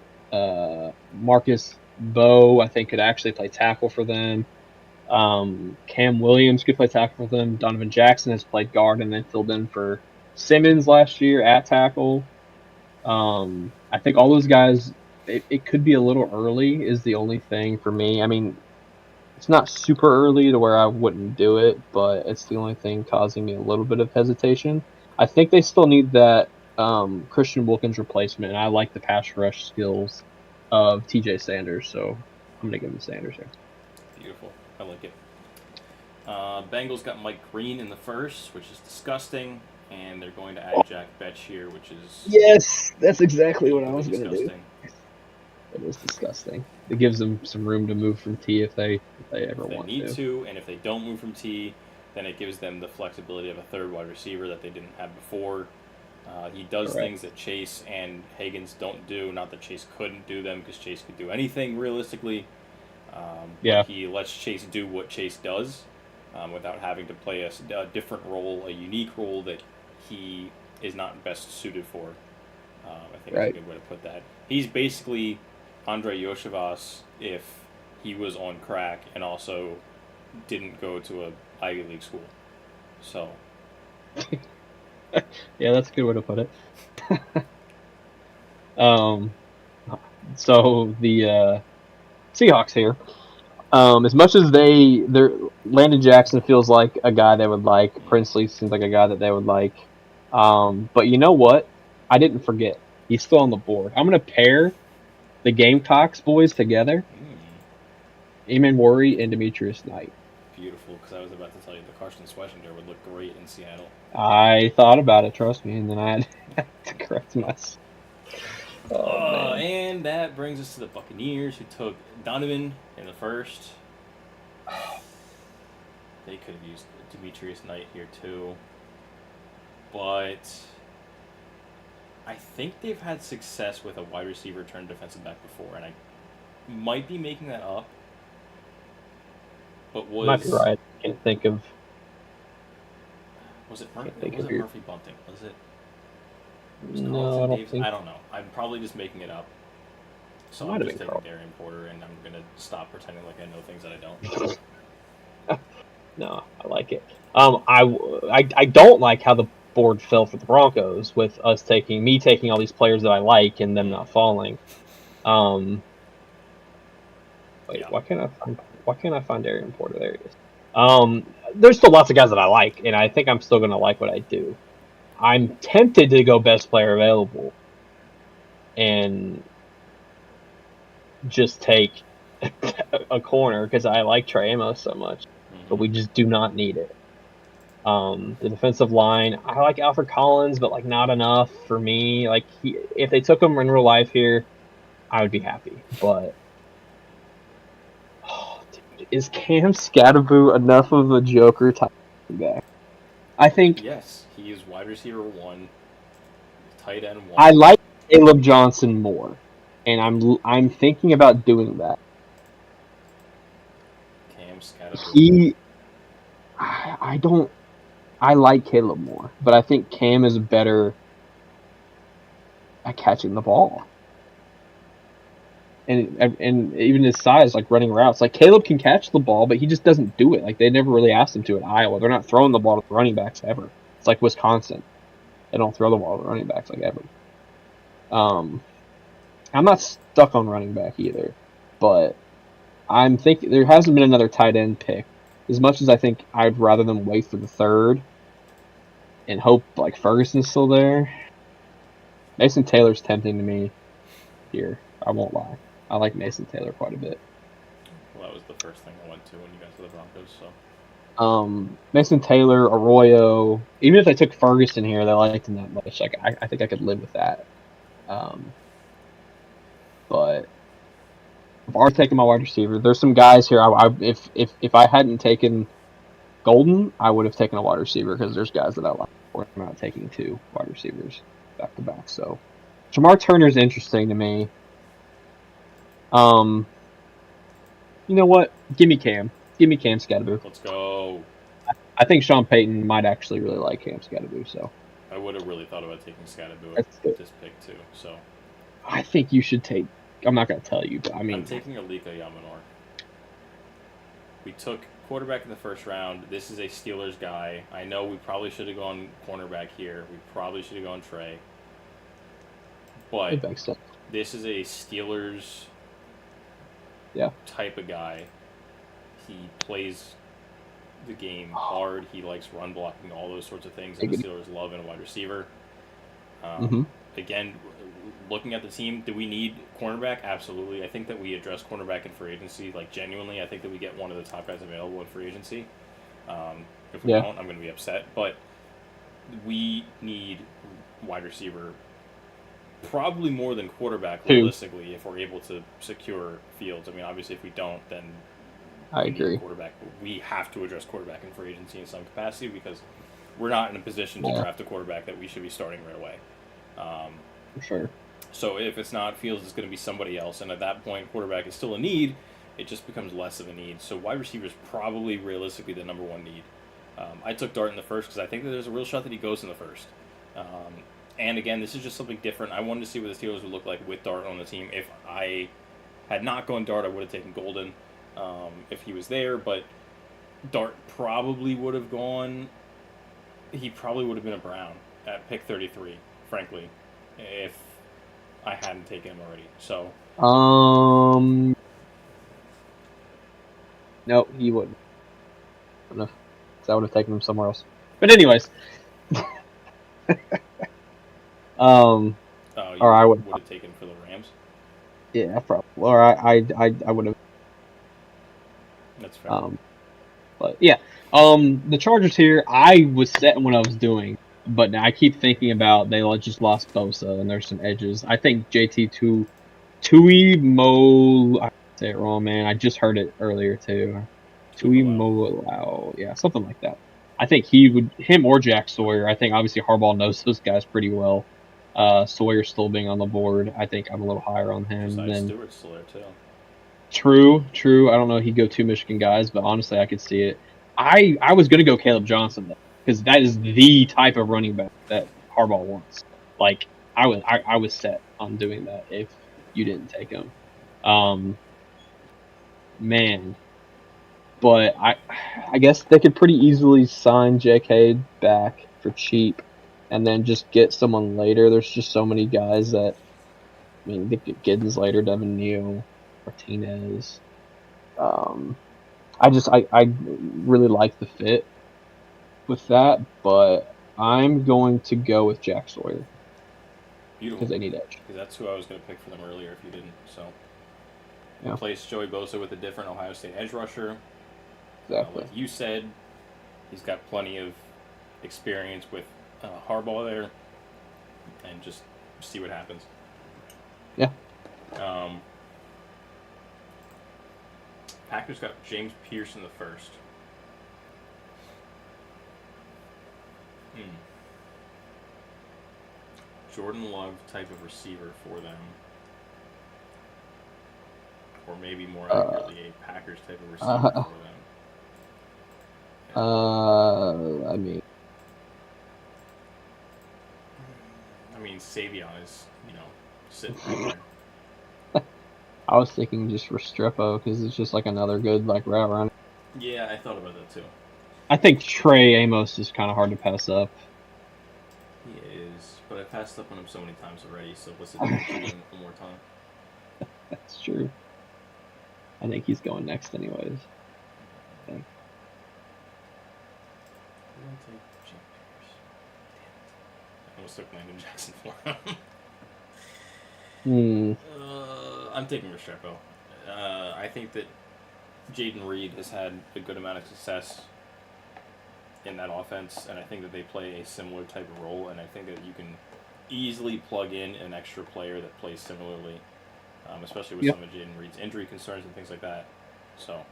Marcus Bowe, I think could actually play tackle for them. Cam Williams could play tackle for them. Donovan Jackson has played guard and then filled in for Simmons last year at tackle. I think all those guys, it could be a little early is the only thing for me. I mean, it's not super early to where I wouldn't do it, but it's the only thing causing me a little bit of hesitation. I think they still need that Christian Wilkins replacement, and I like the pass rush skills of TJ Sanders, so I'm going to give him Sanders here. Beautiful. I like it. Bengals got Mike Green in the first, which is disgusting, and they're going to add Jack Betch here, which is... Yes, that's exactly what I was going to do. It is disgusting. It gives them some room to move from T if they ever want to. They need to, and if they don't move from T, then it gives them the flexibility of a third wide receiver that they didn't have before. He does things that Chase and Higgins don't do. Not that Chase couldn't do them, because Chase could do anything realistically. But he lets Chase do what Chase does without having to play a different role, a unique role that he is not best suited for. I think that's a good way to put that. He's basically Andre Yoshivas if he was on crack and also didn't go to a Ivy League school. So... yeah, that's a good way to put it. So the Seahawks here, as much as they're Landon Jackson feels like a guy they would like. Princely seems like a guy that they would like. But you know what? I didn't forget. He's still on the board. I'm going to pair the Gamecocks boys together. Eamon Worry and Demetrius Knight. Beautiful, because I was about to tell you the Carson Schwarzenegger would look great in Seattle. I thought about it, trust me, and then I had to correct myself. And that brings us to the Buccaneers, who took Donovan in the first. They could have used Demetrius Knight here too. But I think they've had success with a wide receiver turned defensive back before, and I might be making that up. But might be right. I can't think of. Was it Murphy Bunting? Was it? No, I don't think. I don't know. I'm probably just making it up. So I'm just taking Darian Porter, and I'm gonna stop pretending like I know things that I don't. No, I like it. I don't like how the board fell for the Broncos with us taking all these players that I like and them not falling. Why can't I find Darian Porter? There he is. There's still lots of guys that I like, and I think I'm still going to like what I do. I'm tempted to go best player available and just take a corner because I like Trey Amos so much, but we just do not need it. The defensive line, I like Alfred Collins, but like not enough for me. Like if they took him in real life here, I would be happy, but. Is Cam Scatterboo enough of a Joker type guy? I think yes, he is wide receiver 1. tight end one. I like Caleb Johnson more, and I'm thinking about doing that. Cam Scattergood. I don't. I like Caleb more, but I think Cam is better at catching the ball. And even his size, like running routes, like Caleb can catch the ball, but he just doesn't do it. Like they never really asked him to at Iowa. They're not throwing the ball to the running backs ever. It's like Wisconsin. They don't throw the ball to the running backs like ever. I'm not stuck on running back either, but I'm thinking there hasn't been another tight end pick. As much as I think I'd rather them wait for the third and hope like Ferguson's still there. Mason Taylor's tempting to me here. I won't lie. I like Mason Taylor quite a bit. Well, that was the first thing I went to when you got to the Broncos. So Mason Taylor, Arroyo. Even if I took Ferguson here, they liked him that much. Like I think I could live with that. But I've already taken my wide receiver. There's some guys here. If I hadn't taken Golden, I would have taken a wide receiver because there's guys that I like. I'm not taking 2 wide receivers back to back. So Jamar Turner's interesting to me. You know what? Give me Cam. Give me Cam Scatterby. let's go. I think Sean Payton might actually really like Cam Scatterby. So I would have really thought about taking Scattergood That's good. this pick too. So I think you should take. I'm not going to tell you, but I mean, I'm taking Alika Yamanor. We took quarterback in the first round. This is a Steelers guy. I know we probably should have gone cornerback here. We probably should have gone Trey. But it makes sense. this is a Steelers type of guy. He plays the game hard. He likes run blocking, all those sorts of things that the Steelers love in a wide receiver. Again, looking at the team, do we need cornerback? Absolutely. I think that we address cornerback in free agency. Like, genuinely, I think that we get one of the top guys available in free agency. If we don't, I'm going to be upset. But we need wide receiver probably more than quarterback, realistically, if we're able to secure Fields. I mean, obviously, if we don't, then I we agree. need a quarterback. But we have to address quarterback in free agency in some capacity because we're not in a position to draft a quarterback that we should be starting right away. For sure. So if it's not Fields, it's going to be somebody else. And at that point, quarterback is still a need. It just becomes less of a need. So wide receiver is probably realistically the number one need. I took Dart in the first because I think that there's a real shot that he goes in the first. And again, this is just something different. I wanted to see what the Steelers would look like with Dart on the team. If I had not gone Dart, I would have taken Golden if he was there. But Dart probably would have gone. He probably would have been a Brown at pick 33, frankly, if I hadn't taken him already. So. No, he wouldn't. I would have taken him somewhere else. But anyways. You or I would have taken for the Rams. Yeah, probably. Or I would have. That's fair. But yeah, the Chargers here. I was set in what I was doing, but I keep thinking about they just lost Bosa and there's some edges. I think JT Tuimoloau. I say it wrong, man. I just heard it earlier too. Tuimoloau, yeah, something like that. I think him or Jack Sawyer. I think obviously Harbaugh knows those guys pretty well. Sawyer still being on the board, I think I'm a little higher on him than Stewart's still there too. True. I don't know if he'd go 2 Michigan guys, but honestly, I could see it. I was gonna go Caleb Johnson though, because that is the type of running back that Harbaugh wants. Like I was set on doing that if you didn't take him. Man. But I guess they could pretty easily sign J.K. back for cheap and then just get someone later. There's just so many guys that, I mean, they get Giddens later, Devin Neal, Martinez. I really like the fit with that, but I'm going to go with Jack Sawyer. Beautiful. Because they need edge. Because that's who I was going to pick for them earlier if you didn't. So, Yeah. Replace Joey Bosa with a different Ohio State edge rusher. Exactly. Like you said, he's got plenty of experience with Harbaugh there, and just see what happens. Yeah. Packers got James Pierce in the first. Should Jordan Love type of receiver for them. Or maybe more accurately, a Packers type of receiver for them. I mean, Savion is, sitting right there. I was thinking just Restrepo because it's just like another good like route runner. Yeah, I thought about that too. I think Trey Amos is kind of hard to pass up. He is, but I passed up on him so many times already. So what's the chance of doing it one more time? That's true. I think he's going next, anyways. I think. I almost took Landon Jackson for him. I'm taking Restrepo. I think that Jaden Reed has had a good amount of success in that offense, and I think that they play a similar type of role, and I think that you can easily plug in an extra player that plays similarly, especially with some of Jaden Reed's injury concerns and things like that. So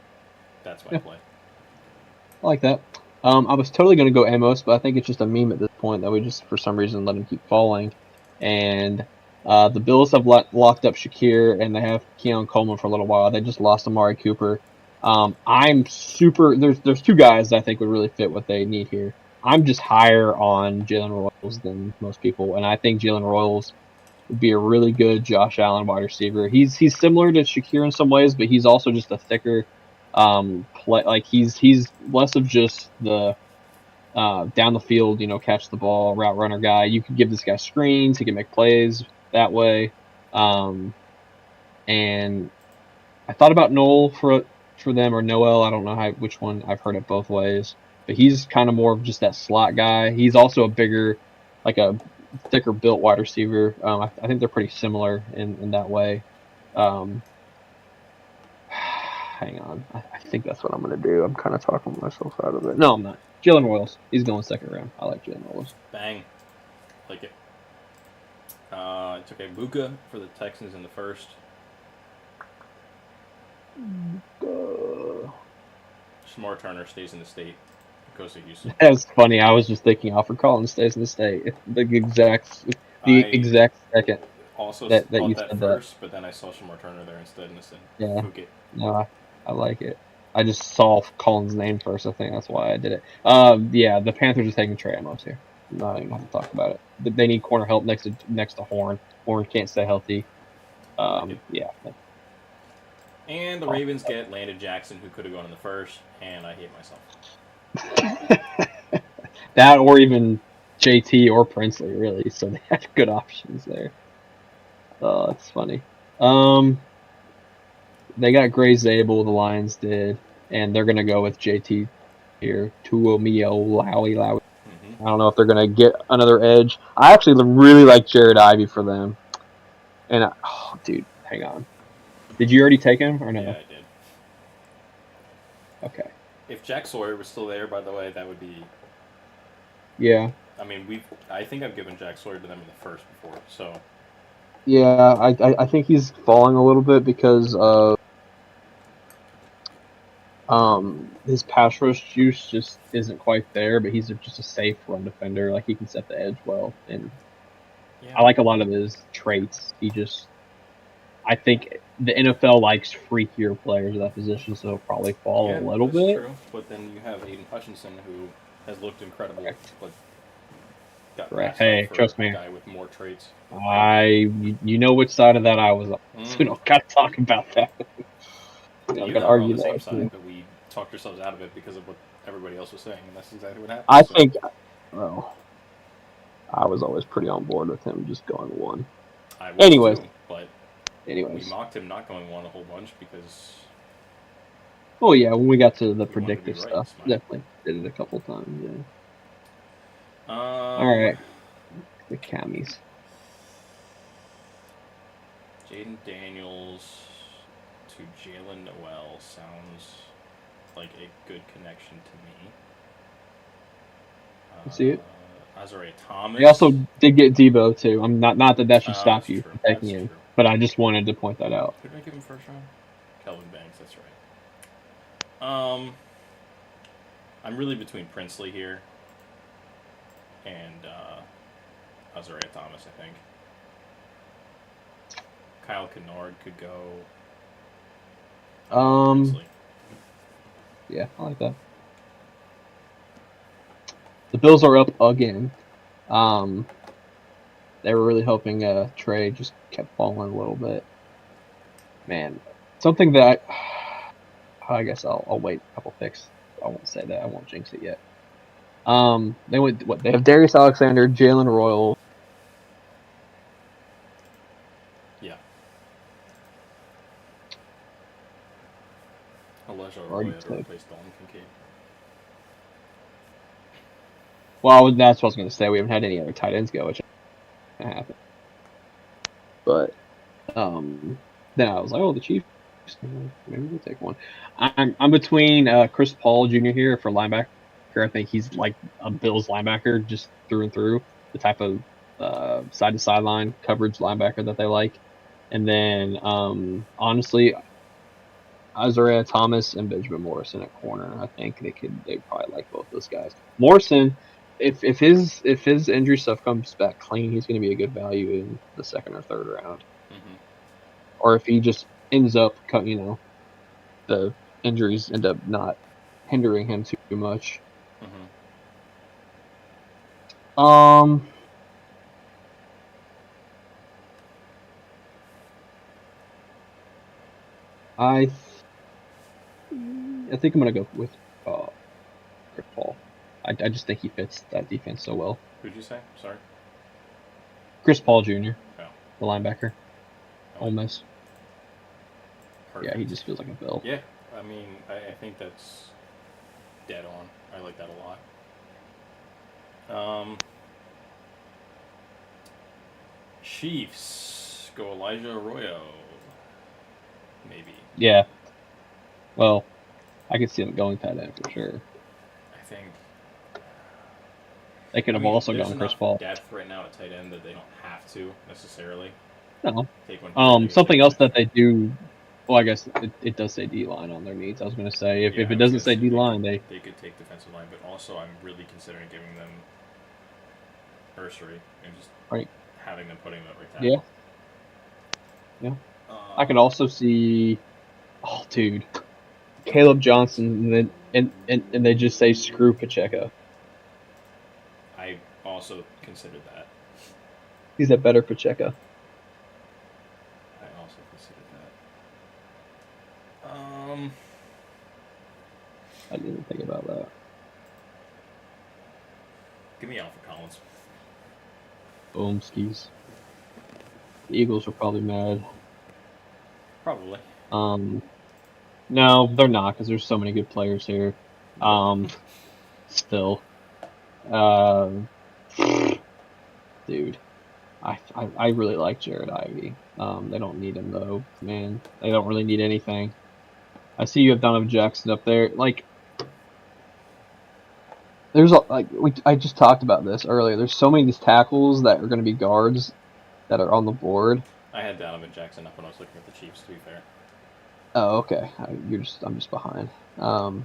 that's my play. I like that. I was totally going to go Amos, but I think it's just a meme at this point that we just, for some reason, let him keep falling. And the Bills have locked up Shakir, and they have Keon Coleman for a little while. They just lost Amari Cooper. I'm super. There's two guys that I think would really fit what they need here. I'm just higher on Jalen Royals than most people, and I think Jalen Royals would be a really good Josh Allen wide receiver. He's similar to Shakir in some ways, but he's also just a thicker play. Like he's less of just the down the field, catch the ball route runner guy. You could give this guy screens. He can make plays that way. And I thought about Noel for them or Noel. I don't know which one. I've heard it both ways, but he's kind of more of just that slot guy. He's also a bigger, like a thicker built wide receiver. I think they're pretty similar in that way. Hang on. I think that's what I'm going to do. I'm kind of talking myself out of it. No, I'm not. Jalen Royals. He's going second round. I like Jalen Royals. Bang. Like it. I took a Buka for the Texans in the first. Shamar Turner stays in the state. Goes to Houston. That's funny. I was just thinking Alfred Collins stays in the state. The exact second. Also that thought you that said first, but then I saw Shamar Turner there instead, and I said, Yeah. "Book it." No, I like it. I just saw Collins' name first. I think that's why I did it. Yeah, the Panthers are taking Trey Amos here. I'm not even going to talk about it. They need corner help next to Horn. Horn can't stay healthy. Yeah. And the Ravens get Landon Jackson, who could have gone in the first, and I hate myself. That or even JT or Princely, really. So they have good options there. Oh, that's funny. They got Gray Zabel, the Lions did, and they're gonna go with JT here. Tuomio Lowy. Mm-hmm. I don't know if they're gonna get another edge. I actually really like Jared Ivey for them. And dude, hang on. Did you already take him or no? Yeah, I did. Okay. If Jack Sawyer was still there, by the way, that would be. Yeah. I mean, I think I've given Jack Sawyer to them in the first before, so. Yeah, I think he's falling a little bit because of his pass rush juice just isn't quite there, but he's just a safe run defender. Like he can set the edge well, and I like a lot of his traits. I think the NFL likes freakier players at that position, so he'll probably fall a little bit. True, but then you have Aiden Hutchinson, who has looked incredible, but got passed up for a guy with more traits. You know which side of that I was on, so we don't got to talk about that. You and I were on the same side, but we talked ourselves out of it because of what everybody else was saying, and that's exactly what happened. I think, I was always pretty on board with him just going one. I was too, but we mocked him not going one a whole bunch because. Oh yeah, when we got to the predictive stuff, definitely did it a couple times. Yeah. All right, the Cammies. Jaden Daniels to Jalen Noel sounds like a good connection to me. You see it? Azariah Thomas. They also did get Debo too. I'm not that should stop you from taking him, but I just wanted to point that out. Who did I give him first round? Kelvin Banks. That's right. I'm really between Princely here and Azaria Thomas, I think. Kyle Kennard could go. Nicely. Yeah, I like that. The Bills are up again. They were really hoping Trey just kept falling a little bit. Man, something that I guess I'll wait a couple picks. I won't say that. I won't jinx it yet. They went what? They have Darius Alexander, Jalen Royal. Yeah. Elijah Already Arroyo to took. replace Dalton Kincaid. Well, that's what I was going to say. We haven't had any other tight ends go, which happened. But then I was like, oh, the Chiefs. Maybe we'll take one. I'm between Chris Paul Jr. here for linebacker. I think he's like a Bills linebacker just through and through. The type of side to sideline coverage linebacker that they like. And then honestly, Isaiah Thomas and Benjamin Morrison at corner. I think they probably like both those guys. Morrison, if his injury stuff comes back clean, he's going to be a good value in the second or third round. Mm-hmm. Or if he just ends up, the injuries end up not hindering him too much. Mm-hmm. I think I'm gonna go with Chris Paul. I just think he fits that defense so well. Who'd you say? Sorry. Chris Paul Jr. Oh. The linebacker. Ole Miss. Perfect. Yeah, he just feels like a Bill. Yeah, I mean, I think that's dead on. I like that a lot. Chiefs go Elijah Arroyo. Maybe. Yeah. Well, I could see them going tight end for sure. I think they could have also gone Chris Paul. Depth right now at tight end that they don't have to necessarily. No. Something else that they do. Well, I guess it does say D line on their needs. I was going to say if it doesn't say D line, they could take defensive line, but also I'm really considering giving them Ursary and just having them putting them at right tackle. Yeah. I could also see, oh dude, Caleb Johnson, and they just say screw Pacheco. I also considered that. He's a better Pacheco. I also considered that. I didn't think about that. Give me Alfred Collins. Boom skis. The Eagles are probably mad. Probably. No, they're not because there's so many good players here. Still, dude, I really like Jared Ivey. They don't need him though, man. They don't really need anything. I see you have Donovan Jackson up there. Like, there's I just talked about this earlier. There's so many of these tackles that are going to be guards that are on the board. I had Donovan Jackson up when I was looking at the Chiefs. To be fair. Oh, okay. I'm just behind. One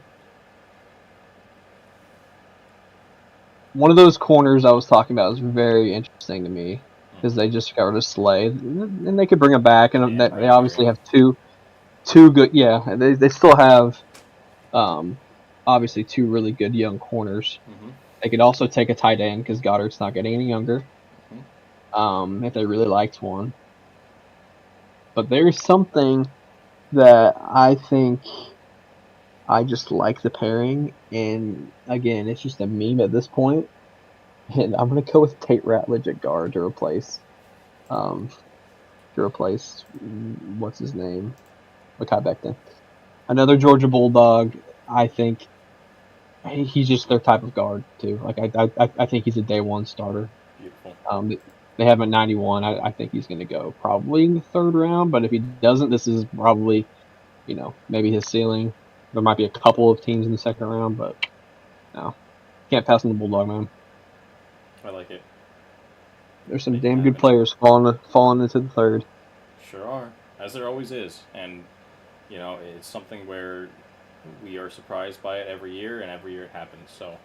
of those corners I was talking about is very interesting to me because they just got rid of Slay, and they could bring him back, and they obviously have two good. Yeah, they still have obviously two really good young corners. Mm-hmm. They could also take a tight end because Goddard's not getting any younger. Mm-hmm. If they really liked one, but there's something that I think I just like the pairing, and again, it's just a meme at this point. And I'm gonna go with Tate Ratledge at guard to replace what's his name, Mekhi Becton. Another Georgia Bulldog. I think he's just their type of guard too. Like I think he's a day one starter. Beautiful. They have him at 91. I think he's going to go probably in the third round, but if he doesn't, this is probably, maybe his ceiling. There might be a couple of teams in the second round, but no. Can't pass on the Bulldog, man. I like it. There's some damn good players falling into the third. Sure are, as there always is. And, it's something where we are surprised by it every year, and every year it happens. So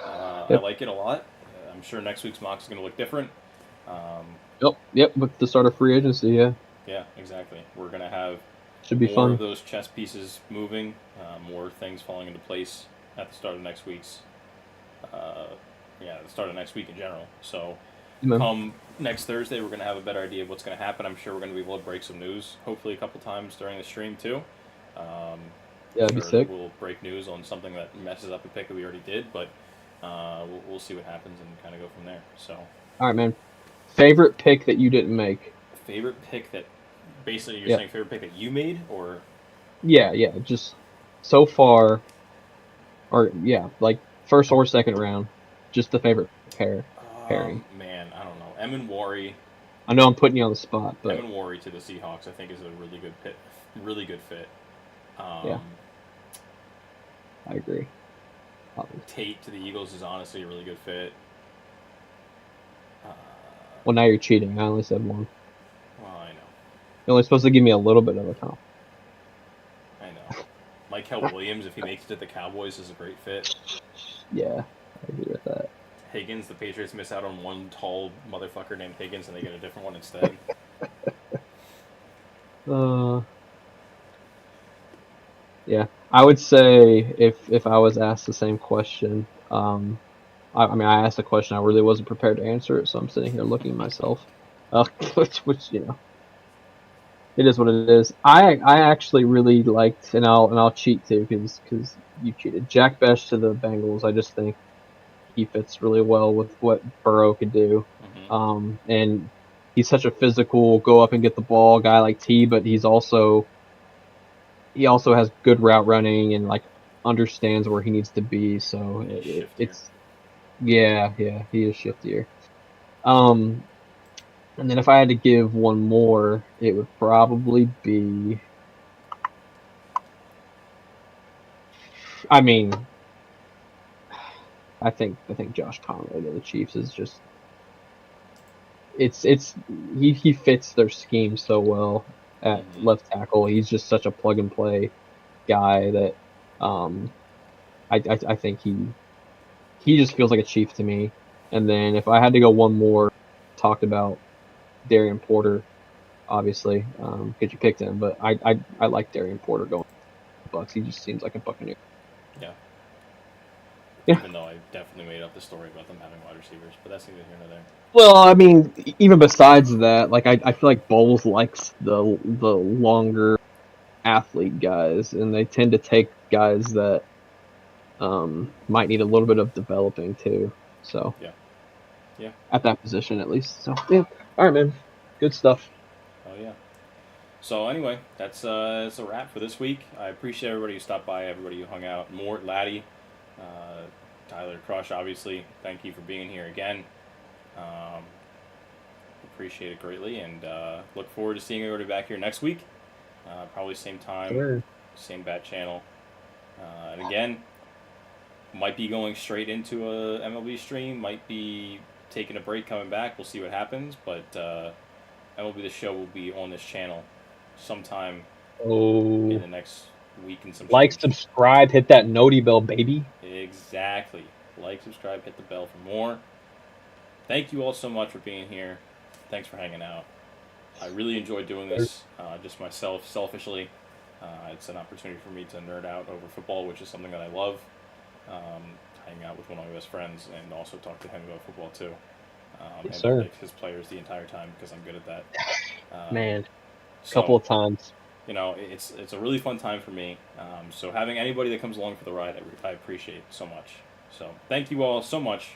I like it a lot. I'm sure next week's mock is going to look different. Yep. With the start of free agency, yeah, Yeah, exactly. We're gonna have should be more of fun. those chess pieces moving, more things falling into place at the start of next week's. Uh, yeah, the start of next week in general. So Yeah, man. come next Thursday, we're gonna have a better idea of what's gonna happen. I'm sure we're gonna be able to break some news, hopefully a couple times during the stream too. Um, Yeah, that'd be sure that sick. we'll break news on something that messes up a pick that we already did, but we'll see what happens and kind of go from there. So, All right, man. Favorite pick that you didn't make? favorite pick that basically you're Yep. saying favorite pick that you made, or Yeah. Just so far, or yeah, like first or second round, just the favorite pairing. man, I don't know. Emin I know I'm putting you on the spot, but Wari to the Seahawks, I think is a really good fit. Really good fit. yeah, Um, I agree. Tate to the Eagles is honestly a really good fit. Uh, Well, now you're cheating. I only said one. well, I know, You're only supposed to give me a little bit of a comp. I know. Michael Williams, if he makes it to the Cowboys, is a great fit. Yeah, I agree with that. Higgins, the Patriots miss out on one tall motherfucker named Higgins, and they get a different one instead. Uh, yeah, I would say if I was asked the same question, I mean, I asked a question I really wasn't prepared to answer it, so I'm sitting here looking at myself. Which it is what it is. I actually really liked, and I'll cheat too because you cheated. Jack Bech to the Bengals. I just think he fits really well with what Burrow could do. Mm-hmm. And he's such a physical, go up and get the ball guy like T, but he also has good route running and like understands where he needs to be. So And he's shiftier. it's yeah, he is shiftier. Um, and then if I had to give one more, it would probably be. I mean, I think Josh Conway to the Chiefs is just it's he fits their scheme so well at Mm-hmm. left tackle. He's just such a plug and play guy that um I think he just feels like a Chief to me. And then if I had to go one more, talked about Darian Porter, obviously, because you picked him, but I like Darian Porter going to the Bucks. He just seems like a Buccaneer. Yeah. Yeah. Even though I definitely made up the story about them having wide receivers, but that's neither here nor there. Well, I mean, even besides that, like I feel like Bowles likes the longer athlete guys, and they tend to take guys that might need a little bit of developing too. So Yeah. at that position at least. So yeah, all right, man, good stuff. Oh yeah. So anyway, that's a wrap for this week. I appreciate everybody who stopped by, everybody who hung out. Mort, Laddie, Tyler, Crush, obviously. Thank you for being here again. Appreciate it greatly, and look forward to seeing everybody back here next week. Probably same time, Sure. same bat channel. And again, might be going straight into a MLB stream. Might be taking a break, coming back. We'll see what happens. But MLB The Show will be on this channel sometime in Oh, the next week and some like, change. subscribe, hit that noti bell, baby. Exactly. Like, subscribe, hit the bell for more. Thank you all so much for being here. Thanks for hanging out. I really enjoyed doing this, just myself, selfishly. It's an opportunity for me to nerd out over football, which is something that I love. Hang out with one of my best friends and also talk to him about football too. Yes, and sir. predict his players the entire time because I'm good at that. Man, So, couple of times. you know, it's a really fun time for me. So having anybody that comes along for the ride, I appreciate so much. So thank you all so much.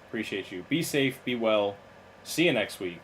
Appreciate you. Be safe, be well. See you next week.